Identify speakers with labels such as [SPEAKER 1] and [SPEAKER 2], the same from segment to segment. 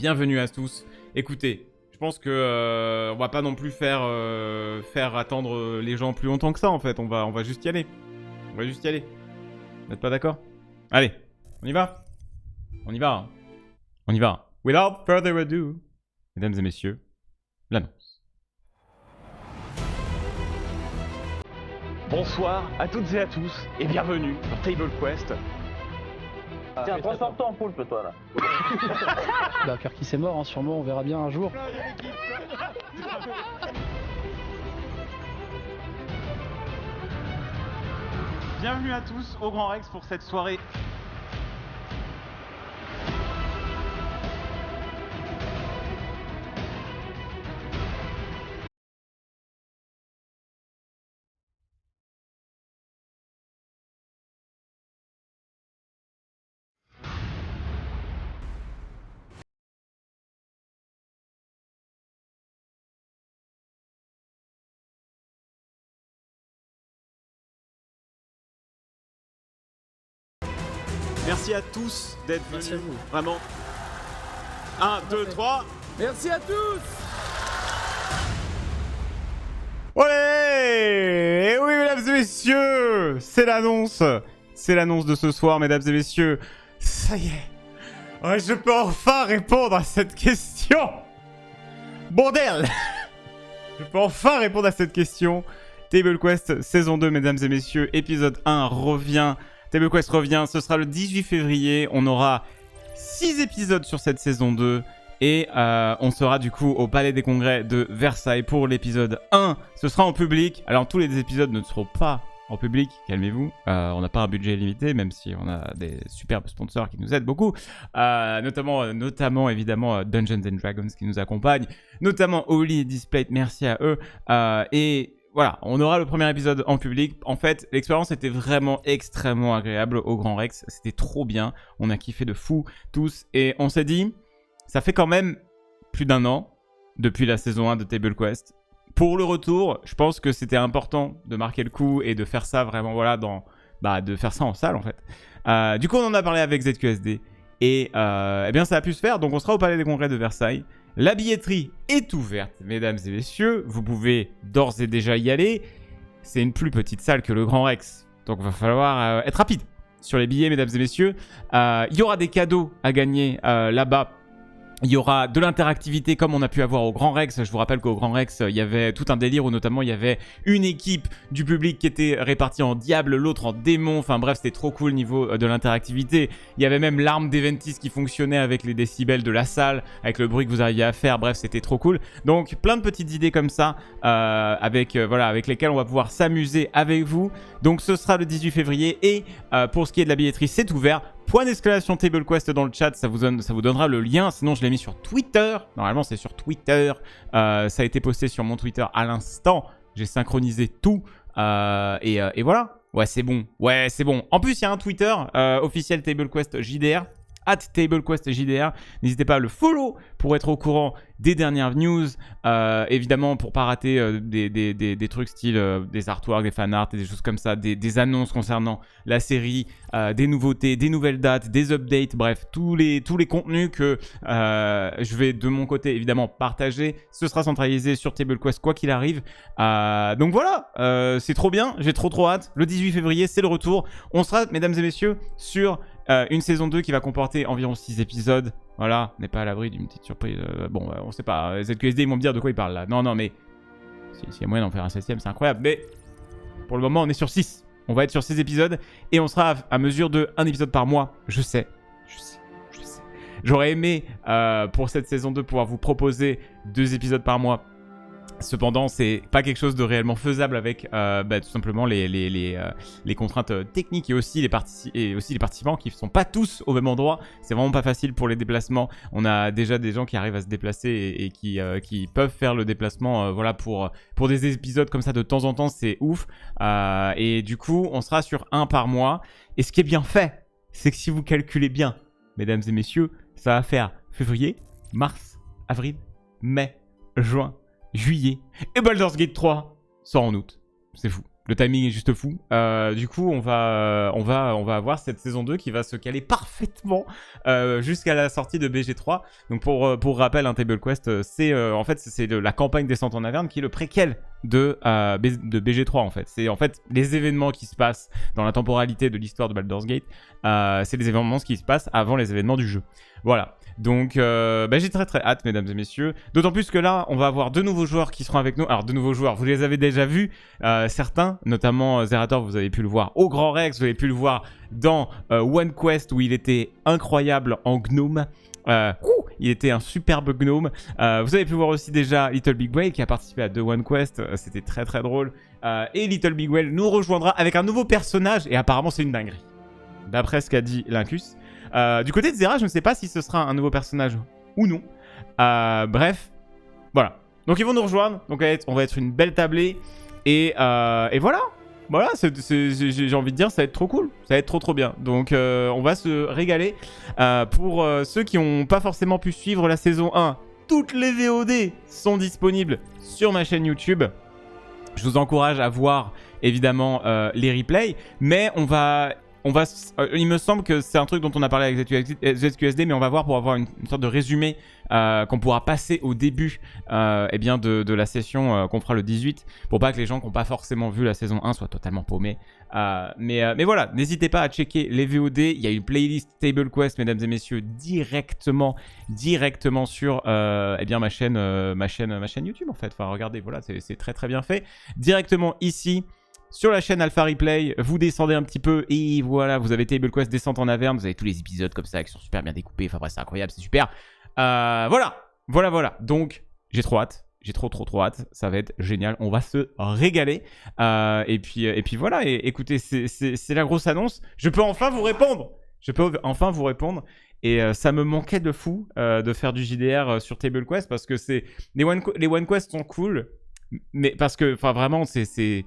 [SPEAKER 1] Bienvenue à tous. Écoutez, je pense que on va pas non plus faire attendre les gens plus longtemps que ça en fait. On va juste y aller. On va juste y aller. Vous n'êtes pas d'accord? Allez, on y va. On y va. Hein. On y va. Without further ado, mesdames et messieurs, l'annonce.
[SPEAKER 2] Bonsoir à toutes et à tous et bienvenue sur Table Quest.
[SPEAKER 3] Tiens, transforme-toi en poulpe, toi, là.
[SPEAKER 4] Bah, Kirky c'est mort, hein, sûrement, on verra bien un jour.
[SPEAKER 1] Bienvenue à tous au Grand Rex pour cette soirée. Merci à tous d'être venus.
[SPEAKER 4] Merci à vous.
[SPEAKER 1] Vraiment. 1, 2, 3.
[SPEAKER 5] Merci à tous.
[SPEAKER 1] Olé! Et oui, mesdames et messieurs, c'est l'annonce. C'est l'annonce de ce soir, mesdames et messieurs. Ça y est. Ouais, je peux enfin répondre à cette question. Bordel! Je peux enfin répondre à cette question. Table Quest saison 2, mesdames et messieurs, épisode 1 revient. Table Quest revient, ce sera le 18 février. On aura 6 épisodes sur cette saison 2. Et on sera du coup au Palais des Congrès de Versailles pour l'épisode 1. Ce sera en public. Alors tous les épisodes ne seront pas en public, calmez-vous. On n'a pas un budget limité, même si on a des superbes sponsors qui nous aident beaucoup. Notamment évidemment Dungeons and Dragons qui nous accompagnent. Notamment Oli et Displate, merci à eux. Et voilà, on aura le premier épisode en public. En fait, l'expérience était vraiment extrêmement agréable au Grand Rex. C'était trop bien. On a kiffé de fou tous. Et on s'est dit, ça fait quand même plus d'1 an depuis la saison 1 de Table Quest. Pour le retour, je pense que c'était important de marquer le coup et de faire ça vraiment, voilà, de faire ça en salle en fait. Du coup, on en a parlé avec ZQSD. Et eh bien, ça a pu se faire. Donc, on sera au Palais des Congrès de Versailles. La billetterie est ouverte, mesdames et messieurs. Vous pouvez d'ores et déjà y aller. C'est une plus petite salle que le Grand Rex. Donc, il va falloir être rapide sur les billets, mesdames et messieurs. Il y aura des cadeaux à gagner là-bas. Il y aura de l'interactivité comme on a pu avoir au Grand Rex. Je vous rappelle qu'au Grand Rex, il y avait tout un délire où notamment il y avait une équipe du public qui était répartie en diable, l'autre en démon. Enfin bref, c'était trop cool niveau de l'interactivité. Il y avait même l'arme d'Eventis qui fonctionnait avec les décibels de la salle, avec le bruit que vous arriviez à faire. Bref, c'était trop cool. Donc plein de petites idées comme ça avec lesquelles on va pouvoir s'amuser avec vous. Donc ce sera le 18 février et pour ce qui est de la billetterie, c'est ouvert. Point d'exclamation Table Quest dans le chat, ça vous donnera le lien. Sinon, je l'ai mis sur Twitter. Normalement, c'est sur Twitter. Ça a été posté sur mon Twitter à l'instant. J'ai synchronisé tout. Et voilà. Ouais, c'est bon. Ouais, c'est bon. En plus, il y a un Twitter officiel Table Quest JDR. @TableQuestJDR. N'hésitez pas à le follow pour être au courant des dernières news. Évidemment, pour pas rater des trucs style des artworks, des fanarts et des choses comme ça, des annonces concernant la série, des nouveautés, des nouvelles dates, des updates, bref, tous les contenus que je vais de mon côté évidemment partager. Ce sera centralisé sur TableQuest quoi qu'il arrive. Donc voilà, c'est trop bien, j'ai trop hâte. Le 18 février, c'est le retour. On sera, mesdames et messieurs, sur une saison 2 qui va comporter environ 6 épisodes. Voilà, on n'est pas à l'abri d'une petite surprise. On sait pas. ZQSD, ils vont me dire de quoi ils parlent là. Non, mais s'il y a moyen d'en faire un 7ème, c'est incroyable. Mais pour le moment, on est sur 6. On va être sur 6 épisodes et on sera à mesure de 1 épisode par mois. Je sais. J'aurais aimé pour cette saison 2 pouvoir vous proposer 2 épisodes par mois. Cependant, c'est pas quelque chose de réellement faisable avec tout simplement les contraintes techniques et aussi les participants qui ne sont pas tous au même endroit. C'est vraiment pas facile pour les déplacements. On a déjà des gens qui arrivent à se déplacer et qui peuvent faire le déplacement pour des épisodes comme ça de temps en temps, c'est ouf. Et du coup, on sera sur 1 par mois. Et ce qui est bien fait, c'est que si vous calculez bien, mesdames et messieurs, ça va faire février, mars, avril, mai, juin, juillet. Et Baldur's Gate 3 sort en août. C'est fou. Le timing est juste fou. Du coup, on va avoir cette saison 2 qui va se caler parfaitement jusqu'à la sortie de BG3. Donc pour rappel, un Table Quest, c'est en fait c'est la campagne Descente en Averne qui est le préquel de BG3 en fait. C'est en fait les événements qui se passent dans la temporalité de l'histoire de Baldur's Gate. C'est les événements qui se passent avant les événements du jeu. Voilà. Donc j'ai très hâte, mesdames et messieurs. D'autant plus que là, on va avoir 2 nouveaux joueurs qui seront avec nous. Alors 2 nouveaux joueurs, vous les avez déjà vus, certains, notamment Zerator, vous avez pu le voir au Grand Rex, vous avez pu le voir dans One Quest où il était incroyable en gnome. Il était un superbe gnome. Vous avez pu voir aussi déjà Little Big Whale qui a participé à 2 One Quest. C'était très drôle. Et Little Big Whale nous rejoindra avec un nouveau personnage et apparemment c'est une dinguerie. D'après ce qu'a dit Lincus. Du côté de Zera, je ne sais pas si ce sera un nouveau personnage ou non. Bref, voilà. Donc ils vont nous rejoindre. Donc on va être une belle tablée. Et voilà. Voilà, j'ai envie de dire, ça va être trop cool. Ça va être trop bien. Donc on va se régaler. Pour ceux qui n'ont pas forcément pu suivre la saison 1, toutes les VOD sont disponibles sur ma chaîne YouTube. Je vous encourage à voir évidemment les replays. Mais il me semble que c'est un truc dont on a parlé avec ZQSD, mais on va voir pour avoir une sorte de résumé qu'on pourra passer au début de la session qu'on fera le 18, pour pas que les gens qui n'ont pas forcément vu la saison 1 soient totalement paumés. Mais voilà, n'hésitez pas à checker les VOD. Il y a une playlist Table Quest, mesdames et messieurs, directement sur ma chaîne YouTube en fait. Enfin, regardez, voilà, c'est très bien fait. Directement ici. Sur la chaîne Alpha Replay, vous descendez un petit peu et voilà, vous avez Table Quest Descente en Averne, vous avez tous les épisodes comme ça qui sont super bien découpés, enfin bref, c'est incroyable, c'est super. Voilà. Donc, j'ai trop hâte, j'ai trop hâte, ça va être génial, on va se régaler. Et puis voilà, écoutez, c'est la grosse annonce, je peux enfin vous répondre. Et ça me manquait de fou de faire du JDR sur Table Quest parce que les One Quest sont cool, mais parce que, enfin vraiment, c'est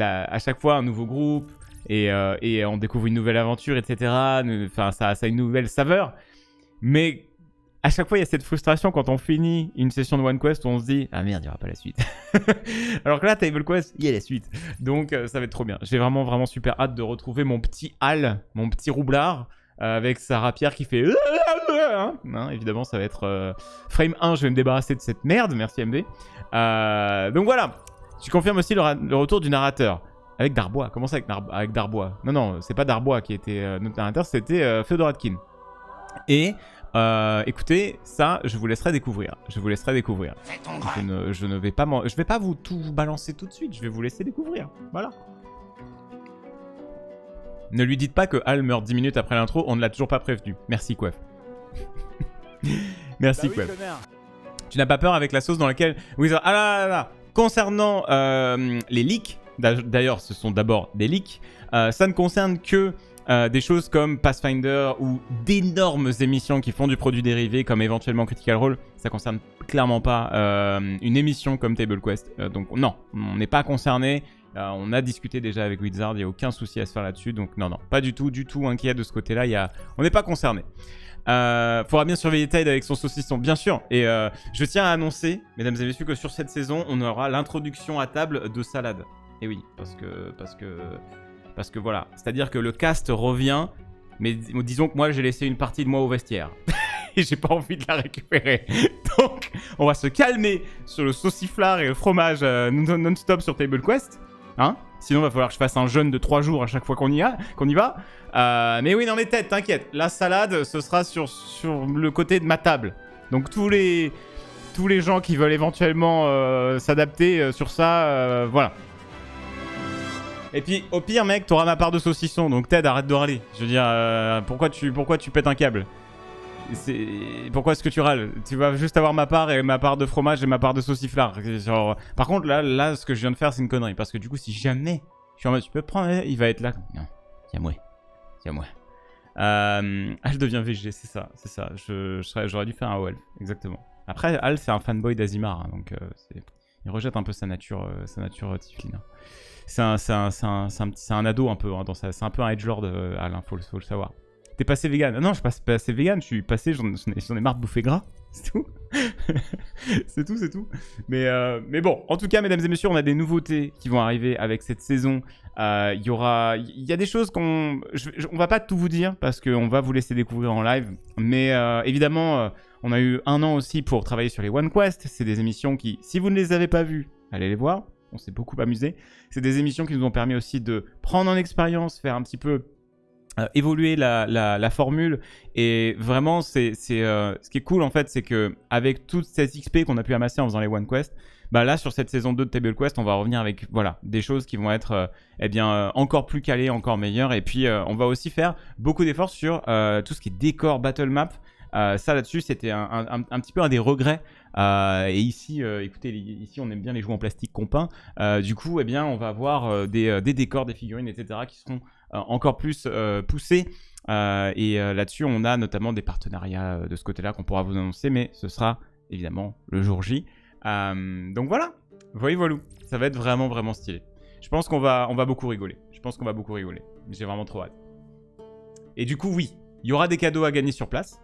[SPEAKER 1] à chaque fois un nouveau groupe et on découvre une nouvelle aventure, etc. Enfin, ça a une nouvelle saveur. Mais à chaque fois, il y a cette frustration quand on finit une session de One Quest où on se dit « Ah merde, il n'y aura pas la suite. » Alors que là, Table Quest, il y a la suite. Donc, ça va être trop bien. J'ai vraiment super hâte de retrouver mon petit Hal, mon petit roublard, avec sa rapière qui fait hein, évidemment, ça va être frame 1, je vais me débarrasser de cette merde. Merci MD. Donc voilà. Tu confirmes aussi le retour du narrateur. Avec Darbois. Comment ça avec Darbois? Non, c'est pas Darbois qui était notre narrateur, c'était Fedoradkin. Et écoutez, ça, je vous laisserai découvrir. Je ne vais pas vous tout balancer tout de suite. Je vais vous laisser découvrir. Voilà. Ne lui dites pas que Hal meurt 10 minutes après l'intro. On ne l'a toujours pas prévenu. Merci, Quef. Merci, Quef. Tu n'as pas peur avec la sauce dans laquelle... Oui, ça... Ah là. Concernant les leaks, d'ailleurs ce sont d'abord des leaks, ça ne concerne que des choses comme Pathfinder ou d'énormes émissions qui font du produit dérivé comme éventuellement Critical Role. Ça concerne clairement pas une émission comme Table Quest. Donc non, on n'est pas concerné. On a discuté déjà avec Wizard, il n'y a aucun souci à se faire là-dessus. Donc non, pas du tout inquiet de ce côté-là. On n'est pas concerné. Faudra bien surveiller Tide avec son saucisson, bien sûr. Et je tiens à annoncer, mesdames et messieurs, que sur cette saison, on aura l'introduction à table de Salade. Et oui, parce que voilà. C'est-à-dire que le cast revient, mais disons que moi, j'ai laissé une partie de moi au vestiaire. Et j'ai pas envie de la récupérer. Donc, on va se calmer sur le sauciflard et le fromage non-stop sur Table Quest. Hein? Sinon, il va falloir que je fasse un jeûne de 3 jours à chaque fois qu'on y va. Mais oui, non, mais t'inquiète. La salade, ce sera sur le côté de ma table. Donc, tous les gens qui veulent éventuellement s'adapter sur ça, voilà. Et puis, au pire, mec, t'auras ma part de saucisson. Donc, Ted, arrête de râler. Je veux dire, pourquoi tu pètes un câble? Pourquoi est-ce que tu râles? Tu vas juste avoir ma part et ma part de fromage et ma part de sauciflard. Genre... Par contre, là, ce que je viens de faire, c'est une connerie. Parce que du coup, si jamais je suis en mode, tu peux prendre, il va être là. Non, c'est à moi. Je deviens VG, c'est ça. J'aurais dû faire un Wolf, exactement. Après, Al, c'est un fanboy d'Azimar, hein, donc il rejette un peu sa nature Tiflin. C'est un ado un peu, hein, c'est un peu un edgelord, Al, faut le savoir. T'es passé vegan? Non, je suis pas passé vegan, je suis passé, j'en ai marre de bouffer gras, c'est tout. C'est tout, c'est tout. Mais bon, en tout cas, mesdames et messieurs, on a des nouveautés qui vont arriver avec cette saison. Il y a des choses on va pas tout vous dire parce qu'on va vous laisser découvrir en live. Mais évidemment, on a eu 1 an aussi pour travailler sur les One Quest. C'est des émissions qui, si vous ne les avez pas vues, allez les voir. On s'est beaucoup amusé. C'est des émissions qui nous ont permis aussi de prendre en expérience, faire un petit peu évoluer la formule. Et vraiment, ce qui est cool en fait, c'est que avec toute cette XP qu'on a pu amasser en faisant les One Quest, bah là sur cette saison 2 de Table Quest, on va revenir avec voilà, des choses qui vont être encore plus calées, encore meilleures. Et puis on va aussi faire beaucoup d'efforts sur tout ce qui est décor battle map. Ça là-dessus, c'était un petit peu un des regrets. Et ici, écoutez, ici on aime bien les jouets en plastique qu'on peint. Du coup, eh bien, on va avoir des décors, des figurines, etc. qui seront encore plus poussés. Et là-dessus, on a notamment des partenariats de ce côté-là qu'on pourra vous annoncer, mais ce sera évidemment le jour J. Donc voilà, voilà, ça va être vraiment, vraiment stylé. Je pense qu'on va beaucoup rigoler. J'ai vraiment trop hâte. Et du coup, oui, il y aura des cadeaux à gagner sur place.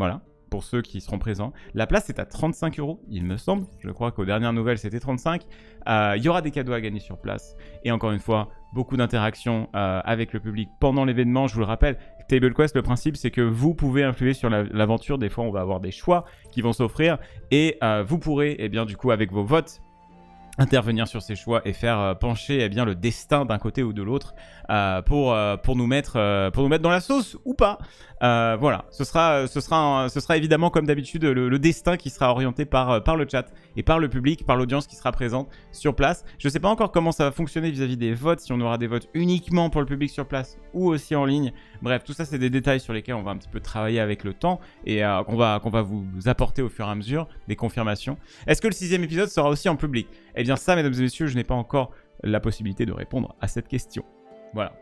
[SPEAKER 1] Voilà, pour ceux qui seront présents. La place est à 35 €, il me semble. Je crois qu'aux dernières nouvelles, c'était 35. Il y aura des cadeaux à gagner sur place. Et encore une fois, beaucoup d'interactions avec le public pendant l'événement. Je vous le rappelle, Table Quest, le principe, c'est que vous pouvez influer sur l'aventure. Des fois, on va avoir des choix qui vont s'offrir. Et vous pourrez, eh bien, du coup, avec vos votes, intervenir sur ces choix et faire pencher eh bien, le destin d'un côté ou de l'autre pour nous mettre dans la sauce ou pas. Voilà, ce sera évidemment comme d'habitude le destin qui sera orienté par le chat et par le public, par l'audience qui sera présente sur place. Je ne sais pas encore comment ça va fonctionner vis-à-vis des votes, si on aura des votes uniquement pour le public sur place ou aussi en ligne. Bref, tout ça c'est des détails sur lesquels on va un petit peu travailler avec le temps et qu'on va vous apporter au fur et à mesure des confirmations. Est-ce que le 6e épisode sera aussi en public ? Eh bien ça, mesdames et messieurs, je n'ai pas encore la possibilité de répondre à cette question. Voilà.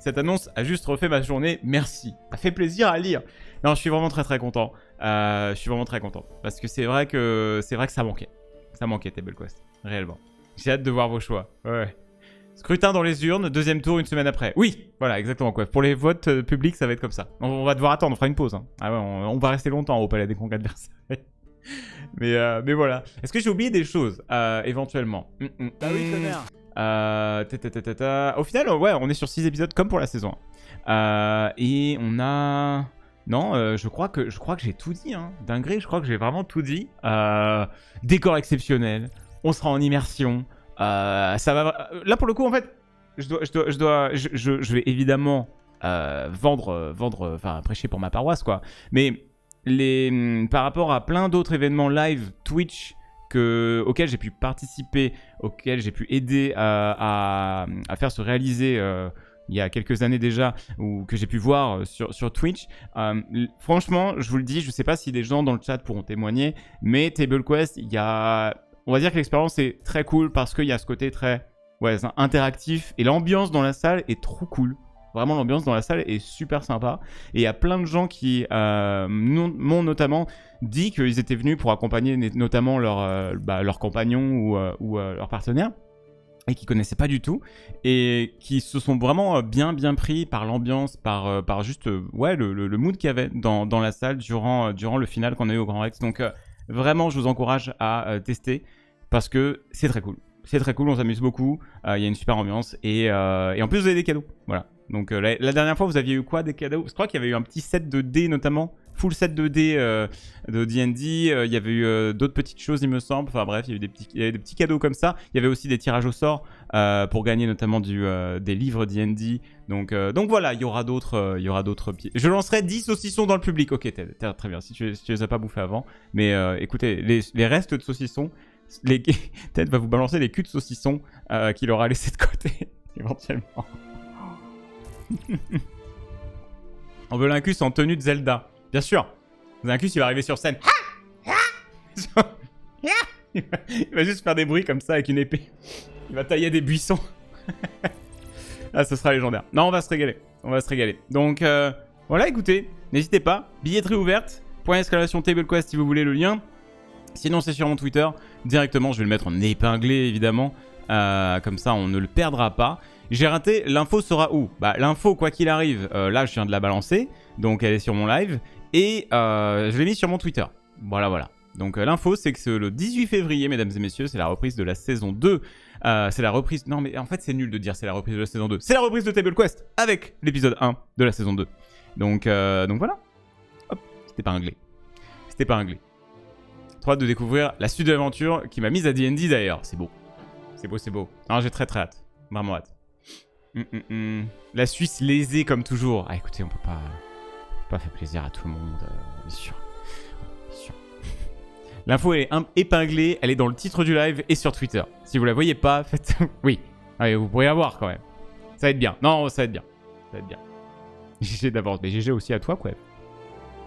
[SPEAKER 1] Cette annonce a juste refait ma journée, merci. Ça fait plaisir à lire. Non, je suis vraiment très très content. Parce que c'est vrai que ça manquait. Ça manquait Table Quest, réellement. J'ai hâte de voir vos choix. Ouais. Scrutin dans les urnes, 2e tour une semaine après. Oui, voilà, exactement quoi. Pour les votes publics, ça va être comme ça. On va devoir attendre, on fera une pause. Hein. Ah ouais, on va rester longtemps au Palais des Congrès de Versailles. mais voilà. Est-ce que j'ai oublié des choses éventuellement
[SPEAKER 4] Ah oui, connard.
[SPEAKER 1] Au final, ouais, on est sur 6 épisodes comme pour la saison 1. Et on a... Non, je crois que j'ai tout dit. Hein. Dinguerie, je crois que j'ai vraiment tout dit. Décor exceptionnel. On sera en immersion. Ça va... Là, pour le coup, en fait, je vais évidemment prêcher pour ma paroisse, quoi. Mais par rapport à plein d'autres événements live Twitch auxquels j'ai pu participer, auxquels j'ai pu aider à faire se réaliser il y a quelques années déjà, ou que j'ai pu voir sur Twitch. Franchement, je vous le dis, je ne sais pas si des gens dans le chat pourront témoigner, mais Table Quest, on va dire que l'expérience est très cool parce qu'il y a ce côté très interactif et l'ambiance dans la salle est trop cool. Vraiment, l'ambiance dans la salle est super sympa. Et il y a plein de gens qui m'ont notamment dit qu'ils étaient venus pour accompagner notamment leur compagnon ou leur partenaire et qui ne connaissaient pas du tout et qui se sont vraiment bien pris par l'ambiance, par juste le mood qu'il y avait dans la salle durant le final qu'on a eu au Grand Rex. Donc vraiment, je vous encourage à tester parce que c'est très cool. C'est très cool, on s'amuse beaucoup, il y a une super ambiance et en plus vous avez des cadeaux. Voilà. Donc la dernière fois, vous aviez eu quoi, des cadeaux ? Je crois qu'il y avait eu un petit set de dés notamment, full set de dés de D&D. Il y avait eu d'autres petites choses, il me semble. Enfin bref, il y avait des petits cadeaux comme ça. Il y avait aussi des tirages au sort pour gagner notamment des livres D&D. Donc voilà, il y aura d'autres petits... Je lancerai 10 saucissons dans le public. Ok, très bien, si tu les as pas bouffés avant. Mais écoutez, les restes de saucissons, Ted va vous balancer les culs de saucissons qu'il aura laissé de côté, éventuellement. On veut l'Incus en tenue de Zelda. Bien sûr. L'Incus, il va arriver sur scène. Il va juste faire des bruits comme ça avec une épée. Il va tailler des buissons. Ah, ce sera légendaire. Non, on va se régaler. Donc, voilà, écoutez. N'hésitez pas. Billetterie ouverte. .exclamation TableQuest si vous voulez le lien. Sinon, c'est sur mon Twitter. Directement, je vais le mettre en épinglé, évidemment. Comme ça, on ne le perdra pas. J'ai raté, l'info sera où ? Bah, l'info, quoi qu'il arrive, là, je viens de la balancer. Donc, elle est sur mon live. Et je l'ai mis sur mon Twitter. Voilà. Donc l'info, c'est que c'est le 18 février, mesdames et messieurs, c'est la reprise de la saison 2. C'est la reprise... Non, mais en fait, c'est nul de dire c'est la reprise de la saison 2. C'est la reprise de Table Quest avec l'épisode 1 de la saison 2. Donc voilà. Hop, c'était pas réglé. C'était pas réglé. Trop hâte de découvrir la suite de l'aventure qui m'a mise à D&D d'ailleurs. C'est beau. C'est beau, c'est beau. Non, j'ai très très hâte. Vraiment hâte. La Suisse lésée comme toujours. Ah, écoutez, on peut pas faire plaisir à tout le monde, bien sûr. Bien sûr. L'info est épinglée, elle est dans le titre du live et sur Twitter. Si vous la voyez pas, faites... Oui. Allez, vous pourriez la voir quand même. Ça va être bien. Non, ça va être bien. Ça va être bien. GG d'abord. Mais GG aussi à toi, quoi.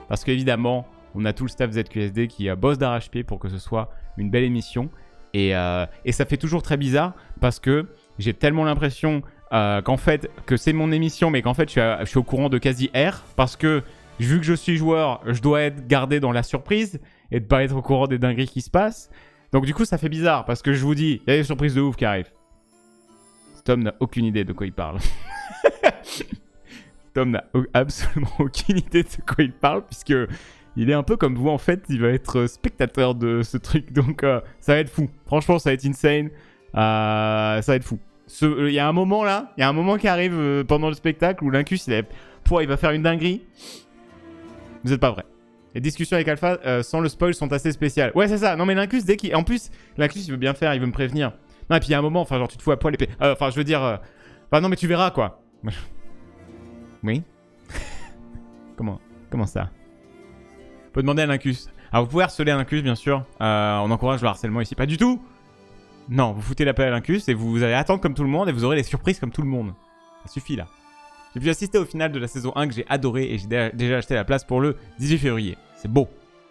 [SPEAKER 1] Parce qu'évidemment, on a tout le staff ZQSD qui bosse d'arrache-pied pour que ce soit une belle émission. Et ça fait toujours très bizarre parce que j'ai tellement l'impression qu'en fait, que c'est mon émission, mais qu'en fait, je suis au courant de quasi R parce que vu que je suis joueur, je dois être gardé dans la surprise et de pas être au courant des dingueries qui se passent. Donc du coup, ça fait bizarre parce que je vous dis, il y a des surprises de ouf qui arrivent. Tom n'a aucune idée de quoi il parle. Tom n'a absolument aucune idée de quoi il parle puisque il est un peu comme vous en fait, il va être spectateur de ce truc. Donc ça va être fou. Franchement, ça va être insane. Ça va être fou. Il y a un moment là, il y a un moment qui arrive pendant le spectacle où l'Incus il va faire une dinguerie. Vous êtes pas prêts. Les discussions avec Alpha sans le spoil sont assez spéciales. Ouais, c'est ça. Non mais l'Incus dès qu'il... En plus, l'Incus il veut bien faire, il veut me prévenir. Non et puis il y a un moment, enfin genre tu te fous à poil épée. Enfin je veux dire... Enfin non mais tu verras quoi. Oui. Comment ça? Faut demander à l'Incus. Alors vous pouvez harceler l'Incus bien sûr. On encourage le harcèlement ici. Pas du tout. Non, vous foutez l'appel à l'Incus et vous allez attendre comme tout le monde et vous aurez les surprises comme tout le monde. Ça suffit là. J'ai pu assister au final de la saison 1 que j'ai adoré et j'ai déjà acheté la place pour le 18 février. C'est beau.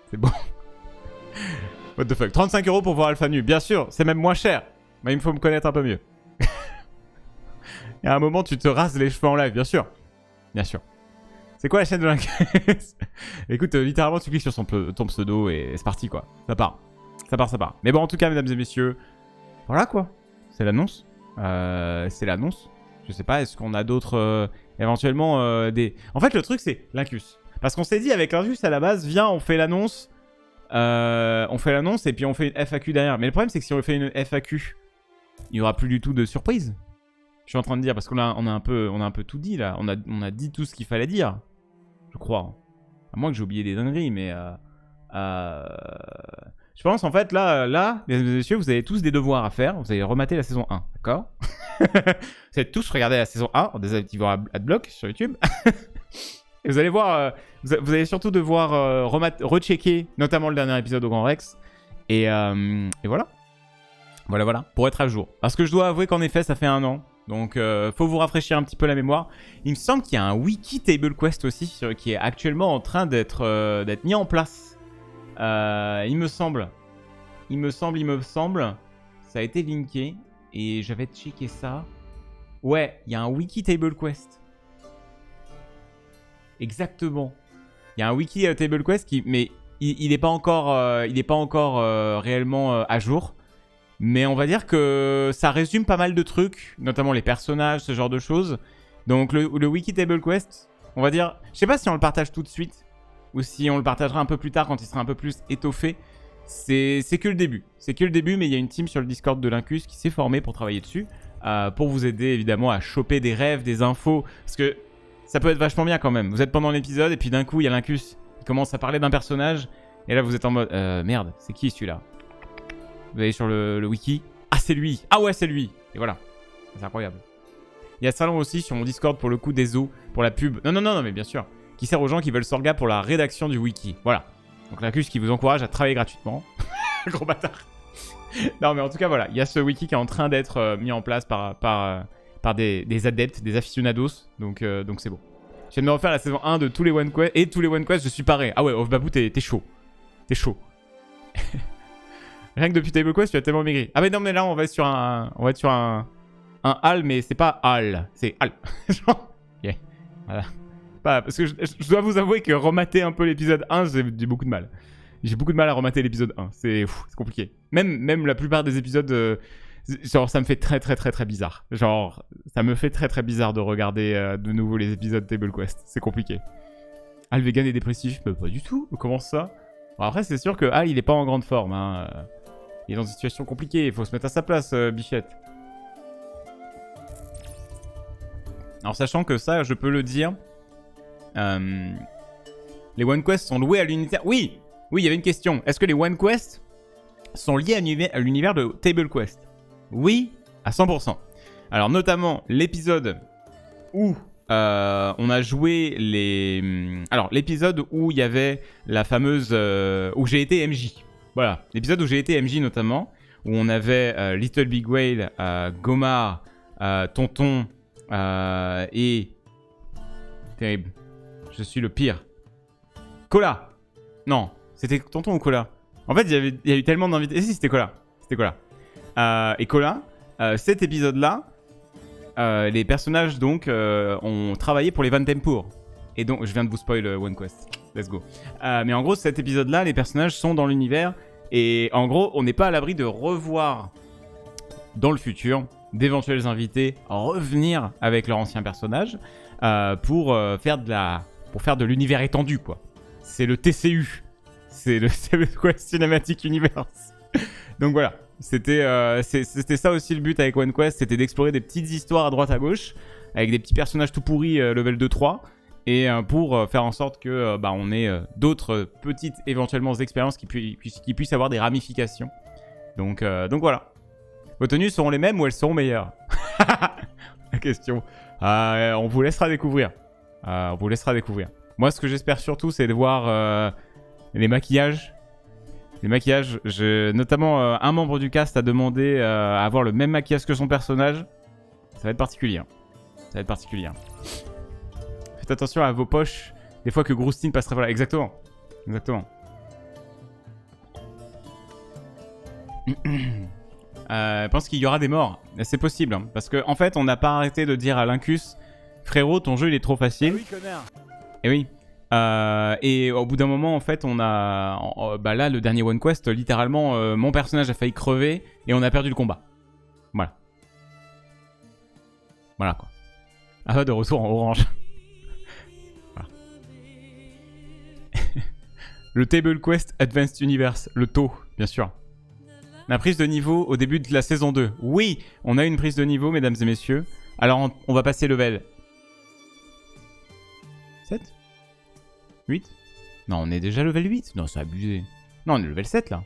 [SPEAKER 1] C'est beau. What the fuck. 35 € pour voir Alpha Nu. Bien sûr, c'est même moins cher. Mais il me faut me connaître un peu mieux. Il y a un moment, tu te rases les cheveux en live, bien sûr. Bien sûr. C'est quoi la chaîne de l'Incus? Écoute, littéralement, tu cliques sur ton pseudo et c'est parti quoi. Ça part. Ça part. Mais bon, en tout cas, mesdames et messieurs, voilà quoi. C'est l'annonce. C'est l'annonce. Je sais pas, est-ce qu'on a d'autres... éventuellement des... En fait, le truc, c'est l'Incus. Parce qu'on s'est dit avec l'Incus, à la base, viens, on fait l'annonce. On fait l'annonce et puis on fait une FAQ derrière. Mais le problème, c'est que si on fait une FAQ, il n'y aura plus du tout de surprise. Je suis en train de dire, parce qu'on a un peu tout dit, là. On a dit tout ce qu'il fallait dire. Je crois. À moins que j'ai oublié des dingueries, mais... Je pense, en fait, là, mesdames et messieurs, vous avez tous des devoirs à faire. Vous allez remater la saison 1, d'accord? Vous allez tous regarder la saison 1 en désactivant Adblock sur YouTube. Et vous allez voir... vous allez surtout devoir rechecker, notamment le dernier épisode au Grand Rex. Et voilà. Voilà. Pour être à jour. Parce que je dois avouer qu'en effet, ça fait 1 an. Donc, faut vous rafraîchir un petit peu la mémoire. Il me semble qu'il y a un wiki Table Quest aussi qui est actuellement en train d'être mis en place. Il me semble. Ça a été linké. Et j'avais checké ça. Ouais, il y a un wiki Table Quest. Exactement. Il y a un wiki Table Quest mais il n'est pas encore, réellement à jour. Mais on va dire que ça résume pas mal de trucs, notamment les personnages, ce genre de choses. Donc le wiki Table Quest, on va dire... Je sais pas si on le partage tout de suite, ou si on le partagera un peu plus tard quand il sera un peu plus étoffé. C'est que le début. C'est que le début, mais il y a une team sur le Discord de l'Incus qui s'est formée pour travailler dessus. Pour vous aider évidemment à choper des rêves, des infos. Parce que ça peut être vachement bien quand même. Vous êtes pendant l'épisode et puis d'un coup, il y a l'Incus qui commence à parler d'un personnage. Et là, vous êtes en mode... merde, c'est qui celui-là? Vous allez sur le wiki. Ah, c'est lui. Ah ouais, c'est lui. Et voilà. C'est incroyable. Il y a Salon aussi sur mon Discord pour le coup des os, pour la pub. Non, mais bien sûr. Qui sert aux gens qui veulent Sorga pour la rédaction du wiki. Voilà. Donc l'Incus qui vous encourage à travailler gratuitement. Gros bâtard. Non, mais en tout cas, voilà. Il y a ce wiki qui est en train d'être mis en place par des adeptes, des aficionados. Donc c'est beau. Je viens de me refaire la saison 1 de tous les One Quest. Et tous les One Quest, je suis paré. Ah ouais, Off Babou, t'es chaud. T'es chaud. Rien que depuis Table Quest, tu as tellement maigri. Ah mais non, mais là, on va être sur un hall, mais c'est pas hall, c'est hall. Genre, yeah. Voilà. Parce que je dois vous avouer que remater un peu l'épisode 1, j'ai beaucoup de mal. J'ai beaucoup de mal à remater l'épisode 1. C'est compliqué. Même la plupart des épisodes, genre, ça me fait très bizarre. Genre, ça me fait très bizarre de regarder de nouveau les épisodes Table Quest. C'est compliqué. Ah, le vegan est dépressif? Bah, pas du tout. Comment ça? Bon, après, c'est sûr que Hal, il est pas en grande forme. Hein. Il est dans une situation compliquée. Il faut se mettre à sa place, Bichette. Alors, sachant que ça, je peux le dire. Les One Quest sont loués à l'unitaire. Oui, il y avait une question. Est-ce que les One Quest sont liés à l'univers de Table Quest? Oui, à 100%. Alors, notamment, l'épisode où on a joué les... Alors, l'épisode où il y avait la fameuse... où j'ai été MJ. Voilà, l'épisode où j'ai été MJ notamment, où on avait Little Big Whale, Gomar, Tonton et... Terrible. Je suis le pire. Cola. Non, c'était Tonton ou Cola? En fait, il y a eu tellement d'invités... Et si, c'était Cola. C'était Cola. Et Cola, cet épisode-là, les personnages donc ont travaillé pour les Van Tempur. Et donc, je viens de vous spoil One Quest. Let's go. Mais en gros, cet épisode-là, les personnages sont dans l'univers. Et en gros, on n'est pas à l'abri de revoir dans le futur d'éventuels invités revenir avec leur ancien personnage pour faire de l'univers étendu, quoi. C'est le TCU. C'est le Quest Cinematic Universe. Donc voilà. C'était ça aussi le but avec One Quest, c'était d'explorer des petites histoires à droite à gauche, avec des petits personnages tout pourris level 2-3, et pour faire en sorte que on ait d'autres petites éventuellement expériences qui puissent avoir des ramifications. Donc voilà. Vos tenues seront les mêmes ou elles seront meilleures? La question. On vous laissera découvrir. Moi, ce que j'espère surtout, c'est de voir les maquillages. Les maquillages, notamment un membre du cast a demandé à avoir le même maquillage que son personnage. Ça va être particulier. Faites attention à vos poches. Des fois que Groustine passerait par là. Exactement. Je pense qu'il y aura des morts. C'est possible. Hein, parce qu'en fait, on n'a pas arrêté de dire à Lincus, frérot, ton jeu il est trop facile.
[SPEAKER 2] Oui, connard.
[SPEAKER 1] Et oui. Et au bout d'un moment, en fait, on a... là, le dernier One Quest, littéralement, mon personnage a failli crever et on a perdu le combat. Voilà, quoi. Ah, de retour en orange. Voilà. Le Table Quest Advanced Universe, le taux, bien sûr. La prise de niveau au début de la saison 2. Oui, on a une prise de niveau, mesdames et messieurs. Alors, on va passer level 7 8? Non, on est déjà level 8. Non, c'est abusé. Non, on est level 7, là.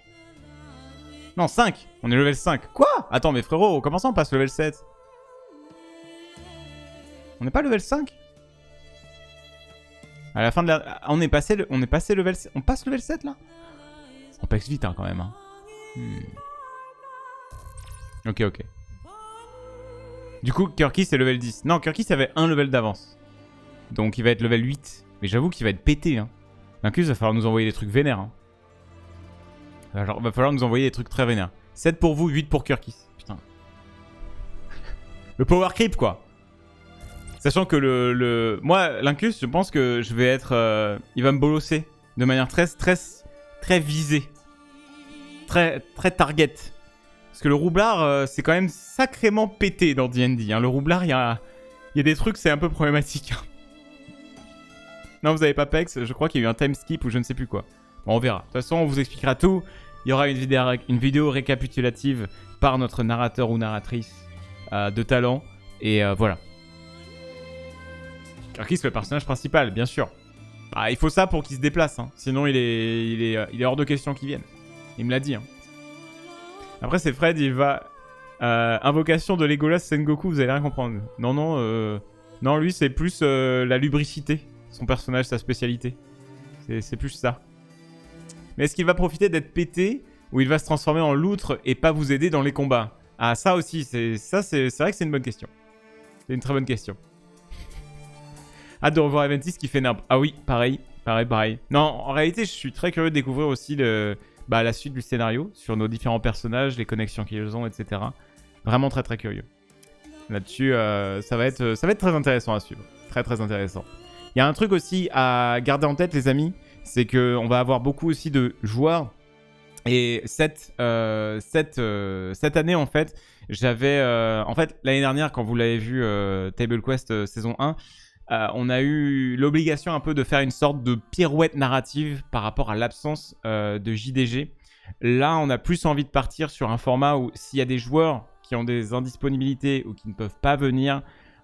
[SPEAKER 1] Non, 5. On est level 5. Quoi? Attends, mais frérot, comment ça on passe level 7? On n'est pas level 5? À la fin de la... On est passé level... On passe level 7, là? On passe vite, hein, quand même. Hein. Ok. Du coup, Kirky, c'est level 10. Non, Kirky, ça avait un level d'avance. Donc, il va être level 8. Mais j'avoue qu'il va être pété. Hein. Lincus, va falloir nous envoyer des trucs vénères. Hein. Va falloir nous envoyer des trucs très vénères. 7 pour vous, 8 pour Kirky. Putain. Le power creep, quoi. Sachant que moi, Lincus, je pense que je vais être... il va me bolosser de manière très visée. Très target. Parce que le roublard, c'est quand même sacrément pété dans D&D. Hein. Le roublard, il y a des trucs, c'est un peu problématique. Non, vous avez pas Pex, je crois qu'il y a eu un time skip ou je ne sais plus quoi. Bon, on verra. De toute façon, on vous expliquera tout. Il y aura une vidéo récapitulative par notre narrateur ou narratrice de talent. Et voilà. Kirky, c'est le personnage principal, bien sûr. Bah, il faut ça pour qu'il se déplace. Hein. Sinon, il est hors de question qu'il vienne. Il me l'a dit. Hein. Après, c'est Fred, il va... invocation de Legolas Sengoku, vous allez rien comprendre. Non, lui, c'est plus la lubricité. Son personnage, sa spécialité. C'est plus ça. Mais est-ce qu'il va profiter d'être pété ou il va se transformer en loutre et pas vous aider dans les combats? Ah, ça aussi, c'est vrai que c'est une bonne question. C'est une très bonne question. Hâte de revoir Aventis qui fait n'importe. Ah oui, pareil. Non, en réalité, je suis très curieux de découvrir aussi la suite du scénario sur nos différents personnages, les connexions qu'ils ont, etc. Vraiment très curieux. Là-dessus, ça va être très intéressant à suivre. Très intéressant. Il y a un truc aussi à garder en tête, les amis, c'est qu'on va avoir beaucoup aussi de joueurs. Et cette année, en fait, j'avais... en fait, l'année dernière, quand vous l'avez vu, Table Quest saison 1, on a eu l'obligation un peu de faire une sorte de pirouette narrative par rapport à l'absence de JDG. Là, on a plus envie de partir sur un format où s'il y a des joueurs qui ont des indisponibilités ou qui ne peuvent pas venir,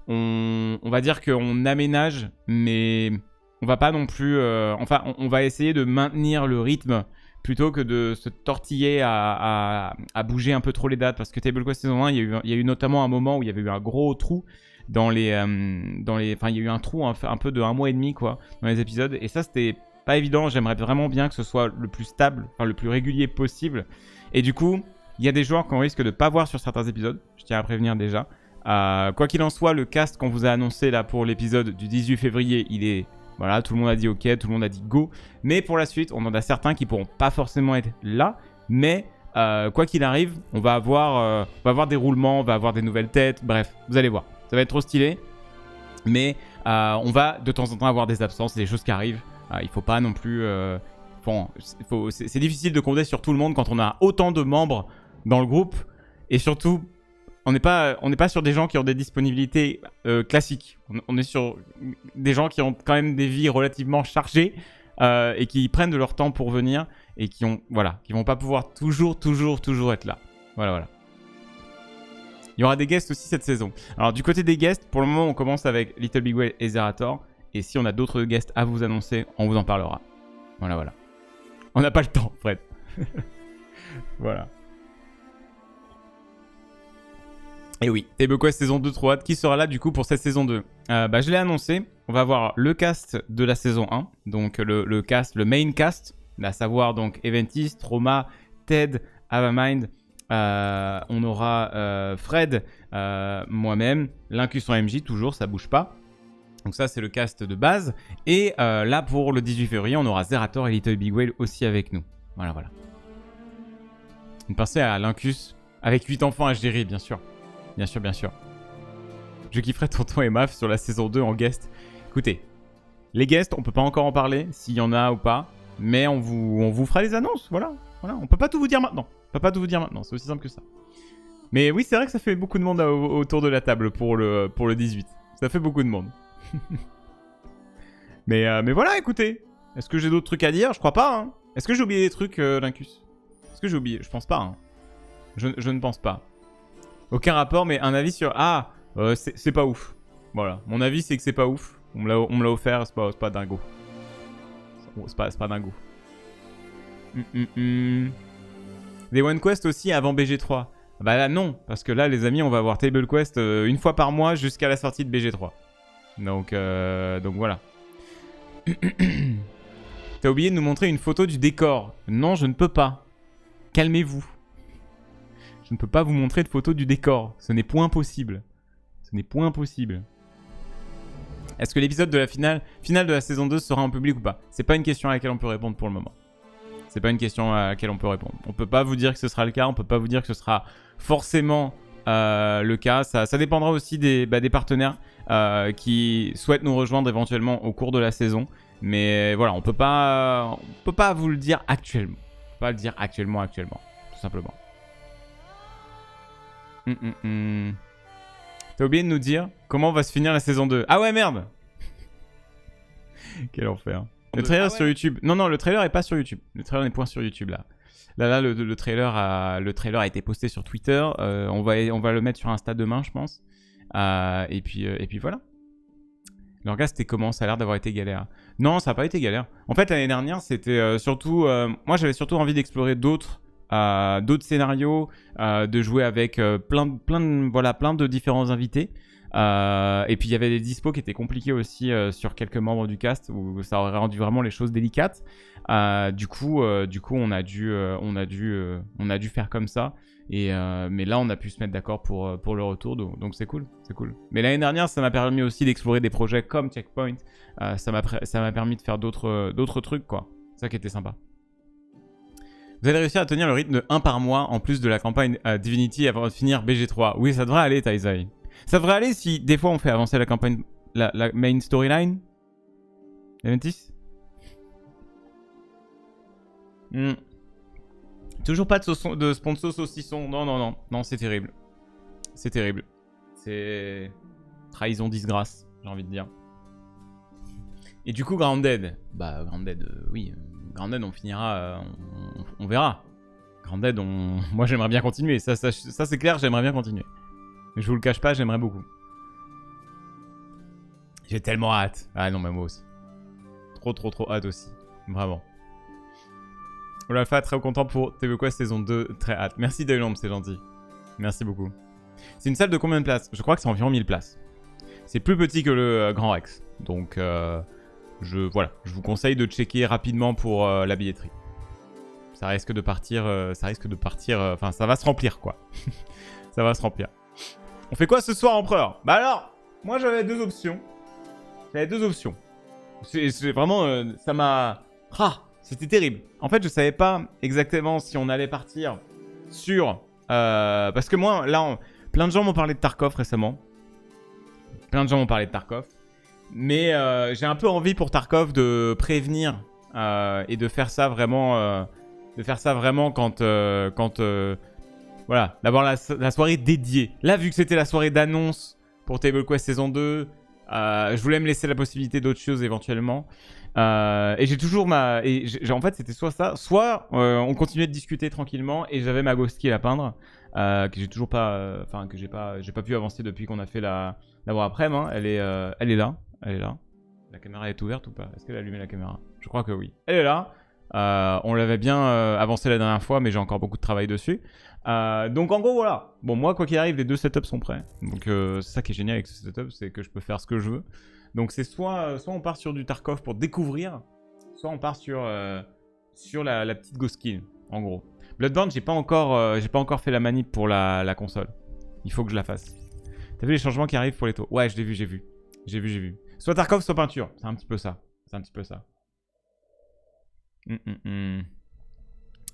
[SPEAKER 1] on va dire qu'on aménage, mais on va pas non plus... enfin, on va essayer de maintenir le rythme plutôt que de se tortiller à bouger un peu trop les dates. Parce que Table Quest saison 1, il y a eu notamment un moment où il y avait eu un gros trou enfin, il y a eu un trou un peu de 1 mois et demi, quoi, dans les épisodes. Et ça, c'était pas évident. J'aimerais vraiment bien que ce soit le plus stable, enfin, le plus régulier possible. Et du coup, il y a des joueurs qu'on risque de pas voir sur certains épisodes. Je tiens à prévenir déjà. Quoi qu'il en soit, le cast qu'on vous a annoncé là pour l'épisode du 18 février, il est... Voilà, tout le monde a dit OK, tout le monde a dit go. Mais pour la suite, on en a certains qui pourront pas forcément être là. Mais quoi qu'il arrive, on va avoir des roulements, on va avoir des nouvelles têtes. Bref, vous allez voir. Ça va être trop stylé. Mais on va de temps en temps avoir des absences, des choses qui arrivent. Il faut pas non plus... c'est difficile de compter sur tout le monde quand on a autant de membres dans le groupe. Et surtout... On n'est pas sur des gens qui ont des disponibilités classiques. On est sur des gens qui ont quand même des vies relativement chargées et qui prennent de leur temps pour venir et qui vont pas pouvoir toujours être là. Voilà. Il y aura des guests aussi cette saison. Alors du côté des guests, pour le moment, on commence avec Little Big Whale et Zerator. Et si on a d'autres guests à vous annoncer, on vous en parlera. Voilà. On n'a pas le temps, Fred. Voilà. Et oui, Table Quest saison 2, trop hâte. Qui sera là du coup pour cette saison 2 Je l'ai annoncé, on va avoir le cast de la saison 1, donc le main cast, à savoir donc Eventis, Trauma, Ted, Avamind, on aura Fred, moi-même, Lincus en MJ, toujours, ça bouge pas. Donc ça c'est le cast de base. Et là pour le 18 février, on aura Zerator et Little Big Whale aussi avec nous. Voilà. Une pensée à Lincus, avec 8 enfants HDRI, bien sûr. Bien sûr. Je kifferais Tonton et Maf sur la saison 2 en guest. Écoutez, les guests, on peut pas encore en parler, s'il y en a ou pas, mais on vous fera les annonces, voilà. On peut pas tout vous dire maintenant. C'est aussi simple que ça. Mais oui, c'est vrai que ça fait beaucoup de monde autour de la table pour le 18. Ça fait beaucoup de monde. mais voilà, écoutez. Est-ce que j'ai d'autres trucs à dire? Je crois pas, hein. Est-ce que j'ai oublié des trucs, Lincus? Est-ce que j'ai oublié? Je pense pas, hein. Je ne pense pas. Aucun rapport, mais un avis sur... c'est pas ouf. Voilà. Mon avis, c'est que c'est pas ouf. On me l'a offert, c'est pas dingo. C'est pas dingo. Des One Quest aussi avant BG3. Bah là, non. Parce que là, les amis, on va avoir Table Quest une fois par mois jusqu'à la sortie de BG3. Donc voilà. T'as oublié de nous montrer une photo du décor. Non, je ne peux pas. Calmez-vous. Je ne peux pas vous montrer de photos du décor. Ce n'est point possible. Est-ce que l'épisode de la finale de la saison 2 sera en public ou pas? C'est pas une question à laquelle on peut répondre pour le moment. On peut pas vous dire que ce sera le cas. On peut pas vous dire que ce sera forcément le cas. Ça dépendra aussi des partenaires qui souhaitent nous rejoindre éventuellement au cours de la saison. Mais voilà, on peut pas vous le dire actuellement. Tout simplement. T'as oublié de nous dire comment va se finir la saison 2. Ah ouais, merde. Quel enfer. Le trailer sur YouTube. Non, le trailer est pas sur YouTube. Le trailer n'est point sur YouTube là. Là, le trailer a été posté sur Twitter. On va le mettre sur Insta demain, je pense. Et puis voilà. Leur gars, c'était comment? Ça a l'air d'avoir été galère. Non, ça n'a pas été galère. En fait, l'année dernière, c'était surtout... moi, j'avais surtout envie d'explorer d'autres scénarios, de jouer avec plein de différents invités. Et puis il y avait des dispos qui étaient compliqués aussi sur quelques membres du cast où ça aurait rendu vraiment les choses délicates. Du coup, on a dû faire comme ça. Mais là, on a pu se mettre d'accord pour le retour, donc c'est cool. Mais l'année dernière, ça m'a permis aussi d'explorer des projets comme Checkpoint. Ça m'a permis de faire d'autres trucs, quoi. C'est ça qui était sympa. Vous allez réussir à tenir le rythme de 1 par mois en plus de la campagne Divinity avant de finir BG3. Oui, ça devrait aller, Taizai. Ça devrait aller si des fois on fait avancer la campagne, la main storyline. Eventis. Toujours pas de sponsor saucisson. Non, c'est terrible. C'est trahison, disgrâce, j'ai envie de dire. Et du coup, Grounded. Bah, Grounded, oui. Grounded, on finira... on verra. Grounded, moi, j'aimerais bien continuer. Ça c'est clair, j'aimerais bien continuer. Mais je vous le cache pas, j'aimerais beaucoup. J'ai tellement hâte. Ah non, mais moi aussi. Trop hâte aussi. Vraiment. Olafat, très content pour TV Quest saison 2. Très hâte. Merci Daylombe, c'est gentil. Merci beaucoup. C'est une salle de combien de places? Je crois que c'est environ 1000 places. C'est plus petit que le Grand Rex. Donc, voilà. Je vous conseille de checker rapidement pour la billetterie. Ça risque de partir... Enfin, ça va se remplir, quoi. Ça va se remplir. On fait quoi ce soir, Empereur? Bah alors, moi j'avais deux options. C'est vraiment... ça m'a... Ah, c'était terrible. En fait, je savais pas exactement si on allait partir sur... parce que moi, là, plein de gens m'ont parlé de Tarkov récemment. Mais j'ai un peu envie pour Tarkov de prévenir et de faire ça vraiment... quand... voilà, d'avoir la soirée dédiée. Là, vu que c'était la soirée d'annonce pour Table Quest saison 2, je voulais me laisser la possibilité d'autres choses éventuellement. Et j'ai toujours ma... en fait, c'était soit ça, soit on continuait de discuter tranquillement et j'avais ma Ghost Kill à peindre, que j'ai toujours pas... Enfin, que j'ai pas pu avancer depuis qu'on a fait la voir après. Hein. Elle est là. La caméra est ouverte ou pas? Est-ce qu'elle a allumé la caméra? Je crois que oui. Elle est là. On l'avait bien avancé la dernière fois, mais j'ai encore beaucoup de travail dessus. Donc en gros, voilà. Bon, moi, quoi qu'il arrive, les deux setups sont prêts. Donc c'est ça qui est génial avec ce setup, c'est que je peux faire ce que je veux. Donc c'est soit on part sur du Tarkov pour découvrir, soit on part sur la petite Ghost Kill, en gros. Bloodborne, j'ai pas encore fait la manip pour la console. Il faut que je la fasse. T'as vu les changements qui arrivent pour les taux? Ouais, j'ai vu. Soit Tarkov, soit peinture. C'est un petit peu ça.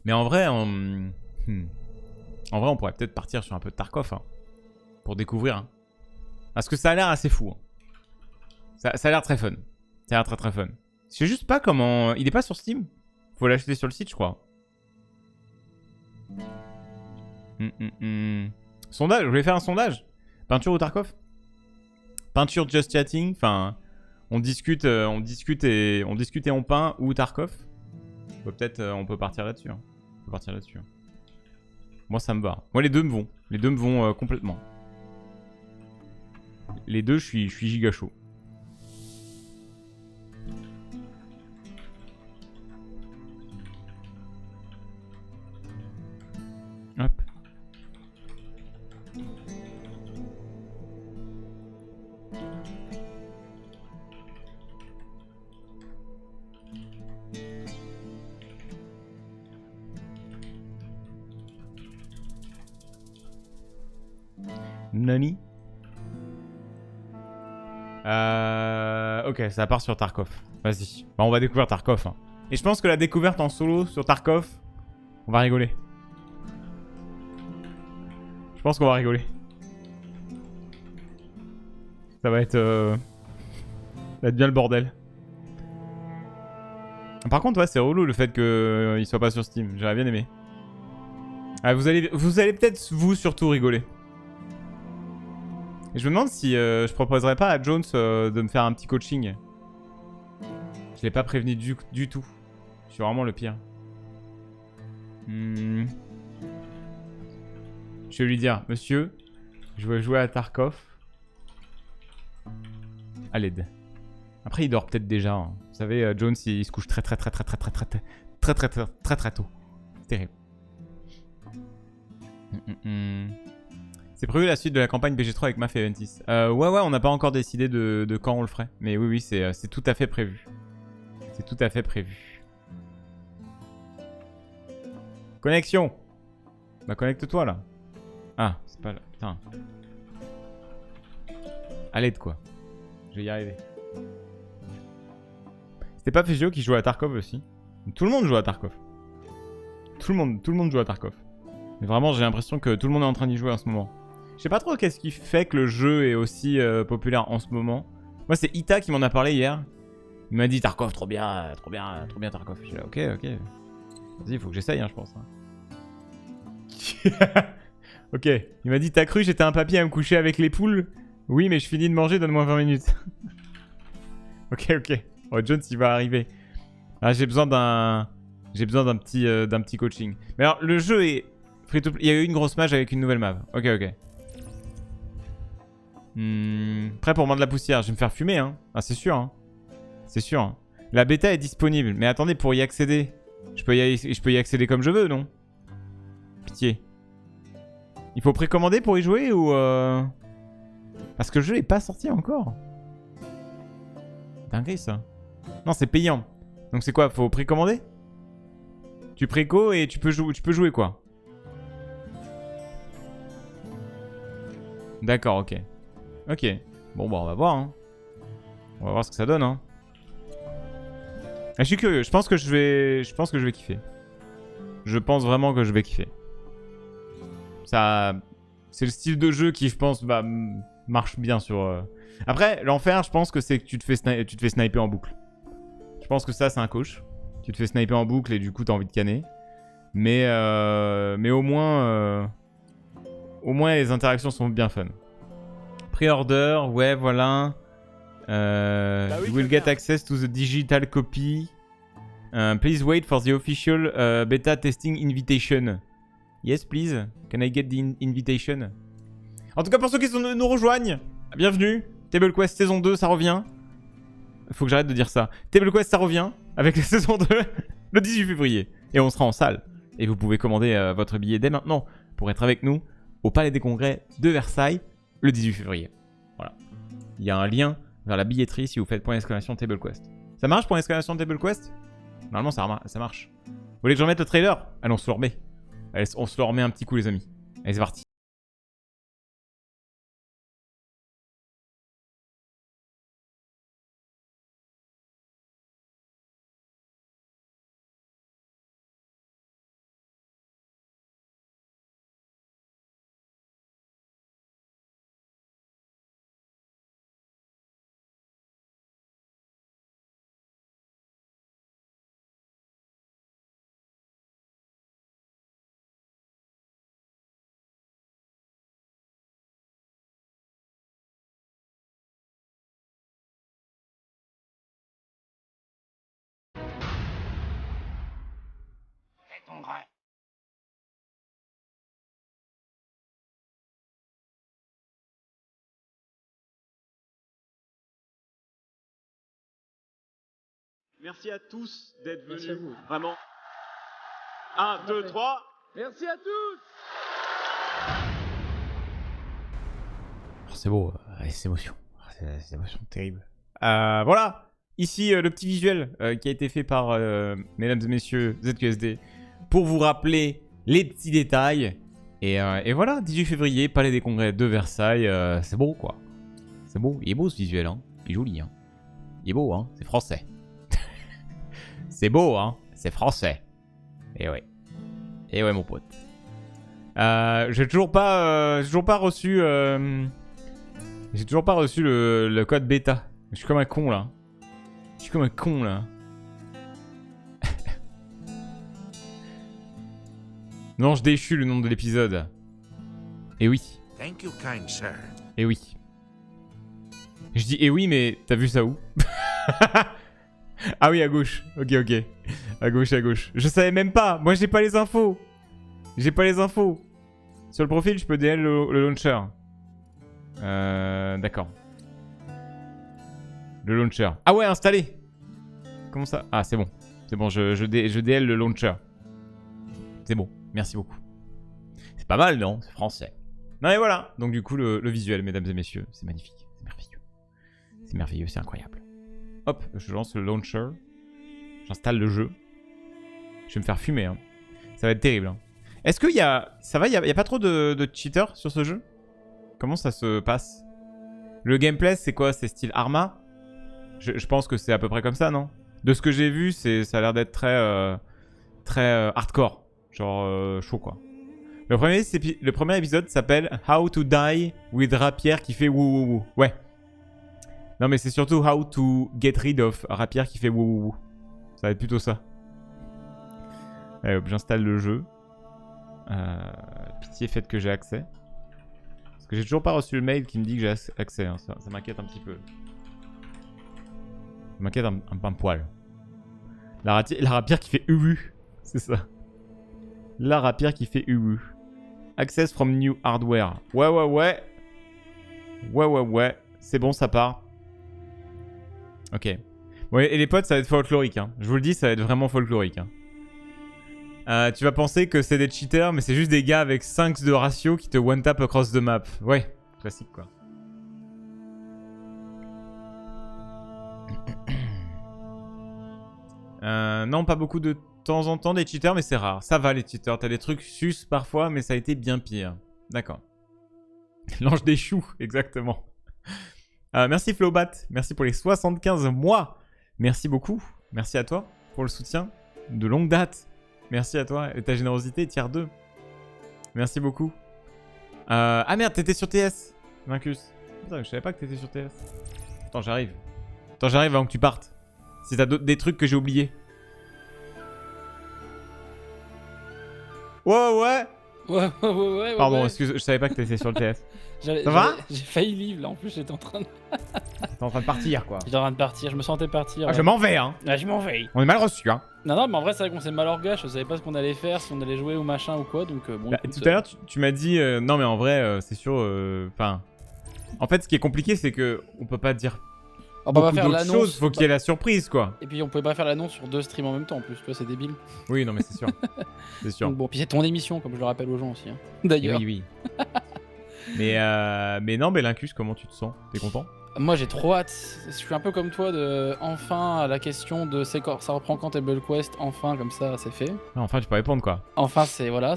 [SPEAKER 1] Mais en vrai, on pourrait peut-être partir sur un peu de Tarkov, hein, pour découvrir. Hein. Parce que ça a l'air assez fou. Hein. Ça a l'air très fun. Ça a l'air très fun. Je sais juste pas comment... Il est pas sur Steam? Faut l'acheter sur le site, je crois. Sondage, je voulais faire un sondage. Peinture ou Tarkov? Peinture just chatting, enfin... On discute et on peint ou Tarkov. Peut-être on peut partir là-dessus. Hein. Moi ça me va. Moi les deux me vont. Complètement. Les deux je suis giga chaud. Hop. Nani? Ok, ça part sur Tarkov. Vas-y. Bah, on va découvrir Tarkov. Hein. Et je pense que la découverte en solo sur Tarkov, on va rigoler. Je pense qu'on va rigoler. Ça va être... Ça va être bien le bordel. Par contre, ouais, c'est relou le fait qu'il soit pas sur Steam. J'aurais bien aimé. Ah, vous allez peut-être, vous, surtout rigoler. Et je me demande si je proposerais pas à Jones de me faire un petit coaching. Je l'ai pas prévenu du tout. Je suis vraiment le pire. Je vais lui dire, monsieur, je veux jouer à Tarkov. À l'aide. Après, il dort peut-être déjà. Hein. Vous savez, Jones, il se couche très tôt. C'est terrible. C'est prévu la suite de la campagne BG3 avec Maf et Ventis. Ouais, on n'a pas encore décidé de quand on le ferait. Mais oui, c'est tout à fait prévu. C'est tout à fait prévu. Connexion. Bah, connecte-toi, là. Ah, c'est pas là. Putain. À l'aide, quoi. Je vais y arriver. C'était pas Fugio qui jouait à Tarkov aussi? Tout le monde joue à Tarkov. Tout le monde joue à Tarkov. Mais vraiment, j'ai l'impression que tout le monde est en train d'y jouer en ce moment. Je sais pas trop qu'est-ce qui fait que le jeu est aussi populaire en ce moment. Moi, c'est Ita qui m'en a parlé hier. Il m'a dit Tarkov, trop bien Tarkov. J'ai dit ok. Vas-y, il faut que j'essaye, hein, je pense. Hein. Ok. Il m'a dit t'as cru j'étais un papy à me coucher avec les poules? Oui, mais je finis de manger, donne-moi 20 minutes. Ok. Oh, Jones, il va arriver. Ah, j'ai besoin d'un petit coaching. Mais alors, le jeu est free to play. Il y a eu une grosse mage avec une nouvelle map. Ok, ok. Prêt pour moi de la poussière. Je vais me faire fumer, hein. Ah, c'est sûr, hein. C'est sûr. Hein. La bêta est disponible. Mais attendez, pour y accéder, je peux y accéder comme je veux, non? Pitié. Il faut précommander pour y jouer ou... Parce que le jeu est pas sorti encore. Dinguerie, ça. Non, c'est payant. Donc c'est quoi? Faut précommander? Tu préco et tu peux jouer quoi? D'accord, ok. Ok. Bon, bah on va voir, hein. On va voir ce que ça donne, hein. Ah, je suis curieux. Je pense que je vais kiffer. Je pense vraiment que je vais kiffer. Ça... C'est le style de jeu qui, je pense, marche bien sur... Après, l'enfer, je pense que c'est que tu te fais sniper en boucle. Je pense que ça, c'est un coach. Tu te fais sniper en boucle et du coup, t'as envie de canner. Mais au moins les interactions sont bien fun. Pre-order, ouais, voilà. You will get access to the digital copy. Please wait for the official beta testing invitation. Yes, please. Can I get the invitation? En tout cas, pour ceux qui nous rejoignent, bienvenue. Table Quest saison 2, ça revient. Faut que j'arrête de dire ça. Table Quest, ça revient avec la saison 2 le 18 février. Et on sera en salle. Et vous pouvez commander votre billet dès maintenant pour être avec nous au Palais des Congrès de Versailles le 18 février. Voilà. Il y a un lien vers la billetterie si vous faites .! Table Quest. Ça marche .! Table Quest? Normalement, ça marche. Vous voulez que je remette le trailer? Allez, on se le remet. Allez, on se le remet un petit coup, les amis. Allez, c'est parti.
[SPEAKER 2] Merci à tous d'être
[SPEAKER 4] Merci à
[SPEAKER 2] venus.
[SPEAKER 4] vous.
[SPEAKER 2] Vraiment. 1, 2, 3.
[SPEAKER 3] Merci à tous.
[SPEAKER 1] Oh, c'est beau, c'est émotion. C'est émotion terrible. Voilà. Ici, le petit visuel qui a été fait par, mesdames et messieurs, ZQSD, pour vous rappeler les petits détails. Et voilà, 18 février, Palais des Congrès de Versailles. C'est beau, quoi. C'est beau. Il est beau, ce visuel, hein. Il est joli, hein. Il est beau, hein. C'est français. C'est beau, hein. C'est français. Et ouais. Et ouais, mon pote. J'ai toujours pas reçu... J'ai toujours pas reçu le code bêta. Je suis comme un con, là. Je suis comme un con, là. Non, je déchus le nom de l'épisode. Et oui.
[SPEAKER 5] Thank you, kind sir.
[SPEAKER 1] Et oui. Je dis et oui, mais t'as vu ça où? Ah oui, à gauche. Ok, ok. À gauche, à gauche. Je savais même pas. Moi, j'ai pas les infos. J'ai pas les infos. Sur le profil, je peux DL le launcher. D'accord. Le launcher. Ah ouais, installé. Comment ça? Ah, c'est bon. C'est bon, je DL le launcher. C'est bon. Merci beaucoup. C'est pas mal, non? C'est français. Non, et voilà. Donc, du coup, le visuel, mesdames et messieurs, c'est magnifique. C'est merveilleux. C'est merveilleux, c'est incroyable. Hop, je lance le launcher. J'installe le jeu. Je vais me faire fumer, hein. Ça va être terrible, hein. Est-ce qu'il y a... Ça va, il y a pas trop de cheaters sur ce jeu? Comment ça se passe? Le gameplay, c'est quoi? C'est style Arma? Je pense que c'est à peu près comme ça, non? De ce que j'ai vu, ça a l'air d'être très hardcore. Genre chaud, quoi. Le premier épisode s'appelle How to Die with Rapier qui fait wou wou wou. Ouais. Non, mais c'est surtout How to get rid of Rapier qui fait wou wou wou. Ça va être plutôt ça. Allez hop, j'installe le jeu. Pitié, faites que j'ai accès. Parce que j'ai toujours pas reçu le mail qui me dit que j'ai accès. Hein. Ça m'inquiète un petit peu. Il m'inquiète un poil. La rapière qui fait uwu. C'est ça. La rapière qui fait uwu. Access from new hardware. Ouais. C'est bon, ça part. Ok. Ouais, et les potes, ça va être folklorique. Hein. Je vous le dis, ça va être vraiment folklorique. Hein. Tu vas penser que c'est des cheaters, mais c'est juste des gars avec 5 de ratio qui te one-tap across the map. Ouais, classique quoi. Non, pas beaucoup de temps en temps des cheaters, mais c'est rare. Ça va les cheaters, t'as des trucs sus parfois, mais ça a été bien pire. D'accord. L'ange des choux, exactement. Merci Flowbat, merci pour les 75 mois. Merci beaucoup, merci à toi pour le soutien de longue date. Merci à toi et ta générosité, tier 2. Merci beaucoup. Ah merde, t'étais sur TS, Vincus. Putain, je savais pas que t'étais sur TS. Attends, j'arrive. Attends, j'arrive avant que tu partes. Si t'as des trucs que j'ai oubliés. Ouais. Pardon, excuse, je savais pas que t'étais sur le TS. Ça va?
[SPEAKER 4] J'ai failli vivre là, en plus j'étais en train de...
[SPEAKER 1] T'es en train de partir quoi.
[SPEAKER 4] J'étais en train de partir, je me sentais partir.
[SPEAKER 1] Ah, je m'en vais hein.
[SPEAKER 4] Ah, je m'en vais.
[SPEAKER 1] On est mal reçus hein.
[SPEAKER 4] Non, mais en vrai, c'est vrai qu'on s'est mal orga, je savais pas ce qu'on allait faire, si on allait jouer ou machin ou quoi, donc bon.
[SPEAKER 1] Bah,
[SPEAKER 4] écoute,
[SPEAKER 1] tout à l'heure, tu m'as dit, non mais en vrai, c'est sûr, enfin... en fait, ce qui est compliqué, c'est que on peut pas dire
[SPEAKER 4] on peut pas
[SPEAKER 1] beaucoup
[SPEAKER 4] faire
[SPEAKER 1] d'autres
[SPEAKER 4] l'annonce.
[SPEAKER 1] choses, faut qu'il y ait la surprise quoi.
[SPEAKER 4] Et puis on pouvait pas faire l'annonce sur 2 streams en même temps en plus, tu vois, c'est débile.
[SPEAKER 1] Oui, non mais c'est sûr. C'est sûr.
[SPEAKER 4] Donc bon, puis c'est ton émission, comme je le rappelle aux gens aussi. Hein. D'ailleurs.
[SPEAKER 1] Oui. mais non, mais Lincus, comment tu te sens? T'es content?
[SPEAKER 4] Moi j'ai trop hâte, je suis un peu comme toi de enfin à la question de ça reprend quand Table Quest, enfin comme ça c'est fait.
[SPEAKER 1] Ah, enfin, tu peux répondre quoi.
[SPEAKER 4] Enfin c'est voilà,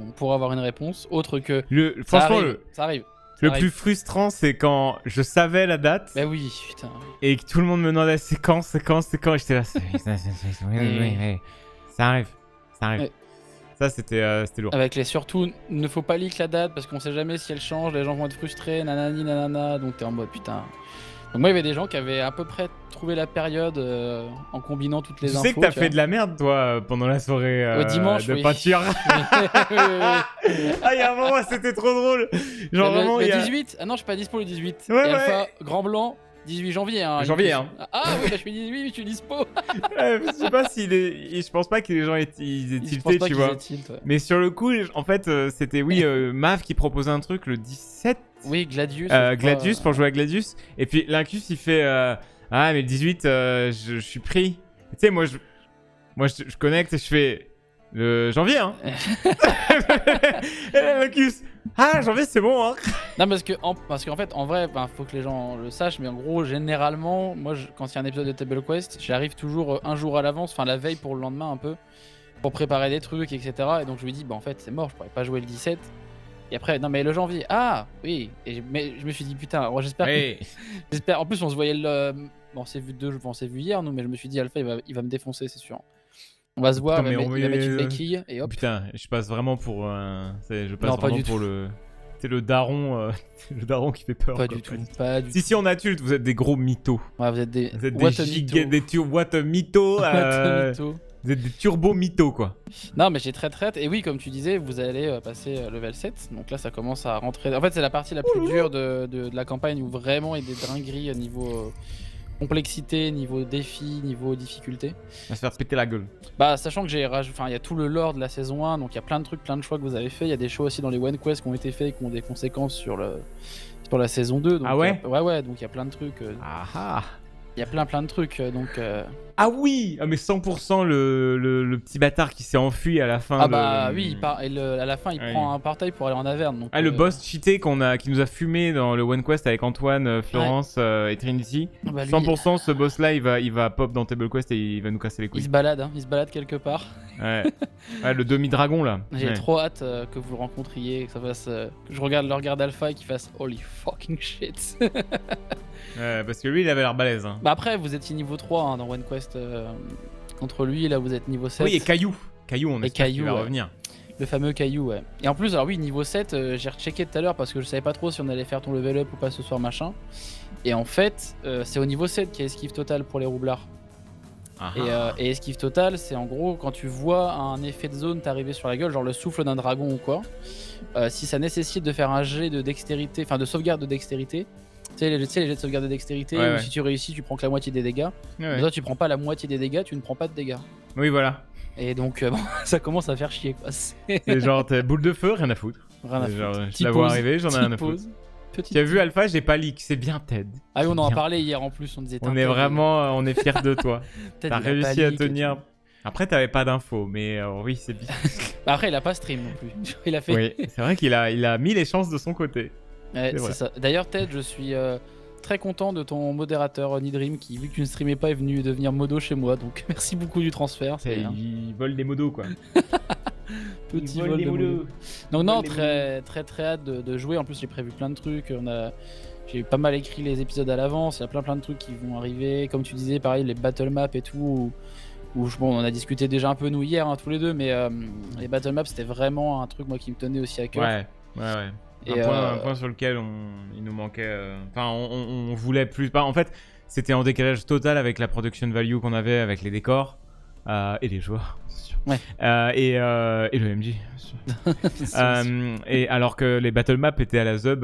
[SPEAKER 4] on pourra avoir une réponse autre que
[SPEAKER 1] Franchement,
[SPEAKER 4] ça arrive.
[SPEAKER 1] Le plus frustrant, c'est quand je savais la date
[SPEAKER 4] Bah oui, putain.
[SPEAKER 1] et que tout le monde me demandait c'est quand, et j'étais là. Oui. Ça arrive.
[SPEAKER 4] Ouais.
[SPEAKER 1] Ça, c'était lourd.
[SPEAKER 4] Avec les surtout, ne faut pas leak la date parce qu'on sait jamais si elle change, les gens vont être frustrés, nanani nanana, donc t'es en mode putain. Donc moi il y avait des gens qui avaient à peu près trouvé la période en combinant toutes les infos.
[SPEAKER 1] Tu sais que t'as fait de la merde toi pendant la soirée
[SPEAKER 4] dimanche,
[SPEAKER 1] de
[SPEAKER 4] oui.
[SPEAKER 1] peinture. Ah il y a un moment c'était trop drôle. Genre vraiment
[SPEAKER 4] le
[SPEAKER 1] il y a...
[SPEAKER 4] 18. Ah non je suis pas dispo le 18.
[SPEAKER 1] Ouais,
[SPEAKER 4] et Alpha, Grand Blanc, 18 janvier. Hein,
[SPEAKER 1] janvier hein.
[SPEAKER 4] Ah oui bah je suis 18 mais je suis dispo.
[SPEAKER 1] Je sais pas s'il est... Je pense pas que les gens ils aient tilté tu vois.
[SPEAKER 4] Ouais.
[SPEAKER 1] Mais sur le coup en fait c'était Mav qui proposait un truc le 17.
[SPEAKER 4] Oui Gladius.
[SPEAKER 1] Gladius pour jouer à Gladius. Et puis Lincus il fait ah mais le 18 je suis pris. Tu sais moi je connecte et je fais le janvier hein. Et Lincus ah janvier c'est bon hein.
[SPEAKER 4] Non parce qu'en fait en vrai faut que les gens le sachent mais en gros généralement moi quand il y a un épisode de Table Quest j'arrive toujours un jour à l'avance, enfin la veille pour le lendemain un peu pour préparer des trucs etc. Et donc je lui dis bah en fait c'est mort je pourrais pas jouer le 17. Et après, non mais le janvier, ah oui, mais je me suis dit putain, j'espère que... En plus on se voyait bon on s'est vu hier nous, mais je me suis dit Alpha il va me défoncer c'est sûr. On va se voir, il va mettre une béquille et hop.
[SPEAKER 1] Putain, je passe vraiment pour pour le... C'est le daron, le daron qui fait peur.
[SPEAKER 4] Pas du tout.
[SPEAKER 1] Si on adulte, vous êtes des gros mythos.
[SPEAKER 4] Ouais, vous êtes des
[SPEAKER 1] giga, what a mytho. Vous êtes des turbo mythos quoi.
[SPEAKER 4] Non mais j'ai très hâte et oui comme tu disais vous allez passer level 7 donc là ça commence à rentrer. En fait c'est la partie la plus dure de la campagne où vraiment il y a des dingueries niveau complexité, niveau défi, niveau difficulté.
[SPEAKER 1] On va se faire péter la gueule.
[SPEAKER 4] Bah sachant que il y a tout le lore de la saison 1 donc il y a plein de trucs, plein de choix que vous avez fait. Il y a des choix aussi dans les One Quest qui ont été faits et qui ont des conséquences sur la saison 2 donc,
[SPEAKER 1] ah ouais
[SPEAKER 4] ouais donc il y a plein de trucs. Il y a plein de trucs donc.
[SPEAKER 1] Ah oui, mais 100% le petit bâtard qui s'est enfui à la fin.
[SPEAKER 4] Ah bah oui, à la fin il prend un portail pour aller en Averne. Donc,
[SPEAKER 1] le boss cheaté qui nous a fumé dans le One Quest avec Antoine, Florence et Trinity. Bah, lui, 100% ce boss là il va pop dans Table Quest et il va nous casser les couilles.
[SPEAKER 4] Il se balade quelque part.
[SPEAKER 1] Ouais, le demi-dragon là.
[SPEAKER 4] J'ai trop hâte que vous le rencontriez, que ça fasse. Que je regarde le regard d'Alpha et qu'il fasse holy fucking shit.
[SPEAKER 1] Parce que lui il avait l'air balèze. Hein.
[SPEAKER 4] Bah après vous étiez niveau 3 hein, dans One Quest contre lui, là vous êtes niveau 7.
[SPEAKER 1] Oui et Caillou on espère qu'il va revenir.
[SPEAKER 4] Le fameux Caillou ouais. Et en plus alors oui niveau 7 j'ai rechecké tout à l'heure parce que je savais pas trop si on allait faire ton level up ou pas ce soir machin. Et en fait c'est au niveau 7 qu'il y a esquive totale pour les roublards. Et esquive totale c'est en gros quand tu vois un effet de zone t'arriver sur la gueule, genre le souffle d'un dragon ou quoi, si ça nécessite de faire un jet de dextérité, enfin de sauvegarde de dextérité, Tu sais, les jets de sauvegarde de dextérité,
[SPEAKER 1] Ouais,
[SPEAKER 4] où
[SPEAKER 1] ouais.
[SPEAKER 4] si tu réussis, tu prends que la moitié des dégâts.
[SPEAKER 1] Ouais,
[SPEAKER 4] Mais
[SPEAKER 1] ouais.
[SPEAKER 4] toi, tu prends pas la moitié des dégâts, tu ne prends pas de dégâts.
[SPEAKER 1] Oui, voilà.
[SPEAKER 4] Et donc, bon, ça commence à faire chier, quoi.
[SPEAKER 1] C'est genre, t'as boule de feu, rien à foutre.
[SPEAKER 4] Rien à
[SPEAKER 1] C'est genre,
[SPEAKER 4] foutre.
[SPEAKER 1] je
[SPEAKER 4] Petite
[SPEAKER 1] la vois
[SPEAKER 4] pause,
[SPEAKER 1] arriver, j'en ai rien à
[SPEAKER 4] petite
[SPEAKER 1] foutre.
[SPEAKER 4] pause, petite
[SPEAKER 1] Tu as vu Alpha, j'ai pas leak, c'est bien Ted.
[SPEAKER 4] Ah oui, on en a
[SPEAKER 1] Bien.
[SPEAKER 4] parlé hier en plus, on disait
[SPEAKER 1] On est vraiment, on est fiers de toi.
[SPEAKER 4] Ted,
[SPEAKER 1] T'as
[SPEAKER 4] il a pas
[SPEAKER 1] réussi à
[SPEAKER 4] leak et
[SPEAKER 1] tenir.
[SPEAKER 4] tout.
[SPEAKER 1] Après, t'avais pas d'infos, mais oui, c'est bien.
[SPEAKER 4] Bah après, il a pas stream non plus. Il a fait.
[SPEAKER 1] Oui, c'est vrai qu'il a mis les chances de son côté.
[SPEAKER 4] Ouais,
[SPEAKER 1] c'est vrai.
[SPEAKER 4] c'est ça. D'ailleurs, Ted, je suis très content de ton modérateur Nidream qui, vu que tu ne streamais pas, est venu devenir modo chez moi. Donc merci beaucoup du transfert. C'est un
[SPEAKER 1] Il vole des modos, quoi.
[SPEAKER 4] petit vol de modo. Donc non, très hâte de jouer. En plus, j'ai prévu plein de trucs. J'ai pas mal écrit les épisodes à l'avance. Il y a plein de trucs qui vont arriver. Comme tu disais, pareil, les battle maps et tout. Bon, on a discuté déjà un peu nous hier, hein, tous les deux, mais les battle maps c'était vraiment un truc moi qui me tenait aussi à cœur.
[SPEAKER 1] Ouais.
[SPEAKER 4] Et
[SPEAKER 1] Un point sur lequel il nous manquait. Enfin, on voulait plus. En fait, c'était en décalage total avec la production value qu'on avait avec les décors et les joueurs. Bien sûr.
[SPEAKER 4] Ouais.
[SPEAKER 1] Et le MJ. Bien sûr. Et alors que les battle maps étaient à la Zub,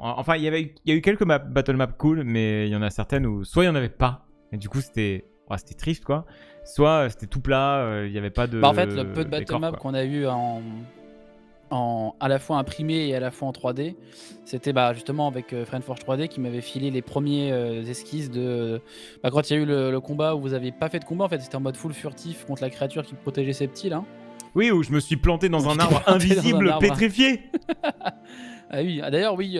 [SPEAKER 1] enfin, il y a eu quelques battle maps cool, mais il y en a certaines où soit il y en avait pas, et du coup c'était triste quoi. Soit c'était tout plat, il n'y avait pas de.
[SPEAKER 4] Bah en fait, le peu de battle
[SPEAKER 1] décor,
[SPEAKER 4] map
[SPEAKER 1] quoi.
[SPEAKER 4] qu'on a eu à la fois imprimé et à la fois en 3D, c'était justement avec Friendforge 3D qui m'avait filé les premiers esquisses de. Quand il y a eu le combat où vous avez pas fait de combat, en fait, c'était en mode full furtif contre la créature qui protégeait ses petits là.
[SPEAKER 1] Oui, où je me suis planté dans
[SPEAKER 4] Donc,
[SPEAKER 1] un
[SPEAKER 4] tu t'es
[SPEAKER 1] arbre
[SPEAKER 4] planté dans un
[SPEAKER 1] invisible
[SPEAKER 4] arbre.
[SPEAKER 1] pétrifié.
[SPEAKER 4] Ah oui, d'ailleurs, oui.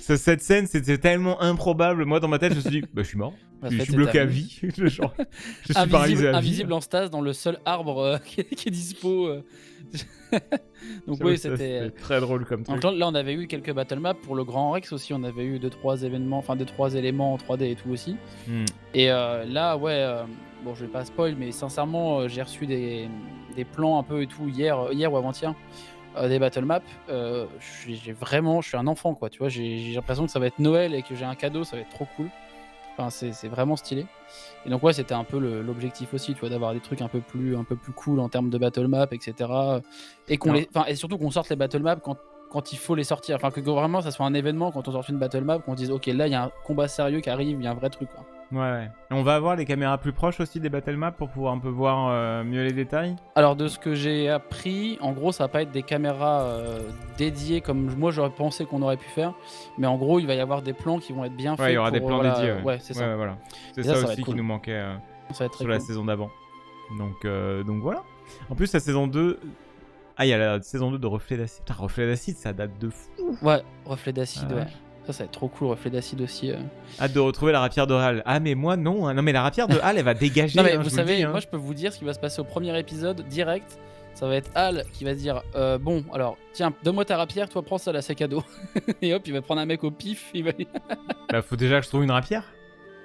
[SPEAKER 1] Cette scène, c'était tellement improbable. Moi, dans ma tête, je me suis dit, bah, je suis mort.
[SPEAKER 4] En
[SPEAKER 1] Je
[SPEAKER 4] fait,
[SPEAKER 1] suis
[SPEAKER 4] c'est
[SPEAKER 1] bloqué à
[SPEAKER 4] terminé.
[SPEAKER 1] vie. Genre, je suis paralysé à vie.
[SPEAKER 4] Invisible en stase dans le seul arbre qui est dispo. Donc
[SPEAKER 1] J'avoue
[SPEAKER 4] oui,
[SPEAKER 1] que ça,
[SPEAKER 4] c'était
[SPEAKER 1] très drôle comme truc.
[SPEAKER 4] Donc là, on avait eu quelques battle maps pour le Grand Rex aussi. On avait eu 2-3 événements, enfin 2-3 éléments en 3D et tout aussi.
[SPEAKER 1] Hmm.
[SPEAKER 4] Et là, ouais, bon, je vais pas spoil, mais sincèrement, j'ai reçu des plans un peu et tout hier ou avant-hier, des battle maps. Je suis un enfant quoi. Tu vois, j'ai l'impression que ça va être Noël et que j'ai un cadeau, ça va être trop cool. Enfin, c'est vraiment stylé. Et donc ouais, c'était un peu l'objectif aussi, tu vois, d'avoir des trucs un peu plus cool en termes de battle map, etc. Et et surtout qu'on sorte les battle maps quand il faut les sortir. Enfin, que vraiment ça soit un événement quand on sort une battle map, qu'on dise ok, là il y a un combat sérieux qui arrive, il y a un vrai truc quoi.
[SPEAKER 1] Ouais. Et on va avoir les caméras plus proches aussi des battle maps pour pouvoir un peu voir mieux les détails.
[SPEAKER 4] Alors de ce que j'ai appris, en gros ça va pas être des caméras dédiées comme moi j'aurais pensé qu'on aurait pu faire, mais en gros il va y avoir des plans qui vont être bien faits.
[SPEAKER 1] Ouais, il y aura des plans dédiés.
[SPEAKER 4] Ouais, c'est ça.
[SPEAKER 1] Ouais, voilà. C'est
[SPEAKER 4] Et
[SPEAKER 1] ça
[SPEAKER 4] ça va
[SPEAKER 1] aussi
[SPEAKER 4] être
[SPEAKER 1] qui
[SPEAKER 4] cool.
[SPEAKER 1] nous manquait
[SPEAKER 4] Ça va être très
[SPEAKER 1] sur la
[SPEAKER 4] cool.
[SPEAKER 1] saison d'avant. Donc voilà. En plus, la saison 2. Ah, il y a la saison 2 de Reflet d'acide. Putain, Reflet d'acide, ça date de fou.
[SPEAKER 4] Ouais, reflet d'acide,
[SPEAKER 1] Ah ouais.
[SPEAKER 4] ouais. Ça va être trop cool, reflet d'acide aussi.
[SPEAKER 1] Hâte de retrouver la rapière de Hal. Ah, mais moi, non. Hein. Non, mais la rapière de Hal, elle va dégager.
[SPEAKER 4] Non mais
[SPEAKER 1] hein,
[SPEAKER 4] vous
[SPEAKER 1] je le
[SPEAKER 4] savez,
[SPEAKER 1] dis, hein.
[SPEAKER 4] moi je peux vous dire ce qui va se passer au premier épisode direct. Ça va être Hal qui va se dire bon alors tiens donne-moi ta rapière, toi prends ça là c'est cadeau. Et hop il va prendre un mec au pif, il va.
[SPEAKER 1] Bah, faut déjà que je trouve une rapière.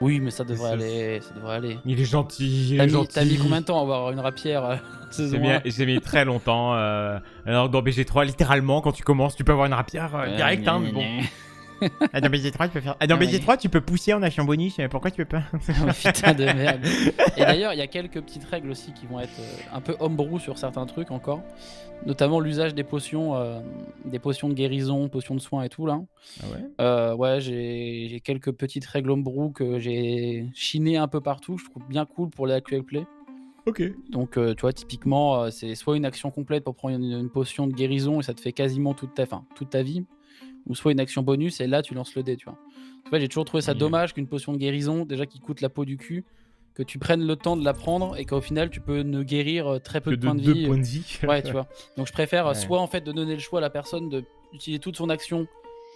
[SPEAKER 4] Oui mais ça devrait
[SPEAKER 1] Ça,
[SPEAKER 4] aller, ça devrait aller.
[SPEAKER 1] Il est gentil, il
[SPEAKER 4] T'as
[SPEAKER 1] est
[SPEAKER 4] mis,
[SPEAKER 1] gentil.
[SPEAKER 4] t'as mis combien de temps à avoir une rapière saison 1?
[SPEAKER 1] J'ai mis très longtemps. Alors dans BG3, littéralement, quand tu commences, tu peux avoir une rapière direct, hein, mais bon. Ah, dans BG3, tu peux faire. Ah, dans BG3, tu peux pousser en action bonus. Pourquoi tu peux pas?
[SPEAKER 4] Oh, putain de merde. Et d'ailleurs, il y a quelques petites règles aussi qui vont être un peu homebrew sur certains trucs encore. Notamment l'usage des potions de guérison, potions de soins et tout là.
[SPEAKER 1] Ah ouais.
[SPEAKER 4] Ouais, j'ai quelques petites règles homebrew que j'ai chinées un peu partout. Je trouve bien cool pour les actual play.
[SPEAKER 1] Ok.
[SPEAKER 4] Donc, tu vois, typiquement, c'est soit une action complète pour prendre une potion de guérison et ça te fait quasiment toute ta vie, ou soit une action bonus et là tu lances le dé, tu vois. En fait, j'ai toujours trouvé ça
[SPEAKER 1] Oui.
[SPEAKER 4] dommage qu'une potion de guérison, déjà qui coûte la peau du cul, que tu prennes le temps de la prendre et qu'au final tu peux ne guérir très peu
[SPEAKER 1] Que
[SPEAKER 4] de
[SPEAKER 1] de
[SPEAKER 4] points de
[SPEAKER 1] 2
[SPEAKER 4] vie.
[SPEAKER 1] points de vie.
[SPEAKER 4] Ouais, tu vois. Donc je préfère
[SPEAKER 1] Ouais.
[SPEAKER 4] soit en fait de donner le choix à la personne d'utiliser toute son action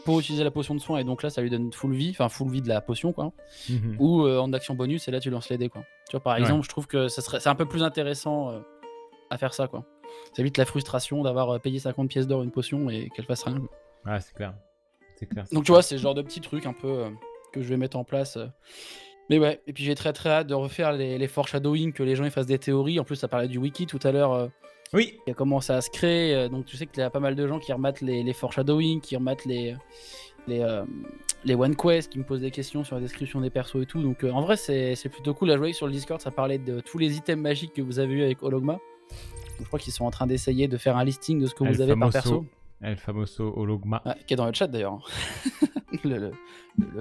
[SPEAKER 4] pour utiliser la potion de soin et donc là ça lui donne full vie de la potion quoi.
[SPEAKER 1] Mhm.
[SPEAKER 4] Ou en action bonus et là tu lances les dés quoi. Tu vois par exemple, je trouve que c'est un peu plus intéressant à faire ça quoi. Ça évite la frustration d'avoir payé 50 pièces d'or une potion et qu'elle fasse rien.
[SPEAKER 1] Ouais, c'est clair. C'est clair.
[SPEAKER 4] Donc tu vois, c'est ce genre de petits trucs un peu que je vais mettre en place. Mais ouais, et puis j'ai très hâte de refaire les foreshadowing, que les gens ils fassent des théories. En plus, ça parlait du wiki tout à l'heure
[SPEAKER 1] Oui.
[SPEAKER 4] qui a commencé à se créer. Donc tu sais qu'il y a pas mal de gens qui rematent les foreshadowing, qui rematent les one quest, qui me posent des questions sur la description des persos et tout. Donc en vrai, c'est plutôt cool à jouer. Sur le Discord, ça parlait de tous les items magiques que vous avez eu avec Hologma. Donc, je crois qu'ils sont en train d'essayer de faire un listing de ce que vous avez par perso.
[SPEAKER 1] El famoso Hologma.
[SPEAKER 4] Ouais, qui est dans le chat d'ailleurs. Le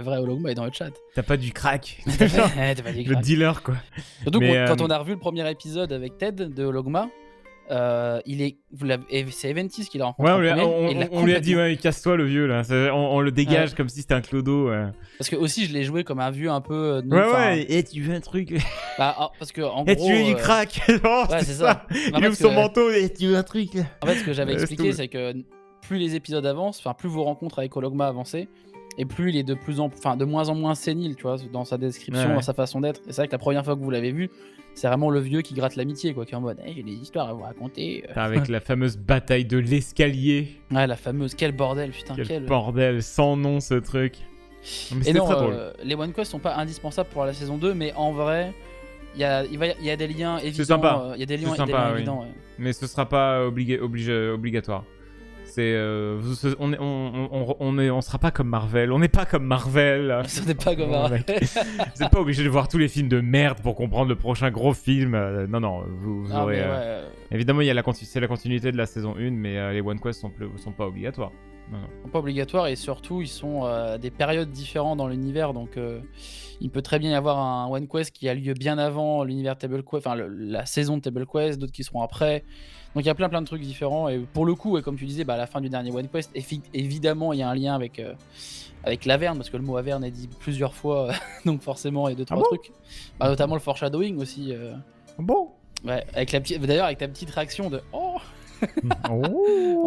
[SPEAKER 4] vrai Ologma est dans le chat.
[SPEAKER 1] T'as pas du crack.
[SPEAKER 4] T'as pas dit
[SPEAKER 1] Le
[SPEAKER 4] crack.
[SPEAKER 1] dealer, quoi.
[SPEAKER 4] Surtout
[SPEAKER 1] Mais,
[SPEAKER 4] quand on a revu le premier épisode avec Ted de Ologma, c'est Eventis qui l'a rencontré.
[SPEAKER 1] Ouais,
[SPEAKER 4] en premier,
[SPEAKER 1] on lui a dit, ouais, casse-toi le vieux, là. On le dégage
[SPEAKER 4] Ouais.
[SPEAKER 1] comme si c'était un clodo.
[SPEAKER 4] Parce que aussi, je l'ai joué comme un vieux un peu.
[SPEAKER 1] Et tu veux un truc?
[SPEAKER 4] Parce que en
[SPEAKER 1] Et
[SPEAKER 4] gros.
[SPEAKER 1] tu veux du crack? Non,
[SPEAKER 4] Ouais, c'est ça. Mais en
[SPEAKER 1] Il
[SPEAKER 4] fait,
[SPEAKER 1] ouvre son manteau et tu veux un truc?
[SPEAKER 4] En fait, ce que j'avais
[SPEAKER 1] Laisse
[SPEAKER 4] expliqué,
[SPEAKER 1] tout.
[SPEAKER 4] c'est que plus les épisodes avancent, enfin plus vos rencontres avec Ologma avançaient, et plus il est de moins en moins sénile, tu vois, dans sa description,
[SPEAKER 1] Ouais.
[SPEAKER 4] dans sa façon d'être. Et c'est vrai que la première fois que vous l'avez vu, c'est vraiment le vieux qui gratte l'amitié, quoi, qui est en mode, hey, j'ai des histoires à vous raconter.
[SPEAKER 1] Avec la fameuse bataille de l'escalier.
[SPEAKER 4] Ouais, la fameuse, quel bordel, putain,
[SPEAKER 1] Quel bordel, sans nom ce truc. Non, mais
[SPEAKER 4] Et
[SPEAKER 1] c'était
[SPEAKER 4] non,
[SPEAKER 1] très drôle.
[SPEAKER 4] les One Quest sont pas indispensables pour la saison 2, mais en vrai, il y a des liens évidents.
[SPEAKER 1] sympa.
[SPEAKER 4] Il y a des liens,
[SPEAKER 1] C'est sympa, oui.
[SPEAKER 4] évidents. Ouais.
[SPEAKER 1] Mais ce sera pas obligatoire. C'est on sera pas comme Marvel. On n'est pas comme Marvel.
[SPEAKER 4] Ce n'est pas comme
[SPEAKER 1] Oh,
[SPEAKER 4] ça.
[SPEAKER 1] mec. Vous n'êtes pas obligé de voir tous les films de merde pour comprendre le prochain gros film. Non, vous
[SPEAKER 4] Ah,
[SPEAKER 1] aurez.
[SPEAKER 4] mais ouais.
[SPEAKER 1] Évidemment, il y a c'est la continuité de la saison 1, mais les One Quest sont pas obligatoires. Non.
[SPEAKER 4] Ils sont pas obligatoires et surtout ils sont à des périodes différentes dans l'univers, donc il peut très bien y avoir un One Quest qui a lieu bien avant l'univers Table Quest, enfin la saison de Table Quest, d'autres qui seront après. Donc il y a plein de trucs différents et pour le coup, et comme tu disais, à la fin du dernier One Quest, évidemment il y a un lien avec l'Averne, parce que le mot Averne est dit plusieurs fois, donc forcément il y a deux trois
[SPEAKER 1] bon
[SPEAKER 4] trucs, notamment le foreshadowing aussi.
[SPEAKER 1] Bon.
[SPEAKER 4] Ouais, avec d'ailleurs avec ta petite réaction de oh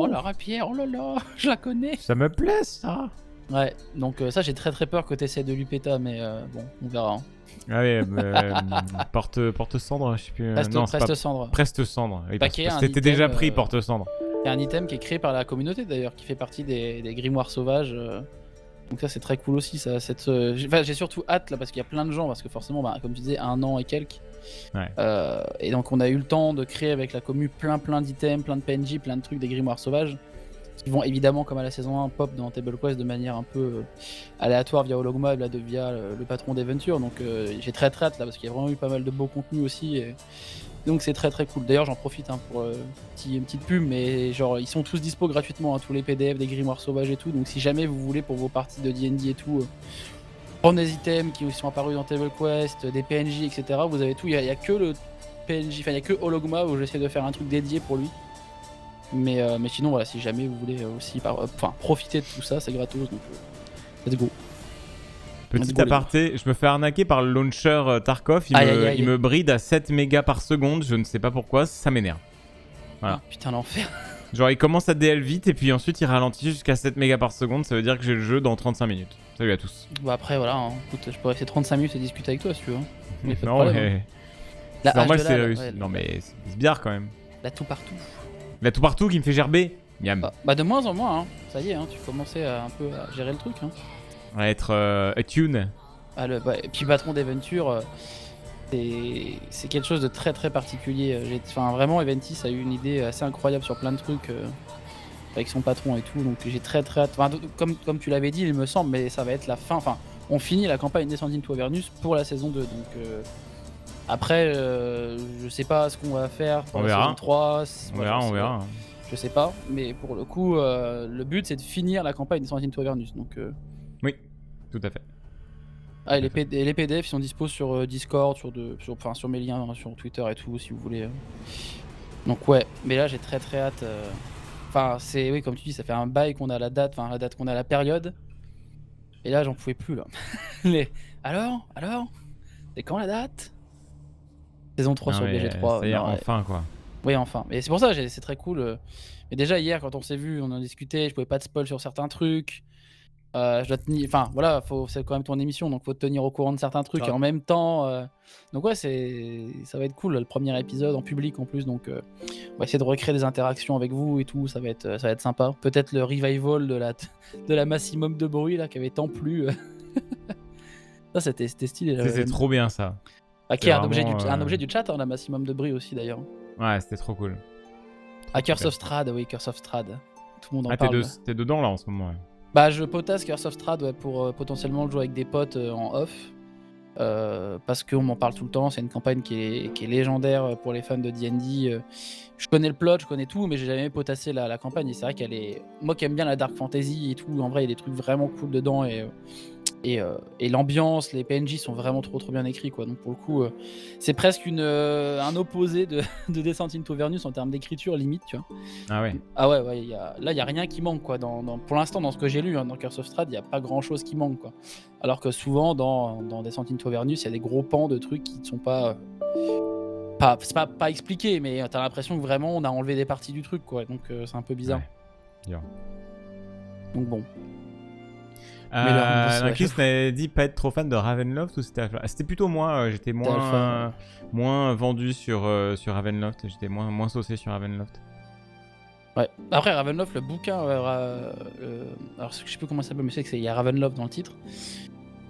[SPEAKER 4] la rapière, oh là là, je la connais.
[SPEAKER 1] Ça me plaît ça.
[SPEAKER 4] Ouais, donc ça j'ai très peur que t'essaies de l'upéta, mais bon, on verra. Hein.
[SPEAKER 1] Allez, porte cendre, je sais plus. Non, c'est
[SPEAKER 4] Preste
[SPEAKER 1] pas
[SPEAKER 4] cendre.
[SPEAKER 1] Preste cendre. Oui,
[SPEAKER 4] Paquet,
[SPEAKER 1] parce
[SPEAKER 4] un
[SPEAKER 1] que t'étais
[SPEAKER 4] item,
[SPEAKER 1] déjà pris porte cendre.
[SPEAKER 4] C'est un item qui est créé par la communauté d'ailleurs, qui fait partie des grimoires sauvages. Donc ça c'est très cool aussi. Ça, j'ai surtout hâte là parce qu'il y a plein de gens, parce que forcément, comme tu disais, 1 an et quelques.
[SPEAKER 1] Ouais.
[SPEAKER 4] Et donc on a eu le temps de créer avec la commu plein d'items, plein de PNJ, plein de trucs, des grimoires sauvages. Qui vont évidemment, comme à la saison 1, pop dans Table Quest de manière un peu aléatoire via Ologma, via le patron d'Aventure. Donc j'ai très hâte là parce qu'il y a vraiment eu pas mal de beaux contenus aussi. Et... Donc c'est très cool. D'ailleurs j'en profite pour une petite pub, mais genre ils sont tous dispo gratuitement, tous les PDF des grimoires sauvages et tout. Donc si jamais vous voulez pour vos parties de D&D et tout, prendre des items qui sont apparus dans Table Quest, des PNJ, etc. Vous avez tout. Il y a que le PNJ, enfin il y a que Ologma où j'essaie de faire un truc dédié pour lui. Mais sinon voilà, si jamais vous voulez aussi profiter de tout ça, c'est gratos, donc let's go.
[SPEAKER 1] Petit aparté, je me fais arnaquer par le launcher Tarkov, il me bride à 7 mégas par seconde, je ne sais pas pourquoi, ça m'énerve. Voilà.
[SPEAKER 4] Oh, putain l'enfer.
[SPEAKER 1] Genre il commence à DL vite et puis ensuite il ralentit jusqu'à 7 mégas par seconde, ça veut dire que j'ai le jeu dans 35 minutes. Salut à tous.
[SPEAKER 4] Bah après voilà, hein. Écoute, je pourrais rester 35 minutes et discuter avec toi si tu veux. Mais pas de
[SPEAKER 1] Non
[SPEAKER 4] problème,
[SPEAKER 1] mais...
[SPEAKER 4] hein.
[SPEAKER 1] C'est normal,
[SPEAKER 4] H de
[SPEAKER 1] c'est
[SPEAKER 4] là,
[SPEAKER 1] réussi.
[SPEAKER 4] ouais,
[SPEAKER 1] Non mais c'est bizarre quand même.
[SPEAKER 4] là tout partout.
[SPEAKER 1] Là tout partout qui me fait gerber. Miam.
[SPEAKER 4] Bah de moins en moins, hein. Ça y est, hein, tu commençais un peu à gérer le truc. Hein.
[SPEAKER 1] À être attune.
[SPEAKER 4] Et puis patron d'Aventure, c'est quelque chose de très particulier. Vraiment, Eventis a eu une idée assez incroyable sur plein de trucs avec son patron et tout. Donc j'ai très hâte. Enfin, comme tu l'avais dit, il me semble, mais ça va être la fin. Enfin, on finit la campagne Descending to Avernus pour la saison 2. Donc après, je sais pas ce qu'on va faire pour la saison 3.
[SPEAKER 1] On verra.
[SPEAKER 4] Je sais pas, mais pour le coup, le but c'est de finir la campagne Descending to Avernus. Donc
[SPEAKER 1] oui, tout à fait.
[SPEAKER 4] Ah, et les PDF ils sont dispo sur Discord, sur mes liens, hein, sur Twitter et tout, si vous voulez. Donc ouais, mais là j'ai très hâte. Enfin, oui, comme tu dis, ça fait un bail qu'on a la date qu'on a la période. Et là j'en pouvais plus là. Alors c'est quand la date? Saison 3 sur BG3.
[SPEAKER 1] Ça y est, enfin quoi.
[SPEAKER 4] Oui, enfin. Et c'est pour ça, c'est très cool. Mais déjà hier quand on s'est vu, on en discutait, je pouvais pas te spoil sur certains trucs. Je dois tenir, enfin voilà, c'est quand même ton émission, donc faut te tenir au courant de certains trucs. Et en même temps, donc ouais, ça va être cool le premier épisode en public en plus, donc on va essayer de recréer des interactions avec vous et tout, ça va être sympa. Peut-être le revival de la maximum de bruit là qui avait tant plu. Ça c'était stylé.
[SPEAKER 1] C'est trop bien ça.
[SPEAKER 4] Qui est un objet du chat, hein, la maximum de bruit aussi d'ailleurs.
[SPEAKER 1] Ouais, c'était trop cool.
[SPEAKER 4] Curse of Strahd, oui, Curse of Strahd. Tout le monde en parle.
[SPEAKER 1] T'es dedans là en ce moment. Ouais.
[SPEAKER 4] Bah je potasse Curse of Strahd pour potentiellement le jouer avec des potes en off. parce qu'on m'en parle tout le temps. C'est une campagne qui est légendaire pour les fans de D&D. Je connais le plot, je connais tout, mais j'ai jamais potassé la campagne. Et c'est vrai qu'elle est. Moi qui aime bien la dark fantasy et tout, en vrai, il y a des trucs vraiment cool dedans. Et l'ambiance, les PNJ sont vraiment trop bien écrits, quoi. Donc pour le coup, c'est presque un opposé de Descent into Avernus en termes d'écriture, limite, tu vois.
[SPEAKER 1] Ah ouais.
[SPEAKER 4] Ah ouais, là, il y a rien qui manque, quoi. Pour l'instant, dans ce que j'ai lu, hein, dans Curse of Strahd, il y a pas grand-chose qui manque, quoi. Alors que souvent, dans Descent into Avernus, il y a des gros pans de trucs qui ne sont c'est pas expliqué, mais t'as l'impression que vraiment, on a enlevé des parties du truc, quoi. Donc c'est un peu bizarre.
[SPEAKER 1] Ouais. Bien.
[SPEAKER 4] Donc bon. Mais
[SPEAKER 1] Marcus m'avait dit pas être trop fan de Ravenloft ou c'était Alpha? C'était plutôt moi, j'étais moins vendu sur Ravenloft, j'étais moins saucé sur Ravenloft.
[SPEAKER 4] Ouais. Après Ravenloft, le bouquin, alors je sais plus comment ça s'appelle, mais je sais qu'il y a Ravenloft dans le titre,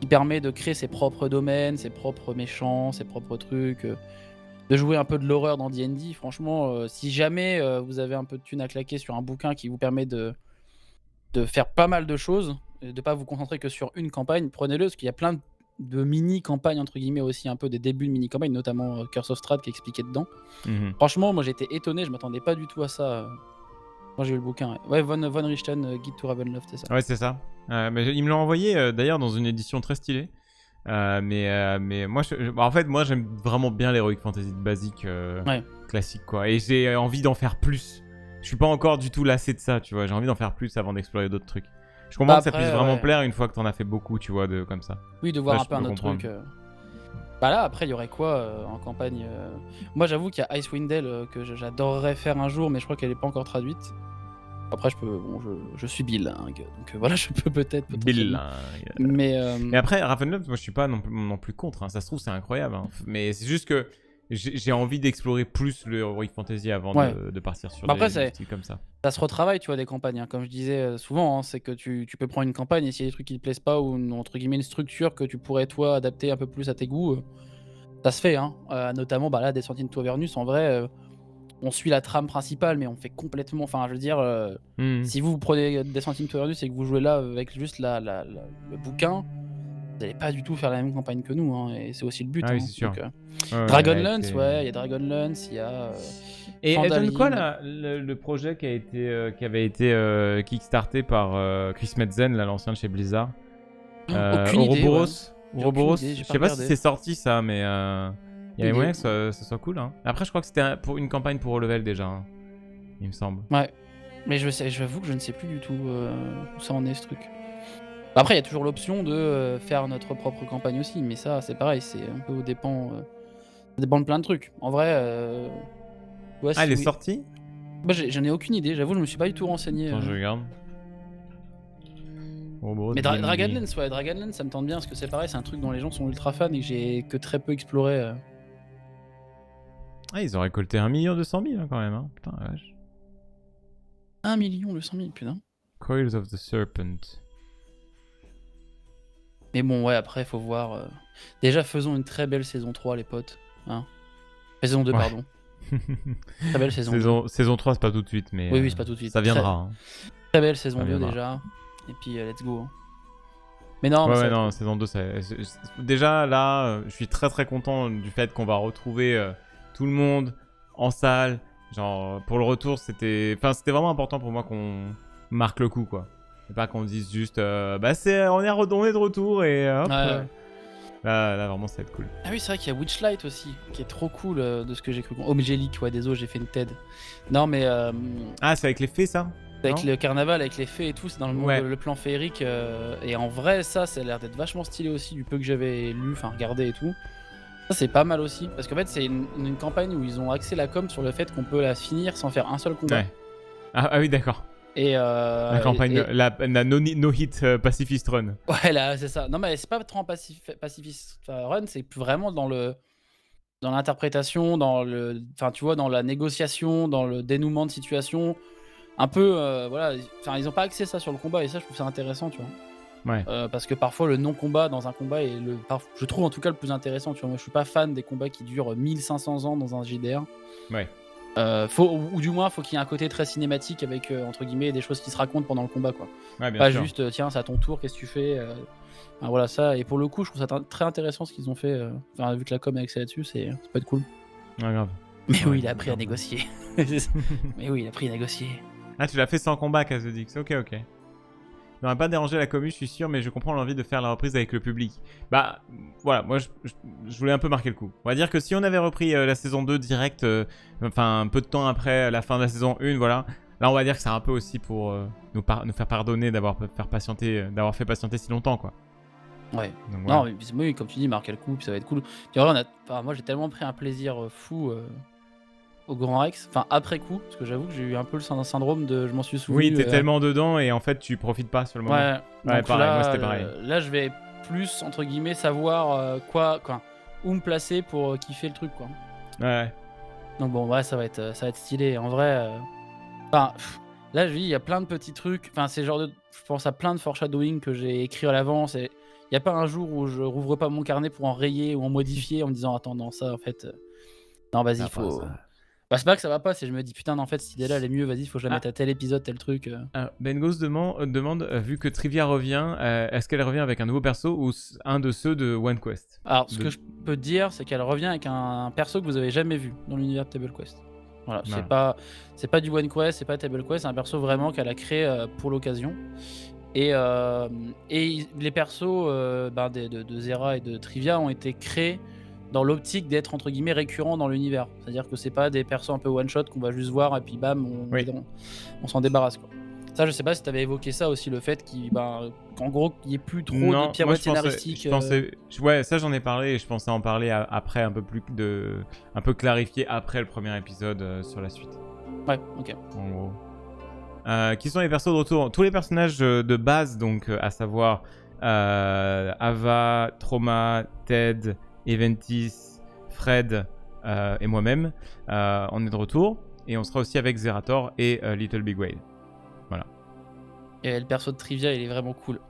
[SPEAKER 4] qui permet de créer ses propres domaines, ses propres méchants, ses propres trucs, de jouer un peu de l'horreur dans D&D. Franchement, si jamais vous avez un peu de thunes à claquer sur un bouquin qui vous permet de faire pas mal de choses, de pas vous concentrer que sur une campagne, prenez-le, parce qu'il y a plein de mini-campagnes, entre guillemets, aussi, un peu des débuts de mini-campagnes, notamment Curse of Strahd qui est expliqué dedans. Franchement, moi j'étais étonné, je m'attendais pas du tout à ça quand j'ai eu le bouquin. Ouais, Von Richten, Guide to Ravenloft, c'est ça.
[SPEAKER 1] Ouais, c'est ça. Mais il me l'a envoyé d'ailleurs dans une édition très stylée. Mais moi, en fait, moi j'aime vraiment bien l'Heroic Fantasy de basique classique, quoi. Et j'ai envie d'en faire plus. Je suis pas encore du tout lassé de ça, tu vois. J'ai envie d'en faire plus avant d'explorer d'autres trucs. Je comprends que ça puisse vraiment plaire une fois que t'en as fait beaucoup, tu vois, comme ça.
[SPEAKER 4] Oui, de voir un peu un autre truc. Bah là, après, il y aurait quoi en campagne Moi, j'avoue qu'il y a Icewind Dale que j'adorerais faire un jour, mais je crois qu'elle est pas encore traduite. Après, je suis bilingue, donc voilà, je peux peut-être.
[SPEAKER 1] Bilingue.
[SPEAKER 4] Mais
[SPEAKER 1] après, Ravenloft, moi, je suis pas non plus contre. Hein. Ça se trouve, c'est incroyable. Hein. Mais c'est juste que j'ai envie d'explorer plus le Heroic Fantasy avant de partir sur des styles comme ça.
[SPEAKER 4] Ça se retravaille, tu vois, des campagnes. Hein. Comme je disais souvent, hein, c'est que tu peux prendre une campagne et s'il y a des trucs qui te plaisent pas ou entre guillemets une structure que tu pourrais, toi, adapter un peu plus à tes goûts, ça se fait. Hein. Notamment, bah là, Descent into Avernus, en vrai, on suit la trame principale, mais on fait complètement. Enfin, je veux dire, si vous prenez Descent into Avernus et que vous jouez là avec juste le bouquin, vous n'allez pas du tout faire la même campagne que nous, hein, et c'est aussi le but.
[SPEAKER 1] Ah oui,
[SPEAKER 4] hein,
[SPEAKER 1] c'est sûr.
[SPEAKER 4] Dragonlance, il y a Dragonlance, il y a.
[SPEAKER 1] Et elle donne quoi le projet qui avait été kickstarté par Chris Metzen, l'ancien de chez Blizzard,
[SPEAKER 4] aucune idée.
[SPEAKER 1] Ouroboros. Je sais pas si c'est sorti ça, mais il y avait moyen que ça soit cool. Hein. Après, je crois que c'était pour une campagne pour level déjà, hein, il me semble.
[SPEAKER 4] Ouais, mais j'avoue que je ne sais plus du tout où ça en est ce truc. Après, il y a toujours l'option de faire notre propre campagne aussi, mais ça, c'est pareil, c'est un peu au dépend. Ça dépend de plein de trucs. En vrai.
[SPEAKER 1] Elle est sortie ?
[SPEAKER 4] Bah, j'en ai aucune idée, j'avoue, je me suis pas du tout renseigné.
[SPEAKER 1] Attends, je regarde.
[SPEAKER 4] Mais Dragonlance, Dragonlance, ça me tente bien parce que c'est pareil, c'est un truc dont les gens sont ultra fans et que j'ai que très peu exploré.
[SPEAKER 1] Ah, ils ont récolté 1 200 000 hein, quand même, hein. Putain, la vache.
[SPEAKER 4] 1 200 000, putain.
[SPEAKER 1] Coils of the Serpent.
[SPEAKER 4] Mais bon, ouais, après, faut voir. Déjà, faisons une très belle saison 3, les potes. Hein, saison 2, pardon. Très belle saison 2.
[SPEAKER 1] Saison 3, c'est pas tout de suite, mais.
[SPEAKER 4] Oui, c'est pas tout de suite.
[SPEAKER 1] Ça viendra. Hein.
[SPEAKER 4] Très belle saison 2 déjà. Et puis, let's go. Mais non,
[SPEAKER 1] non, saison 2, déjà là, je suis très très content du fait qu'on va retrouver tout le monde en salle. Genre, pour le retour, c'était vraiment important pour moi qu'on marque le coup, quoi. Et pas qu'on dise juste, on est de retour et hop. Là, vraiment, ça va être cool.
[SPEAKER 4] Ah oui, c'est vrai qu'il y a Witchlight aussi, qui est trop cool de ce que j'ai cru. Omgelic, désolé, j'ai fait une TED. Non, mais.
[SPEAKER 1] Ah, c'est avec les fées, ça ?
[SPEAKER 4] Avec le carnaval, avec les fées et tout, c'est dans le monde, le plan féerique. Et en vrai, ça a l'air d'être vachement stylé aussi, du peu que j'avais lu, regardé et tout. Ça, c'est pas mal aussi. Parce qu'en fait, c'est une campagne où ils ont axé la com sur le fait qu'on peut la finir sans faire un seul combat.
[SPEAKER 1] Ouais. Ah oui, d'accord.
[SPEAKER 4] Et
[SPEAKER 1] la campagne, la no-hit Pacifist Run.
[SPEAKER 4] Ouais, là, c'est ça. Non, mais c'est pas trop en Pacifist Run, c'est plus vraiment dans l'interprétation, dans la négociation, dans le dénouement de situation. Un peu, ils ont pas axé ça sur le combat et ça, je trouve ça intéressant, tu vois.
[SPEAKER 1] Ouais.
[SPEAKER 4] Parce que parfois, le non-combat dans un combat est je trouve en tout cas le plus intéressant, tu vois. Moi, je suis pas fan des combats qui durent 1500 ans dans un JDR.
[SPEAKER 1] Ouais.
[SPEAKER 4] Ou du moins, faut qu'il y ait un côté très cinématique avec, entre guillemets, des choses qui se racontent pendant le combat, quoi.
[SPEAKER 1] Ouais, bien
[SPEAKER 4] Pas
[SPEAKER 1] sûr.
[SPEAKER 4] juste, tiens, c'est à ton tour, qu'est-ce que tu fais enfin, voilà, ça. Et pour le coup, je trouve ça très intéressant ce qu'ils ont fait. Enfin, vu que la com est axée là-dessus, ça peut être cool.
[SPEAKER 1] Ouais, grave.
[SPEAKER 4] Mais
[SPEAKER 1] Ouais,
[SPEAKER 4] oui, il a appris à
[SPEAKER 1] grave.
[SPEAKER 4] négocier. Mais oui, il a appris à négocier.
[SPEAKER 1] Ah, tu l'as fait sans combat, Kazodix. Ok. Ça n'aurait pas dérangé la commu, je suis sûr, mais je comprends l'envie de faire la reprise avec le public. Bah, voilà, moi, je voulais un peu marquer le coup. On va dire que si on avait repris la saison 2 direct, enfin, un peu de temps après la fin de la saison 1, voilà. Là, on va dire que c'est un peu aussi pour nous faire pardonner d'avoir fait patienter si longtemps, quoi.
[SPEAKER 4] Ouais.
[SPEAKER 1] Donc,
[SPEAKER 4] Non,
[SPEAKER 1] voilà.
[SPEAKER 4] mais oui, comme tu dis, marquer le coup, puis ça va être cool. Puis en vrai, enfin, moi, j'ai tellement pris un plaisir fou au Grand Rex. Enfin, après coup, parce que j'avoue que j'ai eu un peu le syndrome de je m'en suis souvenu.
[SPEAKER 1] Oui, t'es tellement dedans et en fait, tu profites pas sur le moment.
[SPEAKER 4] Ouais,
[SPEAKER 1] Ouais,
[SPEAKER 4] donc
[SPEAKER 1] pareil,
[SPEAKER 4] là,
[SPEAKER 1] moi, c'était pareil.
[SPEAKER 4] là, je vais plus, entre guillemets, savoir où me placer pour kiffer le truc, quoi.
[SPEAKER 1] Ouais.
[SPEAKER 4] Donc bon, ouais, ça va être stylé. En vrai, enfin, là, je dis, il y a plein de petits trucs. Enfin, c'est genre je pense à plein de foreshadowing que j'ai écrit à l'avance. Et il n'y a pas un jour où je rouvre pas mon carnet pour en rayer ou en modifier en me disant, attends, non, ça, en fait, non, vas-y, faut. Bah, c'est pas que ça va pas, c'est je me dis, putain, non, en fait, cette idée-là, elle est mieux, vas-y, faut que je la mette à tel épisode, tel truc.
[SPEAKER 1] Bengos demande vu que Trivia revient, est-ce qu'elle revient avec un nouveau perso ou un de ceux de One Quest?
[SPEAKER 4] Alors, ce que je peux te dire, c'est qu'elle revient avec un perso que vous avez jamais vu dans l'univers de Table Quest. Voilà,
[SPEAKER 1] Voilà.
[SPEAKER 4] c'est pas du One Quest, c'est pas Table Quest, c'est un perso vraiment qu'elle a créé pour l'occasion. Et les persos de Zera et de Trivia ont été créés dans l'optique d'être entre guillemets récurrents dans l'univers. C'est-à-dire que c'est pas des persos un peu one shot qu'on va juste voir et puis bam, on s'en débarrasse, quoi. Ça, je sais pas si t'avais évoqué ça aussi, le fait qu'en gros, il n'y ait plus trop
[SPEAKER 1] Non,
[SPEAKER 4] de pirouettes scénaristiques.
[SPEAKER 1] Ouais, ça j'en ai parlé et je pensais en parler après un peu clarifié après le premier épisode sur la suite.
[SPEAKER 4] Ouais, ok.
[SPEAKER 1] En gros. Qui sont les persos de retour? Tous les personnages de base, donc à savoir Ava, Trauma, Ted, Eventis, Fred et moi-même, on est de retour et on sera aussi avec Zerator et Little Big Whale. Voilà.
[SPEAKER 4] Et le perso de Trivia, il est vraiment cool.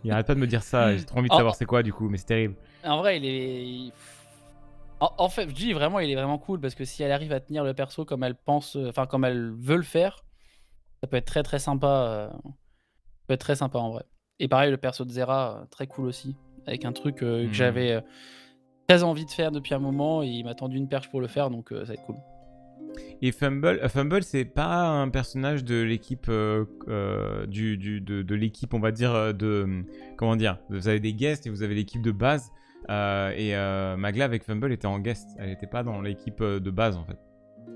[SPEAKER 1] Il arrête pas de me dire ça, j'ai trop envie de savoir c'est quoi du coup, mais c'est terrible.
[SPEAKER 4] En vrai, en fait, je dis vraiment, il est vraiment cool parce que si elle arrive à tenir le perso comme elle pense, enfin comme elle veut le faire, ça peut être très très sympa. Ça peut être très sympa en vrai. Et pareil, le perso de Zera, très cool aussi, avec un truc que j'avais très envie de faire depuis un moment et il m'a tendu une perche pour le faire, donc ça va être cool.
[SPEAKER 1] Et Fumble, c'est pas un personnage de l'équipe de l'équipe, on va dire comment dire. Vous avez des guests et vous avez l'équipe de base. Magla avec Fumble était en guest, elle était pas dans l'équipe de base en fait.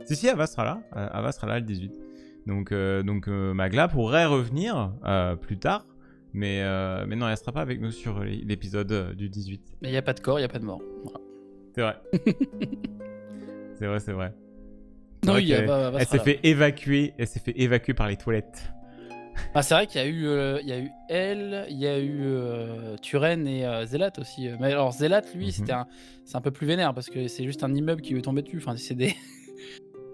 [SPEAKER 1] Si, Ava sera là. Ava sera là le 18. Donc Magla pourrait revenir plus tard, mais non, elle sera pas avec nous sur l'épisode du 18.
[SPEAKER 4] Mais il n'y a pas de corps, il n'y a pas de mort. Voilà.
[SPEAKER 1] C'est vrai. c'est vrai.
[SPEAKER 4] Non,
[SPEAKER 1] elle s'est fait évacuer par les toilettes.
[SPEAKER 4] Ah, c'est vrai qu'il y a eu elle, il y a eu Turen et Zelat aussi. Mais alors Zelat, lui, c'est un peu plus vénère parce que c'est juste un immeuble qui lui est tombé dessus. Enfin, c'est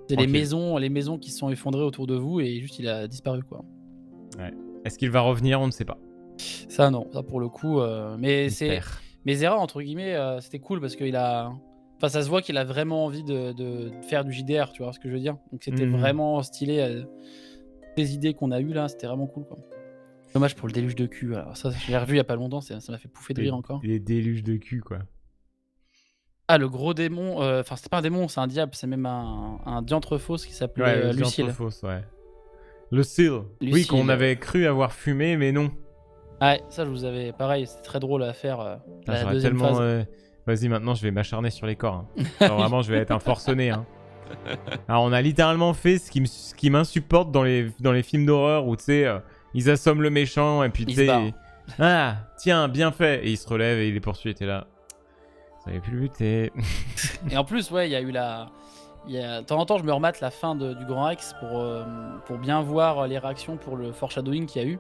[SPEAKER 4] les maisons qui se sont effondrées autour de vous et juste il a disparu, quoi.
[SPEAKER 1] Ouais. Est-ce qu'il va revenir? On ne sait pas.
[SPEAKER 4] Ça non, ça pour le coup. Mais Zera, entre guillemets, c'était cool parce qu'il a. Enfin, ça se voit qu'il a vraiment envie de faire du JDR, tu vois ce que je veux dire. Donc c'était vraiment stylé. Les idées qu'on a eues là, c'était vraiment cool, quoi. Dommage pour le déluge de cul. Alors ça, je l'ai revu il y a pas longtemps, ça m'a fait pouffer de rire encore.
[SPEAKER 1] Les déluges de cul, quoi.
[SPEAKER 4] Ah, le gros démon, enfin c'était pas un démon, c'est un diable, c'est même un diantre fausse qui s'appelait Lucille.
[SPEAKER 1] Diantre fausse, ouais. Lucille. Oui, qu'on avait cru avoir fumé, mais non.
[SPEAKER 4] Ouais, ça je vous avais, pareil, c'était très drôle à faire. La deuxième
[SPEAKER 1] tellement,
[SPEAKER 4] phase.
[SPEAKER 1] Vas-y, maintenant je vais m'acharner sur les corps. Hein. Alors, vraiment, je vais être un forcené. Hein. Alors, on a littéralement fait ce qui m'insupporte dans les films d'horreur où tu sais, ils assomment le méchant et puis tu sais. Ah, tiens, bien fait. Et il se relève et il les poursuit et t'es là. Ça avait plus lutter.
[SPEAKER 4] Et en plus, ouais, il y a eu de temps en temps, je me remate la fin du Grand Rex pour bien voir les réactions pour le foreshadowing qu'il y a eu.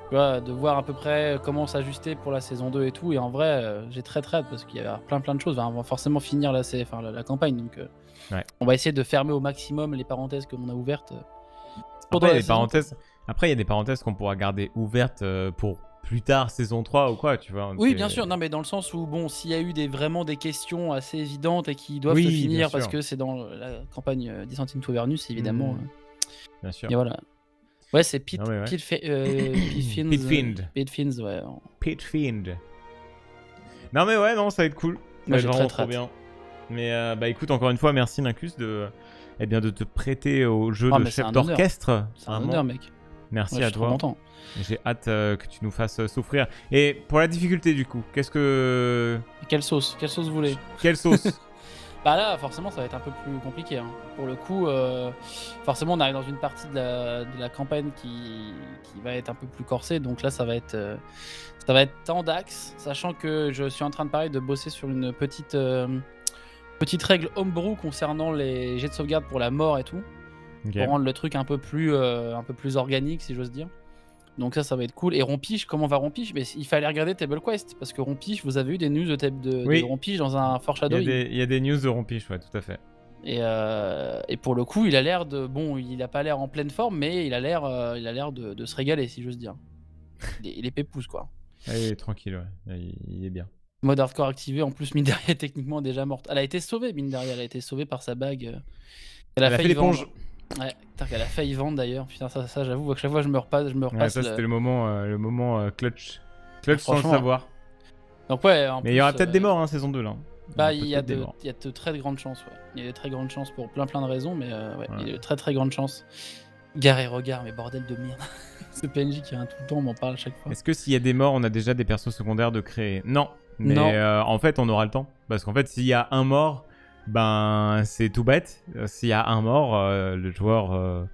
[SPEAKER 4] Tu vois, de voir à peu près comment s'ajuster pour la saison 2 et tout. Et en vrai, j'ai très hâte parce qu'il y a plein de choses. On va forcément finir la campagne. Donc, on va essayer de fermer au maximum les parenthèses que l'on a ouvertes.
[SPEAKER 1] Après, il y a des parenthèses qu'on pourra garder ouvertes pour plus tard, saison 3 ou quoi, tu vois.
[SPEAKER 4] Oui,
[SPEAKER 1] c'est-
[SPEAKER 4] bien sûr. Non, mais dans le sens où, bon, s'il y a eu vraiment des questions assez évidentes et qui doivent
[SPEAKER 1] Oui,
[SPEAKER 4] se
[SPEAKER 1] bien
[SPEAKER 4] finir parce
[SPEAKER 1] sûr.
[SPEAKER 4] que c'est dans la campagne Descent into Avernus, évidemment.
[SPEAKER 1] Bien sûr.
[SPEAKER 4] Et voilà. Ouais, c'est Pete,
[SPEAKER 1] Non, mais ouais.
[SPEAKER 4] Pete Fins.
[SPEAKER 1] Pete Fiend.
[SPEAKER 4] Pete Fins, ouais.
[SPEAKER 1] Pit Fiend. Non mais ouais, non, ça va être cool. Ça va
[SPEAKER 4] Moi,
[SPEAKER 1] être
[SPEAKER 4] j'ai
[SPEAKER 1] vraiment
[SPEAKER 4] très
[SPEAKER 1] trop bien. Mais bah écoute, encore une fois, merci Nincus de te prêter au jeu
[SPEAKER 4] Ah,
[SPEAKER 1] de
[SPEAKER 4] mais c'est
[SPEAKER 1] chef
[SPEAKER 4] un honneur.
[SPEAKER 1] d'orchestre.
[SPEAKER 4] C'est un
[SPEAKER 1] Vraiment.
[SPEAKER 4] honneur, mec.
[SPEAKER 1] Merci
[SPEAKER 4] Ouais, je
[SPEAKER 1] à
[SPEAKER 4] suis trop
[SPEAKER 1] toi.
[SPEAKER 4] content.
[SPEAKER 1] J'ai hâte que tu nous fasses souffrir. Et pour la difficulté du coup, qu'est-ce que...
[SPEAKER 4] Quelle sauce vous voulez?
[SPEAKER 1] Quelle sauce?
[SPEAKER 4] Bah là, forcément, ça va être un peu plus compliqué. Hein. Pour le coup, forcément, on arrive dans une partie de la campagne qui va être un peu plus corsée. Donc là, ça va être en dax, sachant que je suis en train de bosser sur une petite règle homebrew concernant les jets de sauvegarde pour la mort et tout,
[SPEAKER 1] Ok.
[SPEAKER 4] pour rendre le truc un peu plus organique, si j'ose dire. Donc ça va être cool. Et Rompiche, comment va Rompiche? Mais il fallait regarder Table Quest, parce que Rompiche, vous avez eu des news de
[SPEAKER 1] Oui.
[SPEAKER 4] Rompiche dans un
[SPEAKER 1] Il y, a
[SPEAKER 4] foreshadowing.
[SPEAKER 1] il y a des news de Rompiche, ouais, tout à fait.
[SPEAKER 4] Et pour le coup, il a l'air de... Bon, il a pas l'air en pleine forme, mais il a l'air de se régaler, si j'ose dire. Il est pépouze, quoi.
[SPEAKER 1] Ah, il est tranquille, ouais. Il est bien.
[SPEAKER 4] Mode hardcore activé, en plus, mine de rien, est techniquement déjà morte. Elle a été sauvée, mine de rien, elle a été sauvée par sa bague. Elle a
[SPEAKER 1] fait
[SPEAKER 4] failli
[SPEAKER 1] l'éponge.
[SPEAKER 4] vendre. Ouais, putain, qu'elle a failli vendre d'ailleurs. Putain, ça j'avoue, à chaque fois, je me repasse
[SPEAKER 1] Ouais, ça, c'était le moment clutch. Clutch sans le
[SPEAKER 4] Franchement.
[SPEAKER 1] savoir.
[SPEAKER 4] Donc ouais,
[SPEAKER 1] Mais il y aura peut-être des morts, hein, saison 2, là.
[SPEAKER 4] Bah, il y a
[SPEAKER 1] peut-être des
[SPEAKER 4] de
[SPEAKER 1] morts.
[SPEAKER 4] très grandes chances, ouais. Il y a de très grandes chances pour plein de raisons, mais ouais, il y a
[SPEAKER 1] Ouais.
[SPEAKER 4] de très grandes chances. Gare et regard, mais bordel de merde. Ce PNJ qui vient tout le temps, on m'en parle à chaque fois.
[SPEAKER 1] Est-ce que s'il y a des morts, on a déjà des persos secondaires de créer? Non. Mais
[SPEAKER 4] Non.
[SPEAKER 1] en fait, on aura le temps. Parce qu'en fait, s'il y a un mort, ben c'est tout bête. S'il y a un mort, le joueur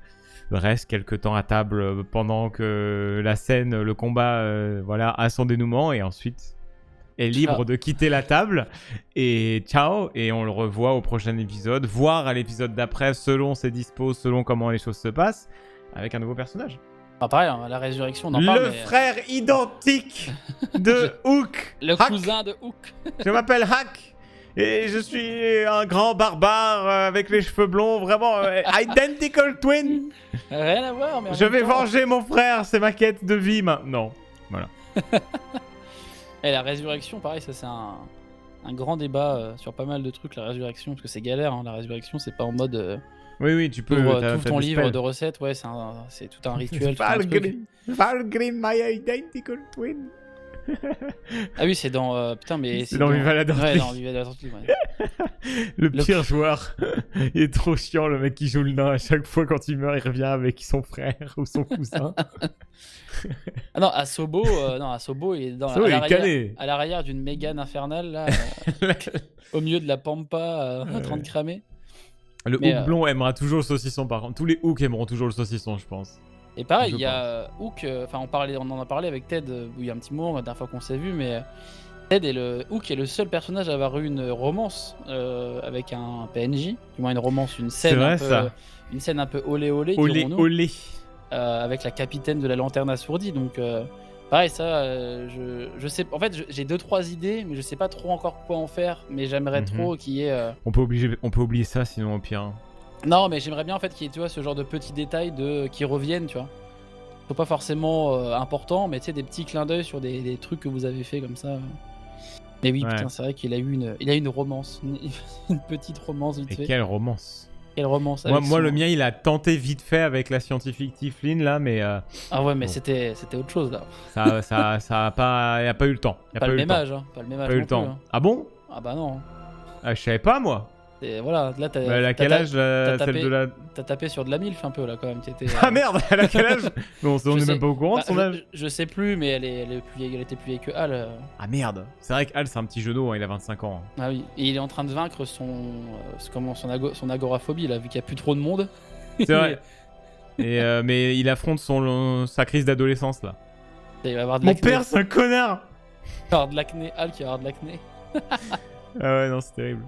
[SPEAKER 1] reste quelques temps à table pendant que la scène, le combat, voilà, a son dénouement et ensuite est libre
[SPEAKER 4] Ciao.
[SPEAKER 1] de quitter la table. Et ciao. Et on le revoit au prochain épisode, voire à l'épisode d'après, selon ses dispos, selon comment les choses se passent, avec un nouveau personnage.
[SPEAKER 4] Enfin, pareil, hein, la résurrection, on en parle,
[SPEAKER 1] Le
[SPEAKER 4] mais
[SPEAKER 1] frère identique de Hook.
[SPEAKER 4] le
[SPEAKER 1] Hack.
[SPEAKER 4] cousin de Hook.
[SPEAKER 1] Je m'appelle Hack. Et je suis un grand barbare avec les cheveux blonds, vraiment identical twin.
[SPEAKER 4] Rien à voir, mais en
[SPEAKER 1] Je
[SPEAKER 4] même
[SPEAKER 1] vais
[SPEAKER 4] temps-
[SPEAKER 1] venger mon frère, c'est ma quête de vie maintenant. Voilà.
[SPEAKER 4] Et la résurrection, pareil, ça c'est un grand débat sur pas mal de trucs, la résurrection, parce que c'est galère, hein, la résurrection, c'est pas en mode
[SPEAKER 1] Oui, tu peux.
[SPEAKER 4] t'ouvres
[SPEAKER 1] t'as
[SPEAKER 4] ton
[SPEAKER 1] des
[SPEAKER 4] livre
[SPEAKER 1] spells.
[SPEAKER 4] de recettes, ouais, c'est tout un rituel. tout un truc.
[SPEAKER 1] Valgrim, my identical twin.
[SPEAKER 4] Ah oui, c'est dans. Putain, mais.
[SPEAKER 1] C'est dans Viva la
[SPEAKER 4] Ouais,
[SPEAKER 1] Dortée.
[SPEAKER 4] dans Viva la Dortée, ouais.
[SPEAKER 1] Le pire joueur. Il est trop chiant, le mec qui joue le nain. À chaque fois, quand il meurt, il revient avec son frère ou son cousin.
[SPEAKER 4] Ah non, Asobo, il est dans
[SPEAKER 1] Ça, il est
[SPEAKER 4] l'arrière-
[SPEAKER 1] calé.
[SPEAKER 4] à l'arrière d'une Mégane infernale, là, au milieu de la pampa, en train de cramer.
[SPEAKER 1] Le
[SPEAKER 4] Mais,
[SPEAKER 1] Hook blond aimera toujours le saucisson, par contre. Tous les Hooks aimeront toujours le saucisson, je pense.
[SPEAKER 4] Et pareil,
[SPEAKER 1] Je
[SPEAKER 4] il y a Hook, enfin on en a parlé avec Ted, où il y a un petit moment, la dernière fois qu'on s'est vu, mais Hook est le seul personnage à avoir eu une romance avec un PNJ, du moins une romance, une scène
[SPEAKER 1] vrai,
[SPEAKER 4] un peu,
[SPEAKER 1] ça.
[SPEAKER 4] une scène un peu olé olé,
[SPEAKER 1] Olé,
[SPEAKER 4] dirons-nous,
[SPEAKER 1] olé.
[SPEAKER 4] avec la capitaine de la lanterne assourdie. Donc pareil, ça, je sais, en fait, j'ai 2-3 idées, mais je sais pas trop encore quoi en faire, mais j'aimerais trop qu'il y ait.
[SPEAKER 1] On peut oublier ça, sinon au pire.
[SPEAKER 4] Non, mais j'aimerais bien en fait qu'il y ait, tu vois, ce genre de petits détails qui reviennent, tu vois. Sont pas forcément importants, mais tu sais, des petits clins d'œil sur des trucs que vous avez fait comme ça. Mais oui,
[SPEAKER 1] Ouais.
[SPEAKER 4] putain, c'est vrai qu'il a eu une romance, une petite romance vite
[SPEAKER 1] Et
[SPEAKER 4] fait.
[SPEAKER 1] quelle romance.
[SPEAKER 4] Quelle romance
[SPEAKER 1] Moi,
[SPEAKER 4] avec
[SPEAKER 1] moi
[SPEAKER 4] son-
[SPEAKER 1] le mien, il a tenté vite fait avec la scientifique Tiflin, là, mais
[SPEAKER 4] Ah ouais, mais
[SPEAKER 1] Bon.
[SPEAKER 4] c'était autre chose là.
[SPEAKER 1] ça a pas... Y a pas eu le temps. Y a
[SPEAKER 4] Pas le
[SPEAKER 1] eu
[SPEAKER 4] même
[SPEAKER 1] temps.
[SPEAKER 4] âge, hein. Pas le même âge
[SPEAKER 1] Pas eu
[SPEAKER 4] non
[SPEAKER 1] le temps.
[SPEAKER 4] plus, hein.
[SPEAKER 1] Ah bon?
[SPEAKER 4] Ah bah non.
[SPEAKER 1] Ah, je savais pas, moi.
[SPEAKER 4] Et voilà, là
[SPEAKER 1] Mais elle a quel âge,
[SPEAKER 4] t'as
[SPEAKER 1] celle
[SPEAKER 4] tapé-
[SPEAKER 1] de la...
[SPEAKER 4] t'as tapé sur de la milf un peu là quand même.
[SPEAKER 1] Ah merde, elle a quel âge? Mais on
[SPEAKER 4] Je
[SPEAKER 1] est
[SPEAKER 4] sais.
[SPEAKER 1] même pas au courant
[SPEAKER 4] Bah,
[SPEAKER 1] de son âge.
[SPEAKER 4] je sais plus, mais elle était plus vieille que Hal.
[SPEAKER 1] Ah merde. C'est vrai qu'Al, c'est un petit genou, hein, il a 25 ans.
[SPEAKER 4] Ah oui, et il est en train de vaincre son agoraphobie là, vu qu'il y a plus trop de monde.
[SPEAKER 1] C'est vrai. Et, mais il affronte sa crise d'adolescence, là.
[SPEAKER 4] Il va avoir de
[SPEAKER 1] Mon
[SPEAKER 4] l'acné.
[SPEAKER 1] père, c'est un connard.
[SPEAKER 4] Il va avoir de l'acné. Hal qui va avoir de l'acné.
[SPEAKER 1] Ah ouais, non, c'est terrible.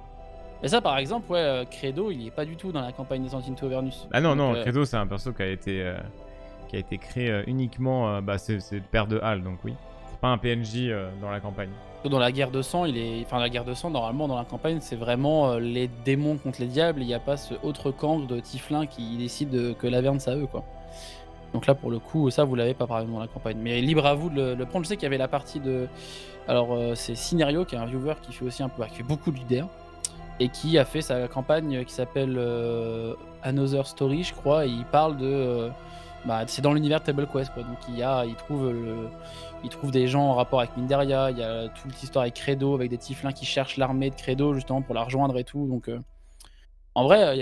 [SPEAKER 4] Mais ça, par exemple, ouais, Credo, il est pas du tout dans la campagne des Into Avernus.
[SPEAKER 1] Ah non,
[SPEAKER 4] Donc,
[SPEAKER 1] non, Credo, c'est un perso qui a été créé uniquement... bah, c'est le père de Hal, donc oui. C'est pas un PNJ dans la campagne.
[SPEAKER 4] dans la guerre de sang, la guerre de sang, normalement, dans la campagne, c'est vraiment les démons contre les diables. Il n'y a pas ce autre camp de Tiflin qui décide que l'Averne, c'est à eux, quoi. Donc là, pour le coup, ça, vous l'avez pas par exemple dans la campagne. Mais libre à vous de le prendre. Je sais qu'il y avait la partie de... Alors, c'est Cinerio, qui est un viewer qui fait aussi un peu... qui fait beaucoup d'UDR. Et qui a fait sa campagne qui s'appelle Another Story, je crois. Et il parle de... c'est dans l'univers de Table Quest, quoi. Donc il trouve des gens en rapport avec Minderia. Il y a toute l'histoire avec Credo, avec des Tieflings qui cherchent l'armée de Credo, justement, pour la rejoindre et tout. Donc... En vrai,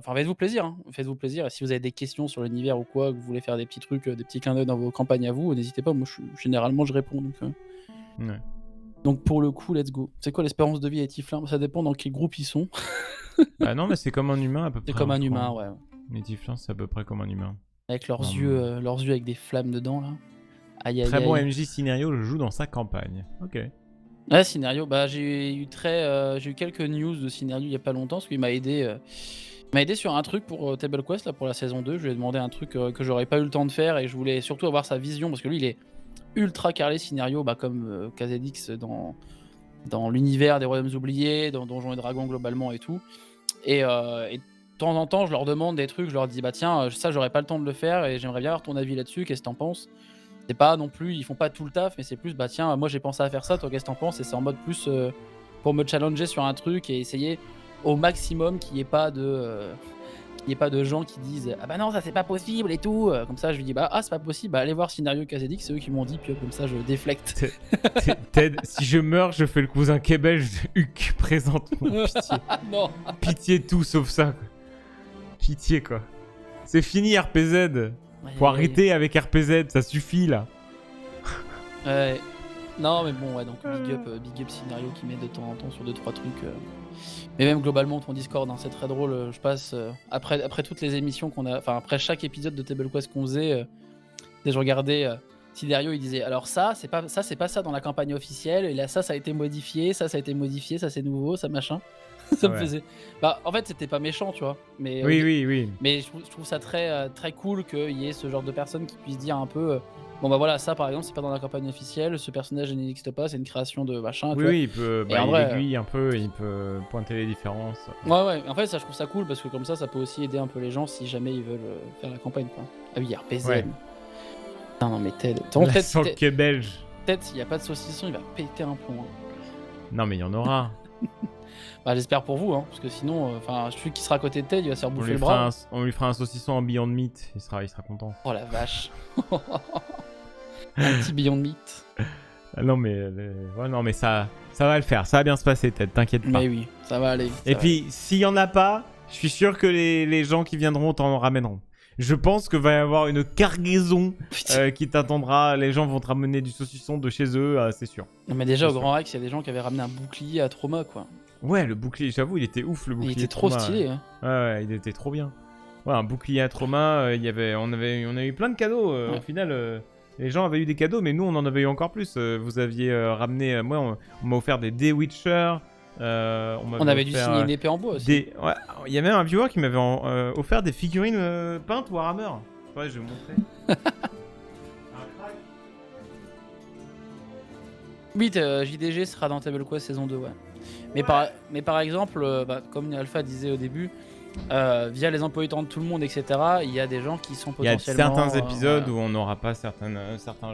[SPEAKER 4] faites-vous plaisir, hein. Faites-vous plaisir. Et si vous avez des questions sur l'univers ou quoi, que vous voulez faire des petits trucs, des petits clins d'œil dans vos campagnes à vous, n'hésitez pas. Moi, généralement, je réponds.
[SPEAKER 1] Ouais.
[SPEAKER 4] Donc pour le coup, let's go. C'est quoi l'espérance de vie des Tieflings? Ça dépend dans quel groupe ils sont.
[SPEAKER 1] Bah non, mais c'est comme un humain à peu près.
[SPEAKER 4] C'est comme un
[SPEAKER 1] je
[SPEAKER 4] humain,
[SPEAKER 1] crois.
[SPEAKER 4] ouais.
[SPEAKER 1] Les Tieflings, c'est à peu près comme un humain.
[SPEAKER 4] Avec leurs yeux avec des flammes dedans, là. Aïe, aïe,
[SPEAKER 1] Très bon
[SPEAKER 4] aïe.
[SPEAKER 1] MJ Cinerio le joue dans sa campagne. Ok.
[SPEAKER 4] Ouais, Cinerio, j'ai eu quelques news de Cinerio il y a pas longtemps, parce qu'il m'a aidé. Il m'a aidé sur un truc pour Table Quest, là, pour la saison 2. Je lui ai demandé un truc que j'aurais pas eu le temps de faire, et je voulais surtout avoir sa vision, parce que lui, il est ultra carré Cinerio, comme Kha'Zix dans l'univers des Royaumes Oubliés, dans Donjons et Dragons globalement et tout. Et de temps en temps, je leur demande des trucs, je leur dis, bah tiens, ça, j'aurais pas le temps de le faire, et j'aimerais bien avoir ton avis là-dessus, qu'est-ce que t'en penses? C'est pas non plus, ils font pas tout le taf, mais c'est plus, bah tiens, moi j'ai pensé à faire ça, toi qu'est-ce que t'en penses? Et c'est en mode plus pour me challenger sur un truc et essayer au maximum qu'il n'y ait pas de gens qui disent ah bah non, ça c'est pas possible et tout. Comme ça, je lui dis bah c'est pas possible, bah allez voir Scénario Kha'Zix, c'est eux qui m'ont dit, puis comme ça je déflecte.
[SPEAKER 1] Ted, si je meurs, je fais le cousin Kebel de Huck, présente-moi, pitié.
[SPEAKER 4] Non.
[SPEAKER 1] Pitié tout sauf ça, quoi. Pitié, quoi. C'est fini RPZ. Faut arrêter avec RPZ, ça suffit là.
[SPEAKER 4] Ouais. Non mais bon, ouais, donc big up Scénario qui met de temps en temps sur 2-3 trucs. Mais même globalement ton Discord, hein, c'est très drôle. Je passe après toutes les émissions qu'on a, enfin après chaque épisode de Table Quest qu'on faisait, je regardais Siderio, il disait alors ça c'est pas ça dans la campagne officielle, et là ça a été modifié, ça a été modifié, ça c'est nouveau, ça machin. Ça me faisait. Bah en fait c'était pas méchant, tu vois. Mais
[SPEAKER 1] oui.
[SPEAKER 4] Mais je trouve ça très très cool qu'il y ait ce genre de personnes qui puissent dire un peu bon bah voilà, ça par exemple c'est pas dans la campagne officielle, ce personnage n'existe pas, c'est une création de machin.
[SPEAKER 1] Oui, il peut
[SPEAKER 4] en
[SPEAKER 1] il
[SPEAKER 4] vrai,
[SPEAKER 1] aiguille un peu, il peut pointer les différences.
[SPEAKER 4] Ouais, en fait ça je trouve ça cool parce que comme ça peut aussi aider un peu les gens si jamais ils veulent faire la campagne, quoi. Ah oui, RPZ.
[SPEAKER 1] Ouais.
[SPEAKER 4] Non mais Ted.
[SPEAKER 1] Sans le quai belge.
[SPEAKER 4] Ted, s'il y a pas de saucisson, il va péter un plomb. Hein.
[SPEAKER 1] Non mais il y en aura.
[SPEAKER 4] Bah j'espère pour vous, hein, parce que sinon, celui qui sera à côté de Ted, il va se faire bouffer le bras.
[SPEAKER 1] On lui fera un saucisson en Beyond Meat, il sera content.
[SPEAKER 4] Oh la vache. Un petit Beyond Meat.
[SPEAKER 1] Non mais ça va le faire, ça va bien se passer, Ted, t'inquiète pas.
[SPEAKER 4] Mais oui, ça va aller.
[SPEAKER 1] Et puis s'il y en a pas, je suis sûr que les gens qui viendront t'en ramèneront. Je pense que va y avoir une cargaison qui t'attendra. Les gens vont te ramener du saucisson de chez eux, c'est sûr.
[SPEAKER 4] Non mais déjà au Grand Rex, il y a des gens qui avaient ramené un bouclier à Trauma, quoi.
[SPEAKER 1] Ouais, le bouclier, j'avoue, il était ouf le bouclier.
[SPEAKER 4] Il était trop
[SPEAKER 1] Trauma,
[SPEAKER 4] stylé. Hein.
[SPEAKER 1] Ouais, il était trop bien. Ouais, un bouclier à Trauma, on a eu plein de cadeaux.
[SPEAKER 4] Ouais.
[SPEAKER 1] Au final, les gens avaient eu des cadeaux, mais nous on en avait eu encore plus. Vous aviez ramené, moi on m'a offert des Day Witcher.
[SPEAKER 4] On avait dû signer une épée en bois aussi.
[SPEAKER 1] Ouais, il y a même un viewer qui m'avait offert des figurines peintes Warhammer. Ouais, je vais vous montrer.
[SPEAKER 4] Oui, JDG sera dans Table Quest saison 2, ouais. Mais par exemple, comme Alpha disait au début, via les emplois du temps de tout le monde, etc., il y a des gens qui sont potentiellement...
[SPEAKER 1] Il y a certains épisodes où on n'aura pas certains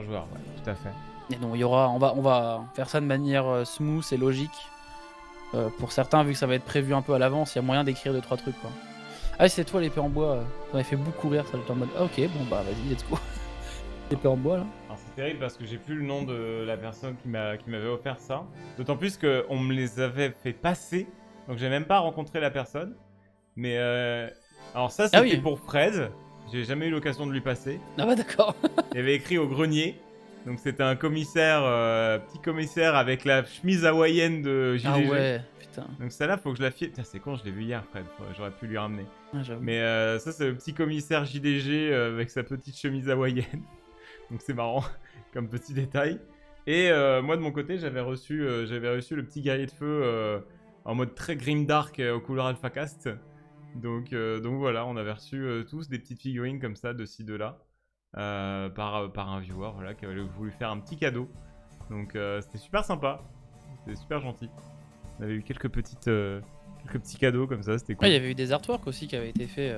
[SPEAKER 1] joueurs, ouais, tout à fait.
[SPEAKER 4] Et donc on va faire ça de manière smooth et logique. Pour certains, vu que ça va être prévu un peu à l'avance, il y a moyen d'écrire 2-3 trucs, quoi. Ah, c'est toi l'épée en bois, ça m'avait fait beaucoup rire, ça, j'étais en mode ah, ok, bon bah vas-y, let's go. L'épée en bois là.
[SPEAKER 1] Alors c'est terrible parce que j'ai plus le nom de la personne qui m'avait offert ça. D'autant plus qu'on me les avait fait passer, donc j'ai même pas rencontré la personne. Mais alors ça c'était pour Fred, j'ai jamais eu l'occasion de lui passer.
[SPEAKER 4] Ah bah d'accord.
[SPEAKER 1] Il avait écrit au grenier. Donc c'était un commissaire, petit commissaire avec la chemise hawaïenne de JDG.
[SPEAKER 4] Ah ouais, putain.
[SPEAKER 1] Donc celle-là, faut que je la file. Putain, c'est con, je l'ai vu hier, Fred. J'aurais pu lui ramener.
[SPEAKER 4] Ah, j'avoue.
[SPEAKER 1] Mais ça, c'est le petit commissaire JDG avec sa petite chemise hawaïenne. Donc c'est marrant, comme petit détail. Et moi, de mon côté, j'avais reçu le petit guerrier de feu en mode très grimdark aux couleurs AlphaCast. Donc voilà, on avait reçu tous des petites figurines comme ça, de ci, de là. Par un viewer, voilà, qui avait voulu faire un petit cadeau. Donc c'était super sympa, c'était super gentil. On avait eu quelques petites quelques petits cadeaux comme ça, c'était cool.
[SPEAKER 4] Ouais, il y avait eu des artworks aussi qui avaient été faits.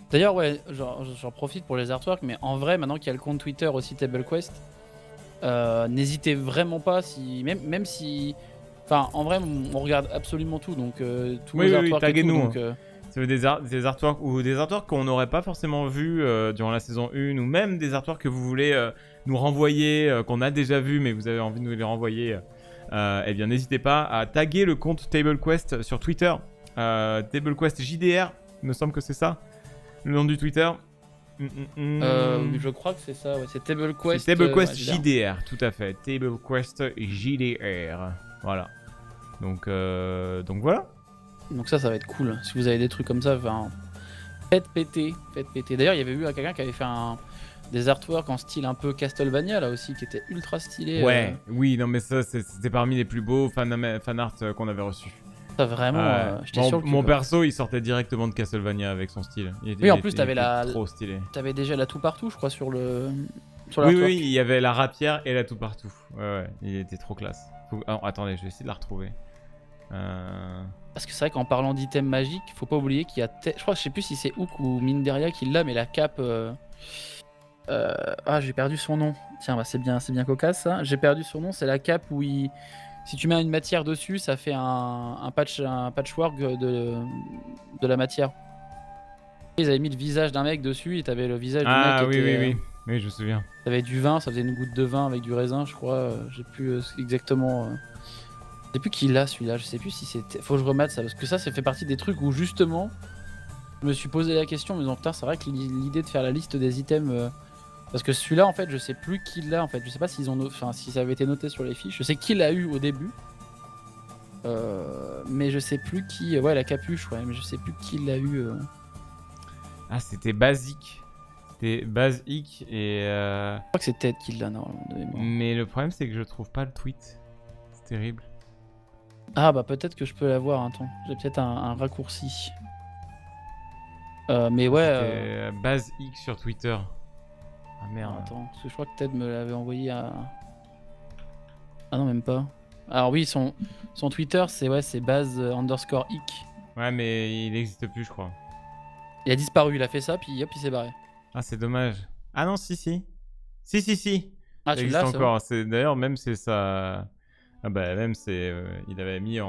[SPEAKER 4] D'ailleurs, ouais, j'en profite pour les artworks, mais en vrai, maintenant qu'il y a le compte Twitter aussi TableQuest, n'hésitez vraiment pas si. Même si. Enfin, en vrai, on regarde absolument tout, donc tous
[SPEAKER 1] Oui,
[SPEAKER 4] les
[SPEAKER 1] oui,
[SPEAKER 4] artworks. et tout,
[SPEAKER 1] taguez-nous,
[SPEAKER 4] donc,
[SPEAKER 1] Si vous avez des artworks ou des artworks qu'on n'aurait pas forcément vus durant la saison 1 ou même des artworks que vous voulez nous renvoyer, qu'on a déjà vus mais vous avez envie de nous les renvoyer, eh bien n'hésitez pas à taguer le compte TableQuest sur Twitter. TableQuest JDR, il me semble que c'est ça, le nom du Twitter.
[SPEAKER 4] Je crois que c'est ça, ouais, c'est TableQuest.
[SPEAKER 1] C'est TableQuest
[SPEAKER 4] JDR.
[SPEAKER 1] JDR, tout à fait. TableQuest JDR. Voilà. Donc voilà.
[SPEAKER 4] Donc ça va être cool. Si vous avez des trucs comme ça, enfin, faites péter. D'ailleurs, il y avait eu quelqu'un qui avait fait des artworks en style un peu Castlevania là aussi, qui était ultra stylé.
[SPEAKER 1] Ouais, oui, non mais ça c'était parmi les plus beaux fan art qu'on avait reçus.
[SPEAKER 4] Ça vraiment, j'étais sûr que
[SPEAKER 1] mon perso, il sortait directement de Castlevania avec son style.
[SPEAKER 4] Oui, en plus t'avais
[SPEAKER 1] trop stylé.
[SPEAKER 4] T'avais déjà la tout partout, je crois, sur
[SPEAKER 1] Oui,
[SPEAKER 4] l'artwork.
[SPEAKER 1] oui, il y avait la rapière et la tout partout. Ouais, il était trop classe. Alors, attendez, je vais essayer de la retrouver.
[SPEAKER 4] Parce que c'est vrai qu'en parlant d'items magiques, faut pas oublier qu'il y a. Je crois, je sais plus si c'est Hook ou Minderia qui l'a, mais la cape. Ah, j'ai perdu son nom. Tiens, bah, c'est bien cocasse ça. J'ai perdu son nom, c'est la cape où si tu mets une matière dessus, ça fait un patchwork de la matière. Ils avaient mis le visage d'un mec dessus et t'avais le visage du mec.
[SPEAKER 1] Ah
[SPEAKER 4] qui
[SPEAKER 1] oui,
[SPEAKER 4] était,
[SPEAKER 1] oui. Oui, je me souviens.
[SPEAKER 4] T'avais du vin, ça faisait une goutte de vin avec du raisin, je crois. J'ai plus exactement. Je sais plus qui l'a celui-là, je sais plus si c'était. Faut que je remette ça, parce que ça fait partie des trucs où justement je me suis posé la question en me disant putain, c'est vrai que l'idée de faire la liste des items. Parce que celui-là, en fait, je sais plus qui l'a en fait. Je sais pas si ça avait été noté sur les fiches. Je sais qui l'a eu au début. Mais je sais plus qui. Ouais, la capuche, ouais, mais je sais plus qui l'a eu.
[SPEAKER 1] Ah, c'était Basique. C'était Basique et.
[SPEAKER 4] Je crois que c'est Ted qui l'a normalement de mémoire.
[SPEAKER 1] Mais le problème, c'est que je trouve pas le tweet. C'est terrible.
[SPEAKER 4] Ah bah peut-être que je peux l'avoir, attends. J'ai peut-être un raccourci. Mais ouais.
[SPEAKER 1] C'était Basique sur Twitter. Ah merde.
[SPEAKER 4] Attends, parce que je crois que Ted me l'avait envoyé à. Ah non, même pas. Alors oui, son Twitter, c'est base_ick.
[SPEAKER 1] Ouais, mais il existe plus, je crois.
[SPEAKER 4] Il a disparu, il a fait ça, puis hop, il s'est barré.
[SPEAKER 1] Ah, c'est dommage. Ah non, si. Si.
[SPEAKER 4] Ah,
[SPEAKER 1] Ça
[SPEAKER 4] tu
[SPEAKER 1] existe
[SPEAKER 4] l'as
[SPEAKER 1] encore. D'ailleurs, même c'est ça. Ah bah, même c'est. Il l'avait mis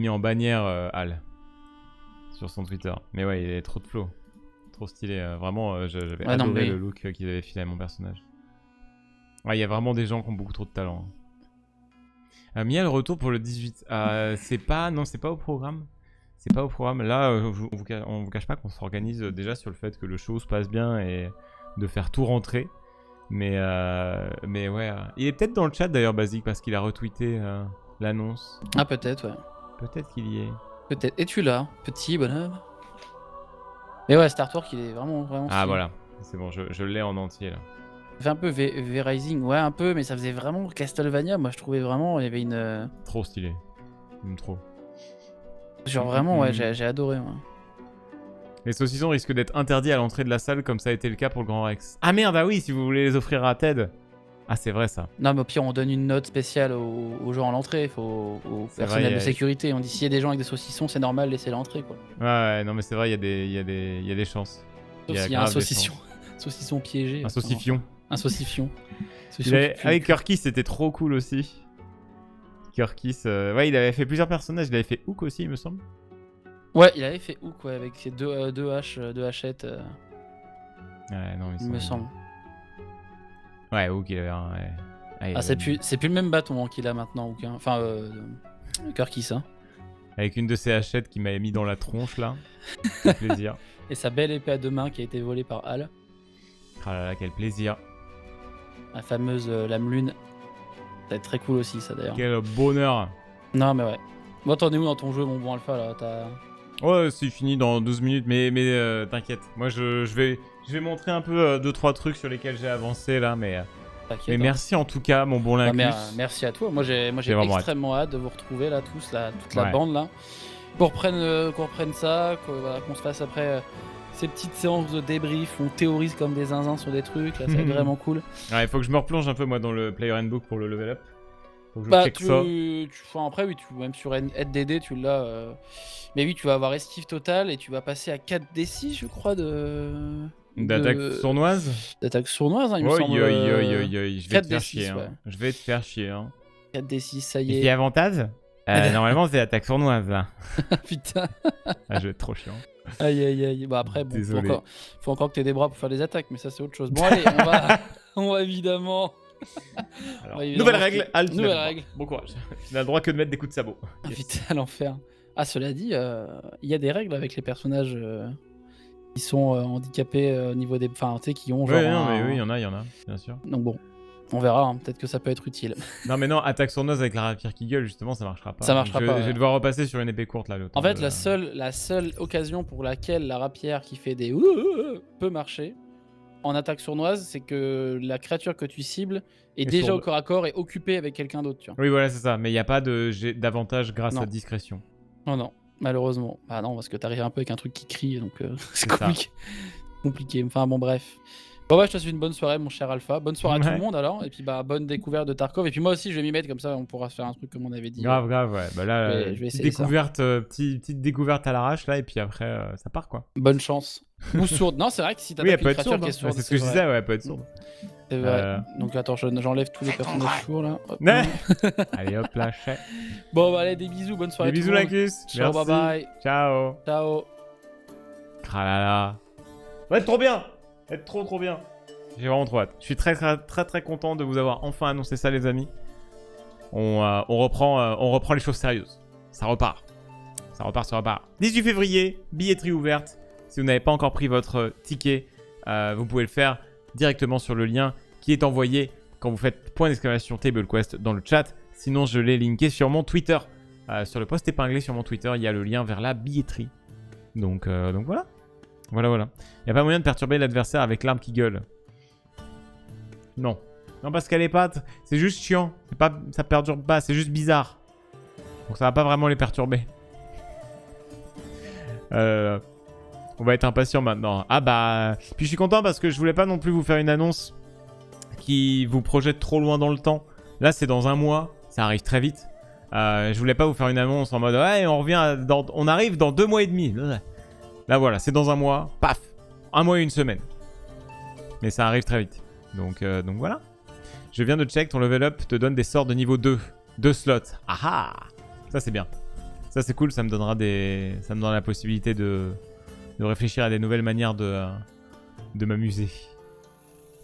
[SPEAKER 1] en bannière Al sur son Twitter. Mais ouais, il est trop de flow. Trop stylé. Vraiment, j'avais adoré le look qu'ils avaient filé à mon personnage. Ouais, il y a vraiment des gens qui ont beaucoup trop de talent. Mia, le retour pour le 18. C'est pas au programme. C'est pas au programme. Là, on vous cache pas qu'on s'organise déjà sur le fait que le show se passe bien et de faire tout rentrer. Mais ouais. Il est peut-être dans le chat d'ailleurs, Basique, parce qu'il a retweeté l'annonce.
[SPEAKER 4] Ah, peut-être, ouais.
[SPEAKER 1] Peut-être qu'il y est.
[SPEAKER 4] Peut-être. Es-tu là, petit bonhomme? Mais ouais, Star Talk, il est vraiment
[SPEAKER 1] Ah,
[SPEAKER 4] stylé.
[SPEAKER 1] voilà. C'est bon, je l'ai en entier là.
[SPEAKER 4] Ça fait un peu V-Rising, ouais, un peu, mais ça faisait vraiment Castlevania. Moi, je trouvais vraiment, il y avait une.
[SPEAKER 1] Trop stylé. Trop.
[SPEAKER 4] Genre vraiment, ouais, j'ai adoré, moi.
[SPEAKER 1] Les saucissons risquent d'être interdits à l'entrée de la salle comme ça a été le cas pour le Grand Rex. Ah merde, ah oui, si vous voulez les offrir à Ted. Ah, c'est vrai ça.
[SPEAKER 4] Non, mais au pire, on donne une note spéciale aux gens à l'entrée, au personnel de sécurité. On dit s'il y a des gens avec des saucissons, c'est normal, laissez l'entrée, quoi.
[SPEAKER 1] Ouais, non, mais c'est vrai, il y a des chances.
[SPEAKER 4] Sauf s'il y a un saucisson piégé.
[SPEAKER 1] Un saucifion.
[SPEAKER 4] Un saucifion.
[SPEAKER 1] Avec Kirkis, c'était trop cool aussi. Kirkis, ouais, il avait fait plusieurs personnages. Il avait fait Hook aussi, il me semble.
[SPEAKER 4] Ouais, il avait fait Hook, ouais, avec ses deux hachettes.
[SPEAKER 1] Ouais, non,
[SPEAKER 4] il me semble.
[SPEAKER 1] Ouais, Hook, il avait un. Ouais.
[SPEAKER 4] C'est plus le même bâton hein, qu'il a maintenant, Hook. Hein. Enfin, Kirkis, hein.
[SPEAKER 1] Avec une de ses hachettes qui m'avait mis dans la tronche là. Quel plaisir.
[SPEAKER 4] Et sa belle épée à deux mains qui a été volée par Al.
[SPEAKER 1] Ah là là, quel plaisir.
[SPEAKER 4] La fameuse lame lune. Ça va être très cool aussi, ça d'ailleurs.
[SPEAKER 1] Quel bonheur.
[SPEAKER 4] Non, mais ouais. Moi, t'en es où dans ton jeu, mon bon Alpha là?
[SPEAKER 1] Ouais, c'est fini dans 12 minutes, mais t'inquiète. Moi, je vais montrer un peu 2-3 trucs sur lesquels j'ai avancé là, mais merci en tout cas, mon bon Lincus.
[SPEAKER 4] Merci à toi. Moi, j'ai extrêmement hâte de vous retrouver là, tous, toute la bande là. Qu'on reprenne ça, qu'on se fasse après ces petites séances de débrief où on théorise comme des zinzins sur des trucs. Là, ça va être vraiment cool.
[SPEAKER 1] Ouais, il faut que je me replonge un peu moi dans le Player Handbook pour le level up. Faut que je
[SPEAKER 4] Bah,
[SPEAKER 1] check ça.
[SPEAKER 4] enfin, après, oui, même sur NDD, tu l'as. Mais oui, tu vas avoir esquive totale et tu vas passer à 4d6, je crois,
[SPEAKER 1] D'attaque sournoise.
[SPEAKER 4] d'attaque sournoise, hein, il me
[SPEAKER 1] Oi,
[SPEAKER 4] semble.
[SPEAKER 1] oi, oi, oi, oi, je vais te faire
[SPEAKER 4] 4d6,
[SPEAKER 1] chier.
[SPEAKER 4] ouais.
[SPEAKER 1] Hein. Je vais te faire chier. Hein.
[SPEAKER 4] 4d6, ça y
[SPEAKER 1] Et
[SPEAKER 4] est.
[SPEAKER 1] qui avantage Normalement, c'est attaque sournoise là.
[SPEAKER 4] Putain.
[SPEAKER 1] Ah, je vais être trop chiant.
[SPEAKER 4] Aïe, aïe, aïe. Bah, après, bon,
[SPEAKER 1] Désolé.
[SPEAKER 4] faut encore que t'aies des bras pour faire des attaques, mais ça, c'est autre chose. Bon, allez, on va évidemment.
[SPEAKER 1] Alors,
[SPEAKER 4] On va évidemment
[SPEAKER 1] nouvelle règle, Alt.
[SPEAKER 4] Nouvelle
[SPEAKER 1] lève-toi.
[SPEAKER 4] règle.
[SPEAKER 1] Bon courage. Tu n'as le droit que de mettre des coups de sabot.
[SPEAKER 4] Ah, putain, l'enfer. Ah, cela dit, il y a des règles avec les personnages qui sont handicapés au niveau des. Enfin, tu sais, qui ont genre.
[SPEAKER 1] Ouais, non, mais oui, il y en a, bien sûr.
[SPEAKER 4] Donc bon, on verra, hein, peut-être que ça peut être utile.
[SPEAKER 1] Non, mais non, attaque sournoise avec la rapière qui gueule, justement, ça marchera pas.
[SPEAKER 4] Ça marchera
[SPEAKER 1] Donc,
[SPEAKER 4] pas,
[SPEAKER 1] Je vais
[SPEAKER 4] ouais.
[SPEAKER 1] devoir repasser sur une épée courte là. le temps
[SPEAKER 4] En fait,
[SPEAKER 1] de-
[SPEAKER 4] la seule occasion pour laquelle la rapière qui fait des peut marcher en attaque sournoise, c'est que la créature que tu cibles est
[SPEAKER 1] Et
[SPEAKER 4] déjà
[SPEAKER 1] sourde.
[SPEAKER 4] au corps à corps et occupée avec quelqu'un d'autre, tu vois.
[SPEAKER 1] Oui, voilà, c'est ça. Mais il n'y a pas d'avantage grâce
[SPEAKER 4] Non.
[SPEAKER 1] à discrétion.
[SPEAKER 4] Non, non, malheureusement. Bah non, parce que t'arrives un peu avec un truc qui crie, donc c'est
[SPEAKER 1] ça.
[SPEAKER 4] compliqué. Compliqué. Enfin bon, bref. Bon, bah, je te souhaite une bonne soirée, mon cher Alpha. Bonne soirée à tout
[SPEAKER 1] Ouais.
[SPEAKER 4] le monde alors. Et puis, bah, bonne découverte de Tarkov. Et puis, moi aussi, je vais m'y mettre comme ça, on pourra se faire un truc comme on avait dit.
[SPEAKER 1] Grave, grave, ouais. Bah là,
[SPEAKER 4] Je vais
[SPEAKER 1] petite
[SPEAKER 4] essayer ça.
[SPEAKER 1] découverte, petite découverte à l'arrache là, et puis après, ça part quoi.
[SPEAKER 4] Bonne chance. Ou sourde. Non, c'est vrai que si
[SPEAKER 1] Oui, elle
[SPEAKER 4] t'attaques
[SPEAKER 1] peut
[SPEAKER 4] une
[SPEAKER 1] être
[SPEAKER 4] créature
[SPEAKER 1] sourde.
[SPEAKER 4] qui est
[SPEAKER 1] Hein.
[SPEAKER 4] sourde,
[SPEAKER 1] C'est ce que je
[SPEAKER 4] vrai.
[SPEAKER 1] disais, ouais, elle peut être sourde.
[SPEAKER 4] C'est vrai.
[SPEAKER 1] Euh.
[SPEAKER 4] Donc, attends, j'enlève tous les personnages sourds là. Hop.
[SPEAKER 1] Ouais. Allez hop, là, chais.
[SPEAKER 4] Bon, bah, allez, des bisous. Bonne soirée.
[SPEAKER 1] Des
[SPEAKER 4] à tout
[SPEAKER 1] bisous,
[SPEAKER 4] le monde.
[SPEAKER 1] Lacus.
[SPEAKER 4] Ciao,
[SPEAKER 1] Merci.
[SPEAKER 4] bye bye.
[SPEAKER 1] Ciao.
[SPEAKER 4] Ciao.
[SPEAKER 1] Cralala. Ça va être trop bien. Ça va être trop bien. J'ai vraiment trop hâte. Je suis très content de vous avoir enfin annoncé ça, les amis. On reprend les choses sérieuses. Ça repart. Ça repart. 18 février, billetterie ouverte. Si vous n'avez pas encore pris votre ticket, vous pouvez le faire directement sur le lien qui est envoyé quand vous faites !! TableQuest dans le chat. Sinon, je l'ai linké sur mon Twitter. Sur le post épinglé sur mon Twitter, il y a le lien vers la billetterie. Donc voilà. Voilà. Il n'y a pas moyen de perturber l'adversaire avec l'arme qui gueule. Non. Non, parce qu'elle est pas... C'est juste chiant. Ça perturbe pas, c'est juste bizarre. Donc ça va pas vraiment les perturber. On va être impatient maintenant. Ah bah... Puis je suis content parce que je voulais pas non plus vous faire une annonce qui vous projette trop loin dans le temps. Là, c'est dans un mois. Ça arrive très vite. Je voulais pas vous faire une annonce en mode... Ouais, on arrive dans 2 mois et demi. Là, voilà, c'est dans un mois. Paf. 1 mois et 1 semaine. Mais ça arrive très vite. Donc voilà. Je viens de check, ton level up te donne des sorts de niveau 2. 2 slots. Ah. Ça c'est bien. Ça c'est cool, ça me donnera la possibilité de réfléchir à des nouvelles manières de m'amuser.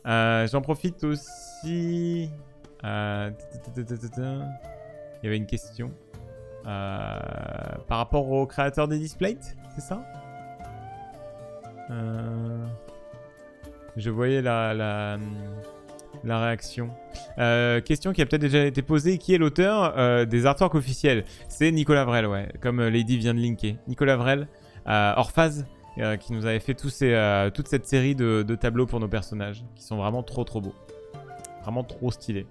[SPEAKER 1] J'en profite aussi... Il y avait une question. Par rapport au créateur des Displates, c'est ça? Je voyais la réaction. Question qui a peut-être déjà été posée. Qui est l'auteur des artworks officiels? C'est Nicolas Vrel, ouais. Comme Lady vient de linker. Nicolas Vrel, Orphase, qui nous avait fait toute cette série de tableaux pour nos personnages. Qui sont vraiment trop beaux. Vraiment trop stylés.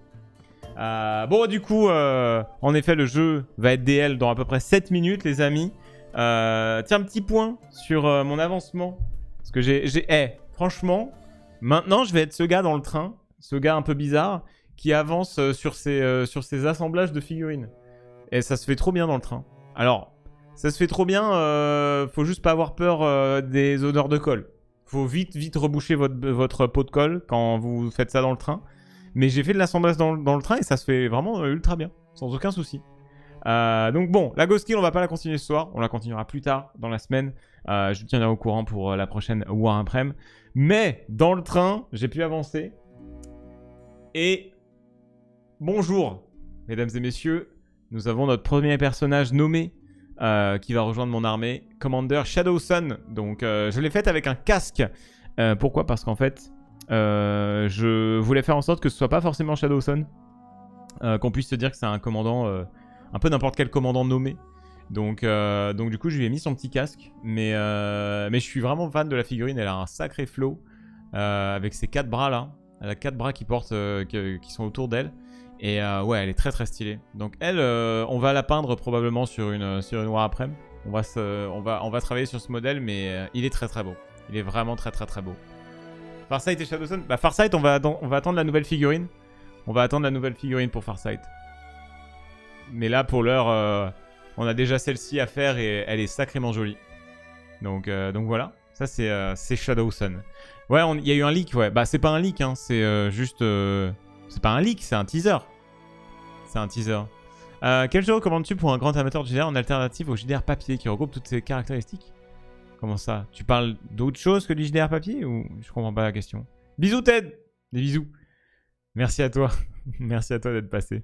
[SPEAKER 1] Bon, du coup, en effet, le jeu va être DL dans à peu près 7 minutes, les amis. Tiens, petit point sur mon avancement. Parce que franchement, maintenant, je vais être ce gars dans le train, ce gars un peu bizarre, qui avance sur ses assemblages de figurines. Et ça se fait trop bien dans le train. Alors, ça se fait trop bien, faut juste pas avoir peur des odeurs de colle. Faut vite reboucher votre pot de colle quand vous faites ça dans le train. Mais j'ai fait de l'assemblage dans le train et ça se fait vraiment ultra bien, sans aucun souci. Donc bon, la Ghost Kill, on va pas la continuer ce soir, on la continuera plus tard dans la semaine. Je vous tiendrai au courant pour la prochaine War Imprem. Mais dans le train, j'ai pu avancer. Et bonjour, mesdames et messieurs, nous avons notre premier personnage nommé qui va rejoindre mon armée, Commander Shadowsun. Donc je l'ai fait avec un casque. Pourquoi? Parce qu'en fait, je voulais faire en sorte que ce soit pas forcément Shadowsun, qu'on puisse se dire que c'est un commandant, un peu n'importe quel commandant nommé. Donc du coup, je lui ai mis son petit casque. Mais je suis vraiment fan de la figurine. Elle a un sacré flow avec ses 4 bras là. Elle a 4 bras qui portent, qui sont autour d'elle. Et ouais, elle est très stylée. Donc elle, on va la peindre probablement sur une War après. On va travailler sur ce modèle, mais il est très beau. Il est vraiment très beau. Farsight et Shadowsun. Bah Farsight, on va attendre la nouvelle figurine. On va attendre la nouvelle figurine pour Farsight. Mais là, pour l'heure, on a déjà celle-ci à faire et elle est sacrément jolie. Donc voilà. Ça, c'est Shadow Sun. Ouais, il y a eu un leak, ouais. Bah, c'est pas un leak, hein. C'est juste... c'est pas un leak, c'est un teaser. C'est un teaser. Quel jeu recommandes-tu pour un grand amateur de JDR en alternative au JDR papier qui regroupe toutes ces caractéristiques? Comment ça? Tu parles d'autre chose que du JDR papier ou je comprends pas la question? Bisous Ted! Des bisous. Merci à toi. Merci à toi d'être passé.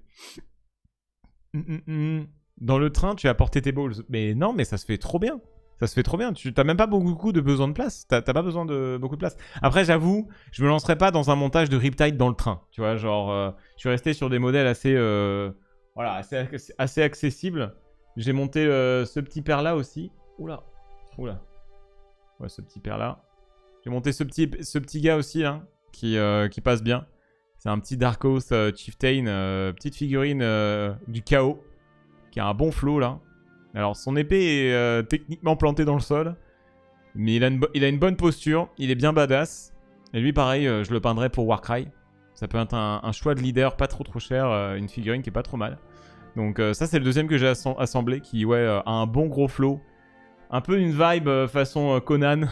[SPEAKER 1] Dans le train, tu as apporté tes balls. Mais non, mais ça se fait trop bien. Ça se fait trop bien. Tu n'as même pas beaucoup de besoin de place. T'as pas besoin de beaucoup de place. Après, j'avoue, je me lancerai pas dans un montage de Riptide dans le train. Tu vois, genre, je suis resté sur des modèles assez, voilà, assez accessibles. J'ai monté ce petit père là aussi. Oula. Ouais, ce petit père là. J'ai monté ce petit gars aussi là, qui passe bien. C'est un petit Darkos Chieftain, petite figurine du chaos, qui a un bon flow là. Alors son épée est techniquement plantée dans le sol, mais il a une bonne posture, il est bien badass. Et lui pareil, je le peindrai pour Warcry. Ça peut être un choix de leader pas trop cher, une figurine qui est pas trop mal. Donc ça c'est le deuxième que j'ai assemblé, qui ouais, a un bon gros flow. Un peu une vibe façon Conan.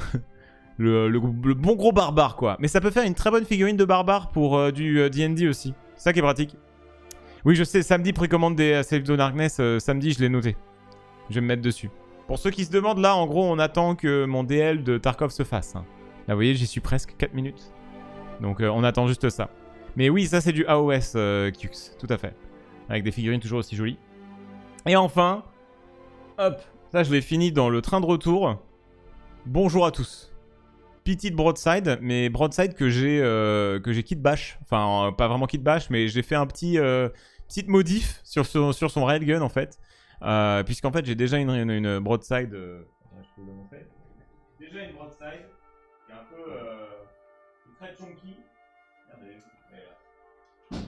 [SPEAKER 1] le bon gros barbare quoi. Mais ça peut faire une très bonne figurine de barbare pour du D&D aussi. C'est ça qui est pratique. Oui je sais, samedi précommande des Save the Darkness, samedi je l'ai noté. Je vais me mettre dessus. Pour ceux qui se demandent, là, en gros, on attend que mon DL de Tarkov se fasse. Hein. Là, vous voyez, j'y suis presque 4 minutes. Donc, on attend juste ça. Mais oui, ça, c'est du AOS Qx, tout à fait. Avec des figurines toujours aussi jolies. Et enfin, hop, ça, je l'ai fini dans le train de retour. Bonjour à tous. Petite broadside, mais broadside que j'ai kit bash. Enfin, pas vraiment kit bash, mais j'ai fait un petite modif sur son railgun, en fait. Puisqu'en fait j'ai déjà une broadside. Je peux vous la montrer. Déjà une broadside qui est un peu très chunky. Regardez, là.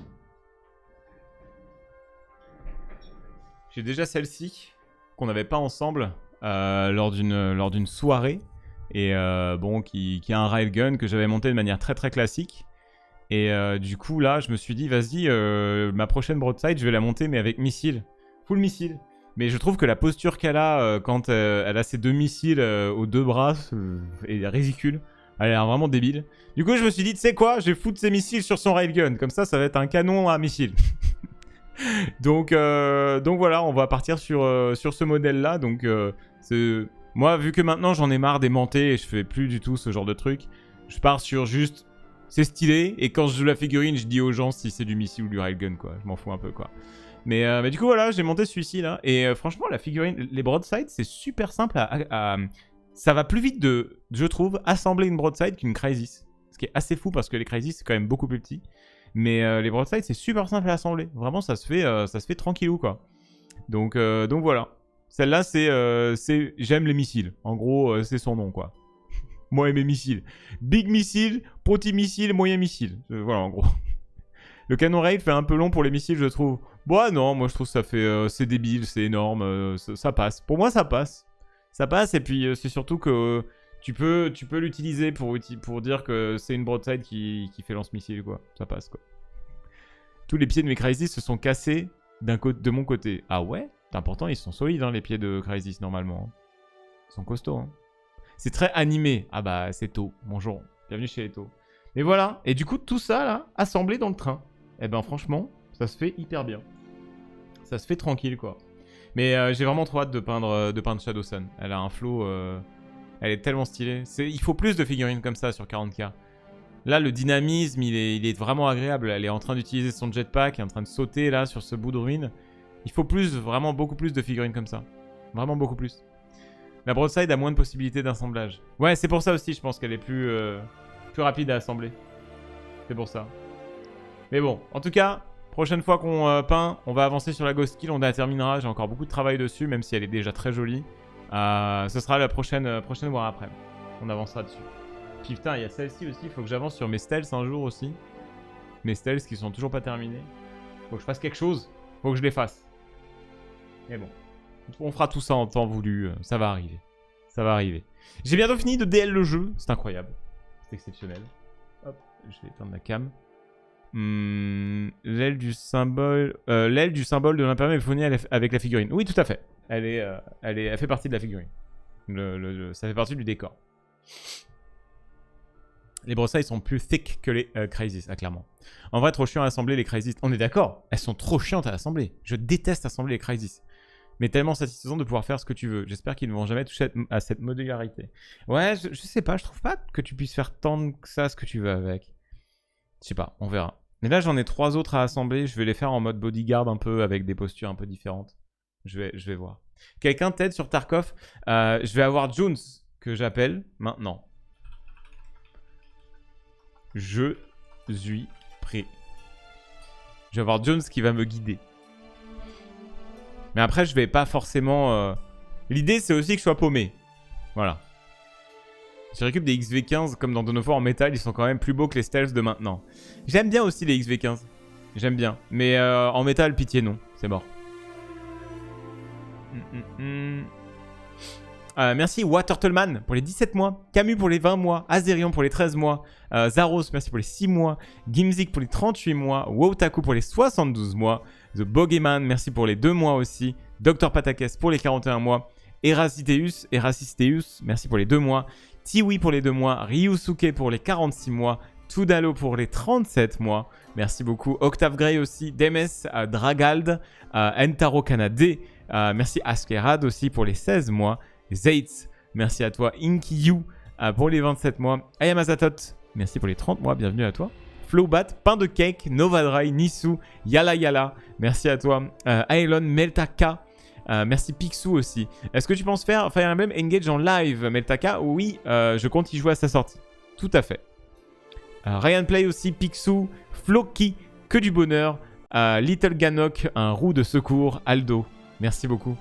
[SPEAKER 1] J'ai déjà celle-ci qu'on n'avait pas ensemble lors d'une soirée et bon qui a un railgun que j'avais monté de manière très classique. Et du coup là je me suis dit vas-y ma prochaine broadside je vais la monter mais avec missile, full missile. Mais je trouve que la posture qu'elle a quand elle a ses deux missiles aux deux bras est ridicule. Elle a l'air vraiment débile. Du coup, je me suis dit, tu sais quoi, je vais foutre ses missiles sur son railgun. Comme ça va être un canon à missiles. donc voilà, on va partir sur ce modèle-là. Donc, moi, vu que maintenant j'en ai marre des montées et je fais plus du tout ce genre de truc, je pars sur juste, c'est stylé. Et quand je joue la figurine, je dis aux gens si c'est du missile ou du railgun, quoi. Je m'en fous un peu, quoi. Mais du coup, voilà, j'ai monté celui-ci, là. Et franchement, la figurine, les broadsides, c'est super simple ça va plus vite je trouve, assembler une broadside qu'une Crysis. Ce qui est assez fou parce que les Crysis, c'est quand même beaucoup plus petit. Mais les broadsides, c'est super simple à assembler. Vraiment, ça se fait tranquillou, quoi. Donc voilà. Celle-là, c'est j'aime les missiles. En gros, c'est son nom, quoi. Moi et mes missiles. Big missile, petit missile, moyen missile. Voilà, en gros. Le canon rail fait un peu long pour les missiles, je trouve. Bon, non, moi je trouve que ça fait... c'est débile, c'est énorme, ça passe. Pour moi, ça passe. Ça passe, et puis c'est surtout que tu peux l'utiliser pour dire que c'est une broadside qui fait lance-missile, quoi. Ça passe, quoi. Tous les pieds de mes Crysis se sont cassés de mon côté. Ah ouais? Pourtant, ils sont solides, hein, les pieds de Crysis, normalement. Ils sont costauds, hein. C'est très animé. Ah bah, c'est tôt. Bonjour. Bienvenue chez les taux. Mais voilà. Et du coup, tout ça, là, assemblé dans le train. Eh ben, franchement, ça se fait hyper bien. Ça se fait tranquille, quoi. Mais j'ai vraiment trop hâte de peindre Shadow Sun. Elle a un flow... elle est tellement stylée. Il faut plus de figurines comme ça sur 40k. Là, le dynamisme, il est vraiment agréable. Elle est en train d'utiliser son jetpack, elle est en train de sauter, là, sur ce bout de ruine. Il faut vraiment beaucoup plus de figurines comme ça. Vraiment beaucoup plus. La broadside a moins de possibilités d'assemblage. Ouais, c'est pour ça aussi, je pense qu'elle est plus rapide à assembler. C'est pour ça. Mais bon, en tout cas, prochaine fois qu'on peint, on va avancer sur la Ghost Kill, on la terminera. J'ai encore beaucoup de travail dessus, même si elle est déjà très jolie. Ce sera la prochaine voire après. On avancera dessus. Puis putain, il y a celle-ci aussi, il faut que j'avance sur mes stealths un jour aussi. Mes stealths qui sont toujours pas terminés. Faut que je fasse quelque chose, faut que je les fasse. Mais bon. On fera tout ça en temps voulu, ça va arriver. Ça va arriver. J'ai bientôt fini de DL le jeu, c'est incroyable. C'est exceptionnel. Hop, je vais éteindre la cam. L'aile du symbole de l'Imperium est fournie avec la figurine. Oui, tout à fait. Elle fait partie de la figurine. Ça fait partie du décor. Les broussailles sont plus thick que les Crysis, clairement. En vrai, trop chiant à assembler les Crysis. On est d'accord, elles sont trop chiantes à assembler. Je déteste assembler les Crysis. Mais tellement satisfaisant de pouvoir faire ce que tu veux. J'espère qu'ils ne vont jamais toucher à cette modularité. Ouais, je sais pas, je trouve pas que tu puisses faire tant que ça ce que tu veux avec. Je sais pas, on verra. Mais là, j'en ai 3 autres à assembler. Je vais les faire en mode bodyguard un peu, avec des postures un peu différentes. Je vais voir. Quelqu'un t'aide sur Tarkov? Je vais avoir Jones, que j'appelle maintenant. Je suis prêt. Je vais avoir Jones qui va me guider. Mais après, je vais pas forcément... L'idée, c'est aussi que je sois paumé. Voilà. Si je récupère des XV15 comme dans Dawn of War en métal, ils sont quand même plus beaux que les stealths de maintenant. J'aime bien aussi les XV15. J'aime bien. Mais en métal, pitié non. C'est mort. Merci Watertleman pour les 17 mois. Camus pour les 20 mois. Azerion pour les 13 mois. Zaros, merci pour les 6 mois. Gimzik pour les 38 mois. Wotaku pour les 72 mois. The Bogeyman, merci pour les 2 mois aussi. Dr Patakes pour les 41 mois. Erasisteus, merci pour les 2 mois. Tiwi pour les 2 mois. Ryusuke pour les 46 mois. Tudalo pour les 37 mois. Merci beaucoup. Octave Grey aussi. Demes, Dragald, Entaro Kanade. Merci Askerad aussi pour les 16 mois. Zaitz, merci à toi. Inkiyu pour les 27 mois. Ayamazatot, merci pour les 30 mois. Bienvenue à toi. Flowbat, Pain de Cake, Novadrai, Nisu, Yala Yala, merci à toi. Aelon, Meltaka, merci Picsou aussi. Est-ce que tu penses faire Fire Emblem Engage en live, Meltaka? Oui, je compte y jouer à sa sortie. Tout à fait. Ryan Play aussi, Picsou, Floki, que du bonheur. Little Ganok, un roux de secours, Aldo. Merci beaucoup.